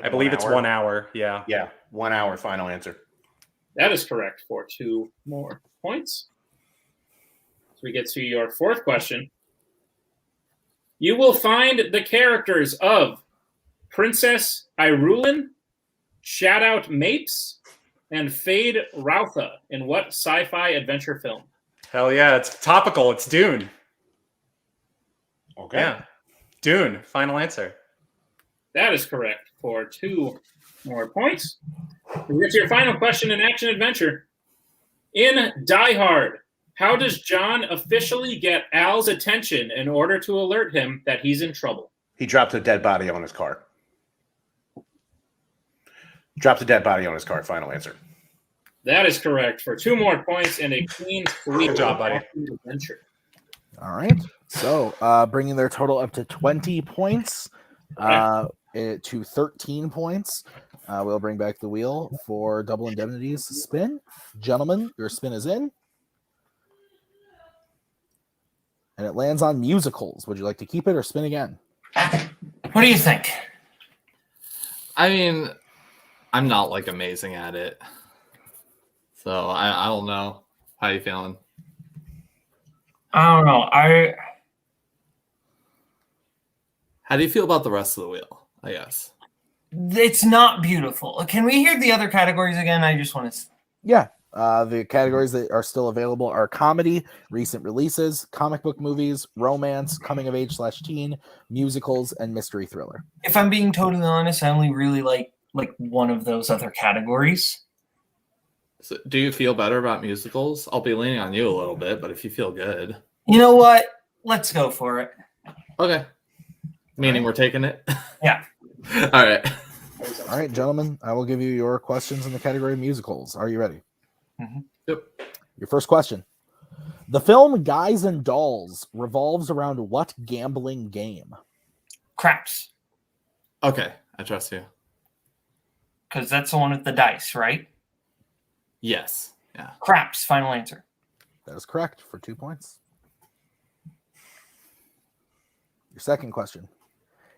I believe it's 1 hour. Yeah. Yeah. 1 hour. Final answer. That is correct for 2 more points. So we get to your fourth question. You will find the characters of Princess Irulin, Shoutout Mapes, and Fade Routha in what sci-fi adventure film? Hell yeah. It's topical. It's Dune. Okay. Yeah. Dune. Final answer. That is correct for 2 more points. We get to your final question in action adventure. In Die Hard, how does John officially get Al's attention in order to alert him that he's in trouble? He dropped a dead body on his car. Dropped a dead body on his car. Final answer. That is correct for 2 more points and a clean sweep. Good job, buddy. Adventure. All right. So bringing their total up to 20 points to 13 points. We'll bring back the wheel for Double Indemnity's spin. Gentlemen, your spin is in. And it lands on musicals. Would you like to keep it or spin again? What do you think? I mean, I'm not like amazing at it, so I don't know. How you feeling? I don't know. How do you feel about the rest of the wheel? I guess It's not beautiful. Can we hear the other categories again? I just want to. Yeah. The categories that are still available are comedy, recent releases, comic book movies, romance, coming of age / teen, musicals, and mystery thriller. If I'm being totally honest, I only really like one of those other categories. So do you feel better about musicals? I'll be leaning on you a little bit, but if you feel good, You know what? Let's go for it. okay. Meaning we're taking it. Yeah. All right. All right, gentlemen, I will give you your questions in the category of musicals. Are you ready? Mm-hmm. Yep. Your first question. The film Guys and Dolls revolves around what gambling game? Craps. Okay, I trust you. Because that's the one with the dice, right? Yes. Yeah. Craps. Final answer. That is correct for 2 points. Your second question.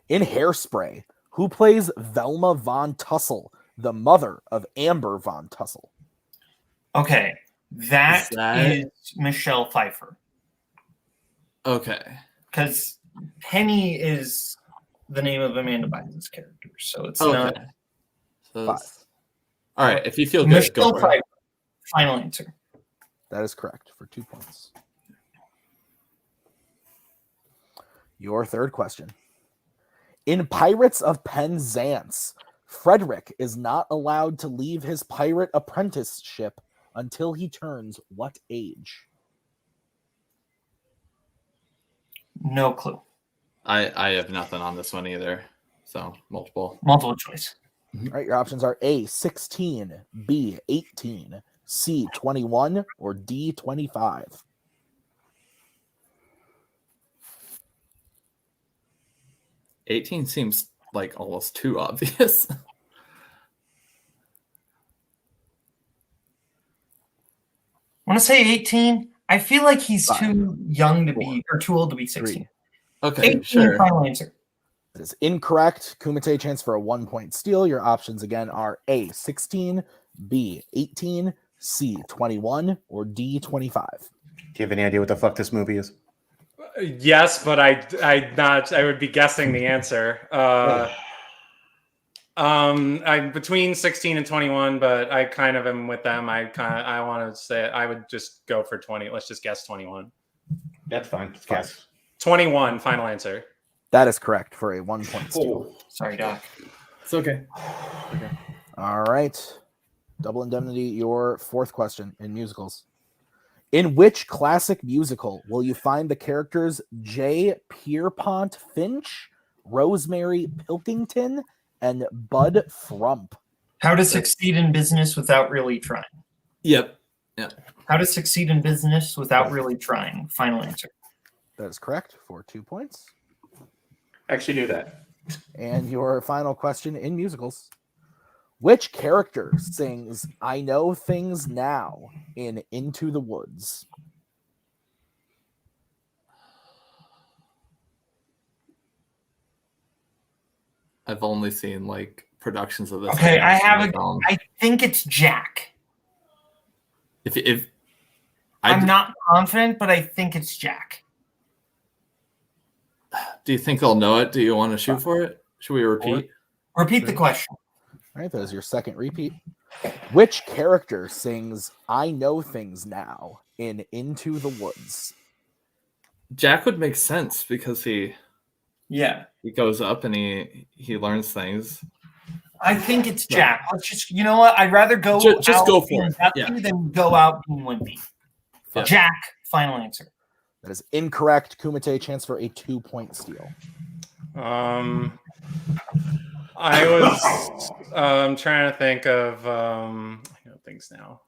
In Hairspray, who plays Velma Von Tussle, the mother of Amber Von Tussle? Okay. That Is that- is Michelle Pfeiffer. Okay. Because Penny is the name of Amanda Bynes' character. So it's Okay. not. So all right. If you feel good, Michelle go for it. Pfeiffer. Final answer. That is correct for 2 points. Your third question. In Pirates of Penzance, Frederick is not allowed to leave his pirate apprenticeship until he turns what age? No clue. I have nothing on this one either. So multiple choice. All right, your options are A, 16, B, 18, C, 21, or D, 25. $18 seems like almost too obvious. I want to say 18. I feel like he's too young to be, or too old to be 16. Okay, 18, sure. final answer. That is incorrect. Kumite, chance for a 1-point steal. Your options again are A, 16, B, 18, C, 21, or D, 25. Do you have any idea what the fuck this movie is? Yes, but I would be guessing the answer. I'm between 16 and 21, but I kind of am with them. I want to say I would just go for 20. Let's just guess 21. That's fine. Let's guess. 21, final answer. That is correct for a 1-point steal. Sorry, Doc. It's okay. All right. Double Indemnity, your fourth question in musicals. In which classic musical will you find the characters J. Pierpont Finch, Rosemary Pilkington, and Bud Frump? How to succeed in business without really trying. Yep. Yeah. How to succeed in business without really trying. Final answer. That is correct for 2 points. Actually knew that. And your final question in musicals. Which character sings I Know Things Now in Into the Woods? I've only seen like productions of this. Okay, I think it's Jack. If I'm not confident, but I think it's Jack. Do you think they'll know it? Do you want to shoot for it? Should we repeat? Repeat the question. All right, that is your second repeat. Which character sings I Know Things Now in Into the Woods? Jack would make sense because he goes up and he learns things. I think it's Jack. Let's just, you know what? I'd rather go Just out go for being it. dusty Yeah. than go out being wimpy. Yeah. Jack, final answer. That is incorrect. Kumite, chance for a 2-point steal. I was trying to think of I know things now.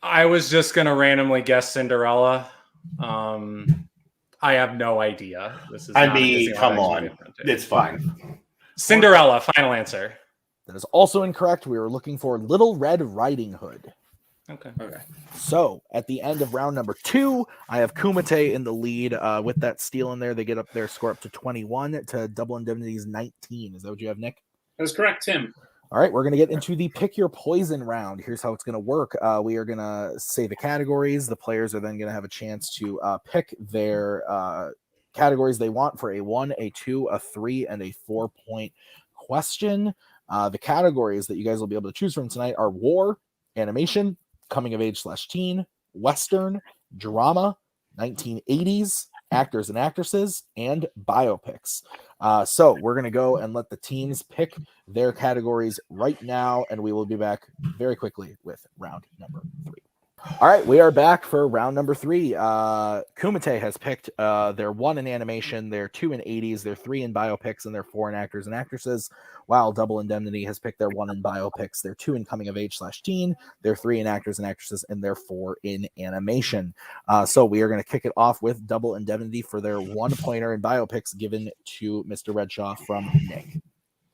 I was just gonna randomly guess Cinderella. I have no idea. This is I not a mean, Disney come Live on. action. It's fine. Cinderella, final answer. That is also incorrect. We were looking for Little Red Riding Hood. Okay. So at the end of round number 2, I have Kumite in the lead with that steal in there. They get up their score up to 21 to Double Indemnity's 19. Is that what you have, Nick? That's correct, Tim. All right, we're going to get into the Pick Your Poison round. Here's how it's going to work. We are going to say the categories. The players are then going to have a chance to pick their categories they want for a 1, a 2, a 3, and a 4-point question. The categories that you guys will be able to choose from tonight are war, animation, coming of age / teen, Western, drama, 1980s, actors and actresses, and biopics. So we're going to go and let the teams pick their categories right now, and we will be back very quickly with round number 3. All right, we are back for round number 3. Kumite has picked their 1 in animation, their 2 in 80s, their 3 in biopics, and their 4 in actors and actresses, while Double Indemnity has picked their 1 in biopics, their 2 in coming of age / teen, their 3 in actors and actresses, and their 4 in animation. So we are going to kick it off with Double Indemnity for their 1-pointer in biopics given to Mr. Redshaw from Nick.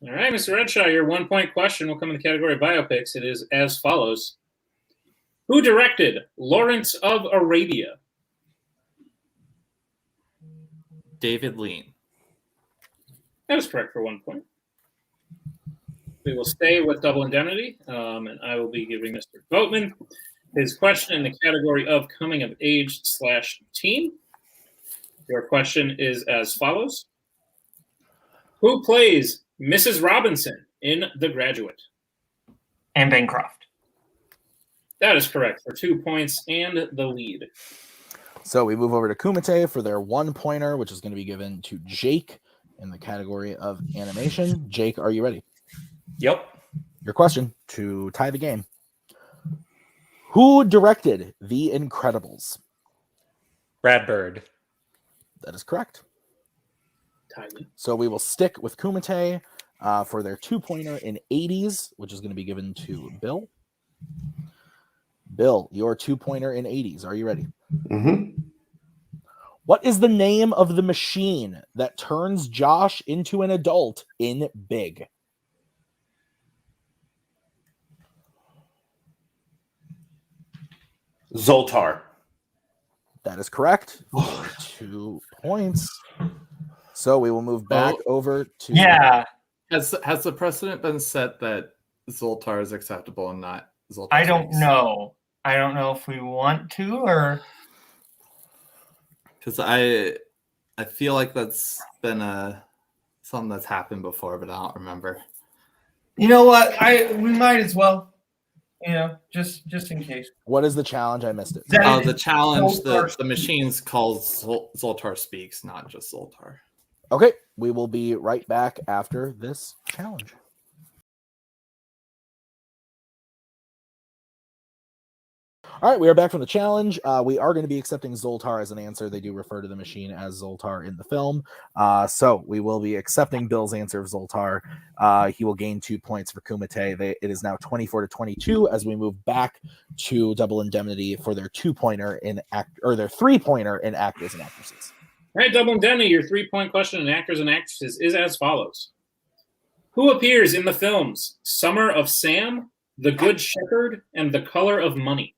All right, Mr. Redshaw, your 1-point question will come in the category of biopics. It is as follows. Who directed Lawrence of Arabia? David Lean. That is correct for 1 point. We will stay with Double Indemnity, and I will be giving Mr. Boatman his question in the category of coming of age / teen. Your question is as follows. Who plays Mrs. Robinson in The Graduate? Anne Bancroft. That is correct for 2 points and the lead. So we move over to Kumite for their 1 pointer, which is going to be given to Jake in the category of animation. Jake, are you ready? Yep. Your question to tie the game. Who directed The Incredibles? Brad Bird. That is correct. Tyler. So we will stick with Kumite for their 2-pointer in 80s, which is going to be given to Bill. Bill, your 2-pointer in 80s. Are you ready? Mm-hmm. What is the name of the machine that turns Josh into an adult in Big? Zoltar. That is correct. 2 points. So we will move back over to... Yeah. Has the precedent been set that Zoltar is acceptable and not Zoltar? I don't know. I don't know if we want to or... Because I feel like that's been something that's happened before, but I don't remember. You know what? We might as well. You know, just in case. What is the challenge? I missed it. The challenge, the machine's called Zoltar Speaks, not just Zoltar. Okay, we will be right back after this challenge. All right, we are back from the challenge. We are going to be accepting Zoltar as an answer. They do refer to the machine as Zoltar in the film. So we will be accepting Bill's answer of Zoltar. He will gain 2 points for Kumite. It is now 24-22 as we move back to Double Indemnity for their 2-pointer in their 3-pointer in actors and actresses. All right, Double Indemnity, your 3-point question in actors and actresses is as follows. Who appears in the films Summer of Sam, The Good Shepherd, and The Color of Money?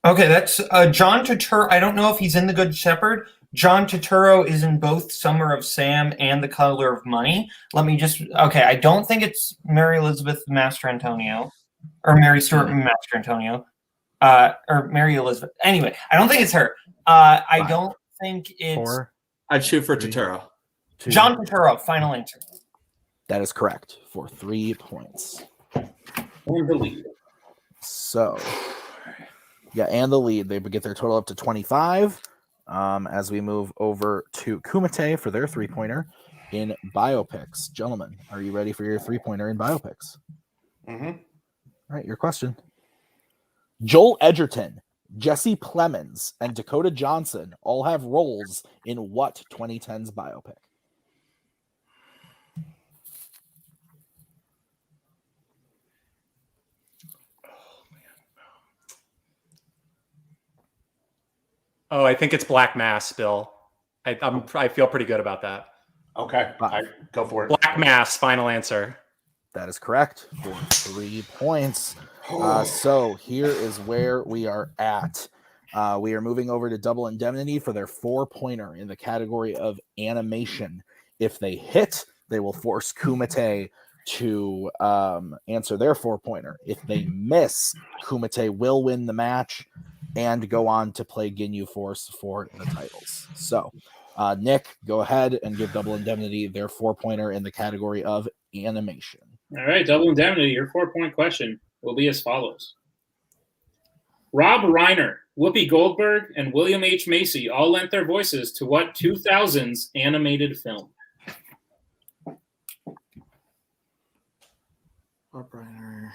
Okay, that's John Turturro. I don't know if he's in The Good Shepherd. John Turturro is in both Summer of Sam and The Color of Money. Let me just... Okay, I don't think it's Mary Elizabeth Master Antonio. Or Mary Stuart Master Antonio. Or Mary Elizabeth. Anyway, I don't think it's her. I don't think it's... 4. I'd shoot for Turturro. 2. John Turturro, final answer. That is correct for 3 points. And the lead. So... Yeah, and the lead. They would get their total up to 25 as we move over to Kumite for their 3-pointer in biopics. Gentlemen, are you ready for your 3-pointer in biopics? Mm-hmm. All right, your question. Joel Edgerton, Jesse Plemons, and Dakota Johnson all have roles in what 2010s biopic? Oh, I think it's Black Mass, Bill. I feel pretty good about that. Okay, go for it. Black Mass, final answer. That is correct for 3 points. So here is where we are at. We are moving over to Double Indemnity for their 4-pointer in the category of animation. If they hit, they will force Kumite to answer their 4-pointer. If they miss, Kumite will win the match and go on to play Ginyu Force for the titles. So, Nick, go ahead and give Double Indemnity their 4-pointer in the category of animation. All right, Double Indemnity, your 4-point question will be as follows. Rob Reiner, Whoopi Goldberg, and William H. Macy all lent their voices to what 2000s animated film? Rob Reiner.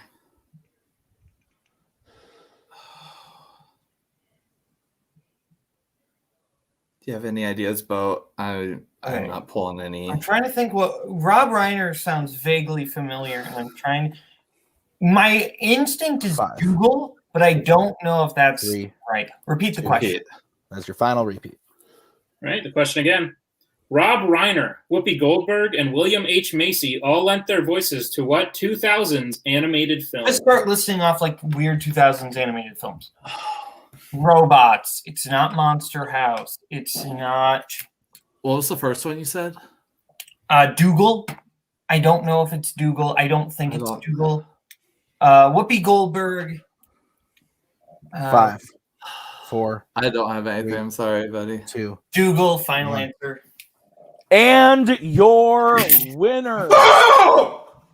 Do you have any ideas, Bo? I'm not pulling any. I'm trying to think what... Rob Reiner sounds vaguely familiar, and I'm trying... My instinct is Google, but I don't know if that's 3, right. Repeat the question. That's your final repeat. All right, the question again. Rob Reiner, Whoopi Goldberg, and William H. Macy all lent their voices to what 2000s animated film? Let's start listing off like weird 2000s animated films. Robots. It's not Monster House. It's not... What was the first one you said? Dougal. I don't know if it's Dougal. I don't think it's Dougal. Whoopi Goldberg. 5, 4. I don't have anything. 3, I'm sorry, buddy. 2. Dougal, final 1. answer. And your winner,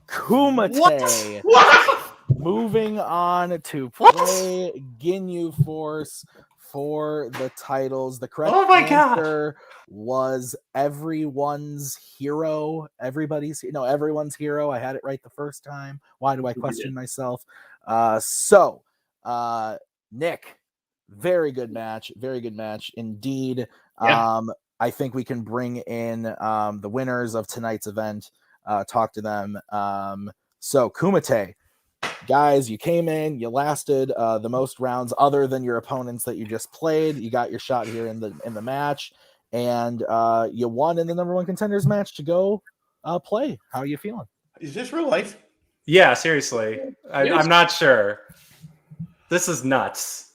Kumite. What? moving on to play Ginyu Force for the titles. The correct answer was everyone's hero. Everyone's hero. I had it right the first time. Why do I question myself? Nick, very good match indeed. Yeah. I think we can bring in the winners of tonight's event, talk to them. So Kumite, guys, you came in, you lasted the most rounds other than your opponents that you just played. You got your shot here in the match, and you won in the number one contenders match to go play. How are you feeling? Is this real life? Yeah, seriously. I'm not sure. This is nuts.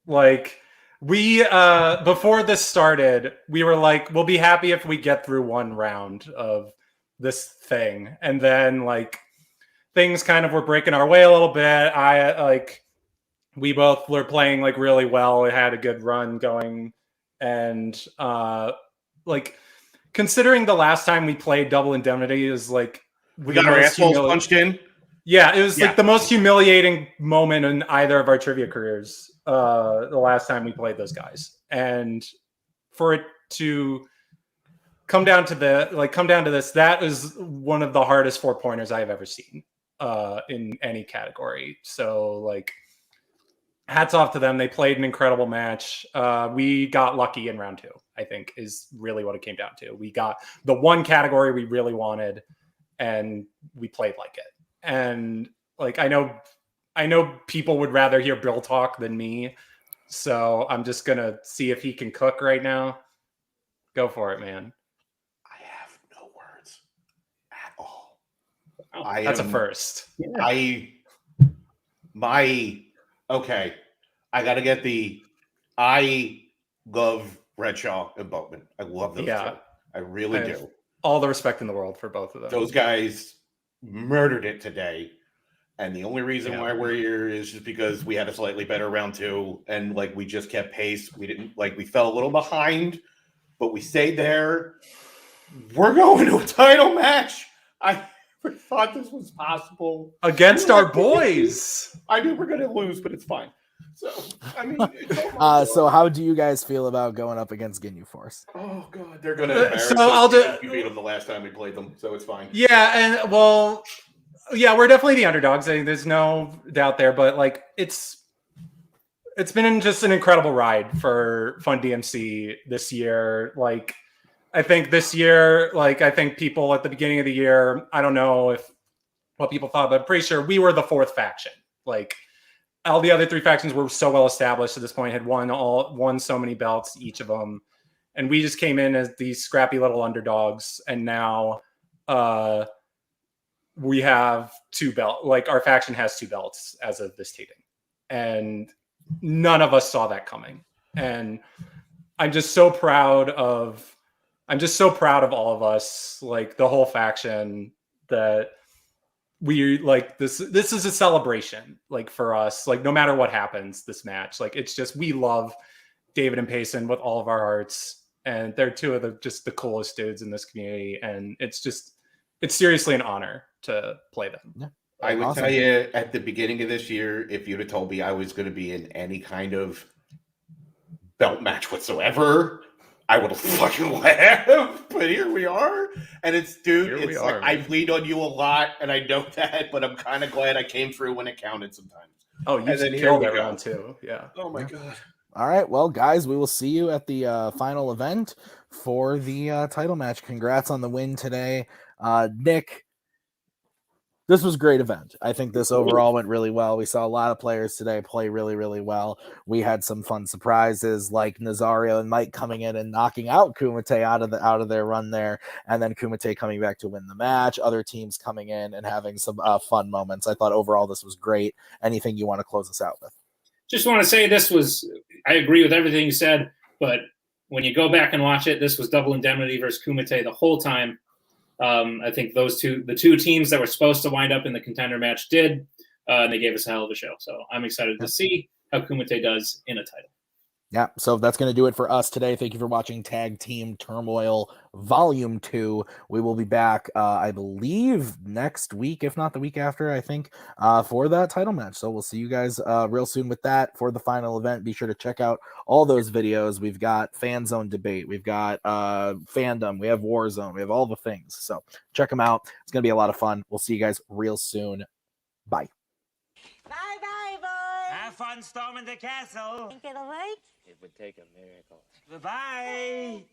Like, we before this started, we were like, we'll be happy if we get through one round of this thing, and then like things kind of were breaking our way a little bit. We both were playing like really well. We had a good run going, and like considering the last time we played Double Indemnity is like we got our assholes punched in. Yeah, it was like the most humiliating moment in either of our trivia careers. The last time we played those guys, and for it to come down to this, that is one of the hardest 4-pointers I've ever seen in any category. So like, hats off to them. They played an incredible match. We got lucky in round 2, I think, is really what it came down to. We got the one category we really wanted, and we played like it. And like, I know people would rather hear Bill talk than me, so I'm just gonna see if he can cook right now. Go for it, man. I have no words at all. That's a first. Okay. I gotta get I love Redshaw and Boatman. I love those two. I really do. All the respect in the world for both of them. Those guys murdered it today. And the only reason why we're here is just because we had a slightly better round 2, and like we just kept pace. We didn't we fell a little behind, but we stayed there. We're going to a title match. I never thought this was possible against our boys. I knew we're going to lose, but it's fine. So I mean, so how do you guys feel about going up against Ginyu Force? Oh god, they're going to embarrass us. We beat them the last time we played them, so it's fine. Yeah, and well. Yeah, we're definitely the underdogs. I think there's no doubt there, but like it's been just an incredible ride for Fun DMC this year. Like, I think this year, I think people at the beginning of the year, I don't know what people thought, but I'm pretty sure we were the 4th faction. Like, all the other 3 factions were so well established at this point, had won so many belts, each of them, and we just came in as these scrappy little underdogs, and now we have 2 belts. Like, our faction has 2 belts as of this taping, and none of us saw that coming. And I'm just so proud of all of us, like the whole faction, that we like this is a celebration, like for us, like no matter what happens this match, like it's just, we love David and Payson with all of our hearts, and they're 2 of the coolest dudes in this community, and it's seriously an honor to play them. Yeah. I would tell you, at the beginning of this year, if you'd have told me I was going to be in any kind of belt match whatsoever, I would have fucking laughed. But here we are, and it's like I bleed on you a lot, and I know that, but I'm kind of glad I came through when it counted sometimes. Oh, you killed that round too. Yeah. Oh my god. All right, well, guys, we will see you at the final event for the title match. Congrats on the win today, Nick. This was a great event. I think this overall went really well. We saw a lot of players today play really, really well. We had some fun surprises like Nazario and Mike coming in and knocking out Kumite out of their run there, and then Kumite coming back to win the match. Other teams coming in and having some fun moments. I thought overall this was great. Anything you want to close us out with? Just want to say I agree with everything you said, but when you go back and watch it, this was Double Indemnity versus Kumite the whole time. I think the 2 teams that were supposed to wind up in the contender match did, and they gave us a hell of a show. So I'm excited to see how Kumite does in a title. Yeah, so that's going to do it for us today. Thank you for watching Tag Team Turmoil Volume 2. We will be back, I believe, next week, if not the week after, I think, for that title match. So we'll see you guys real soon with that for the final event. Be sure to check out all those videos. We've got FanZone debate. We've got Fandom. We have Warzone. We have all the things. So check them out. It's going to be a lot of fun. We'll see you guys real soon. Bye. Bye-bye, boys. Have fun storming the castle. Think it'll work? It would take a miracle. Goodbye.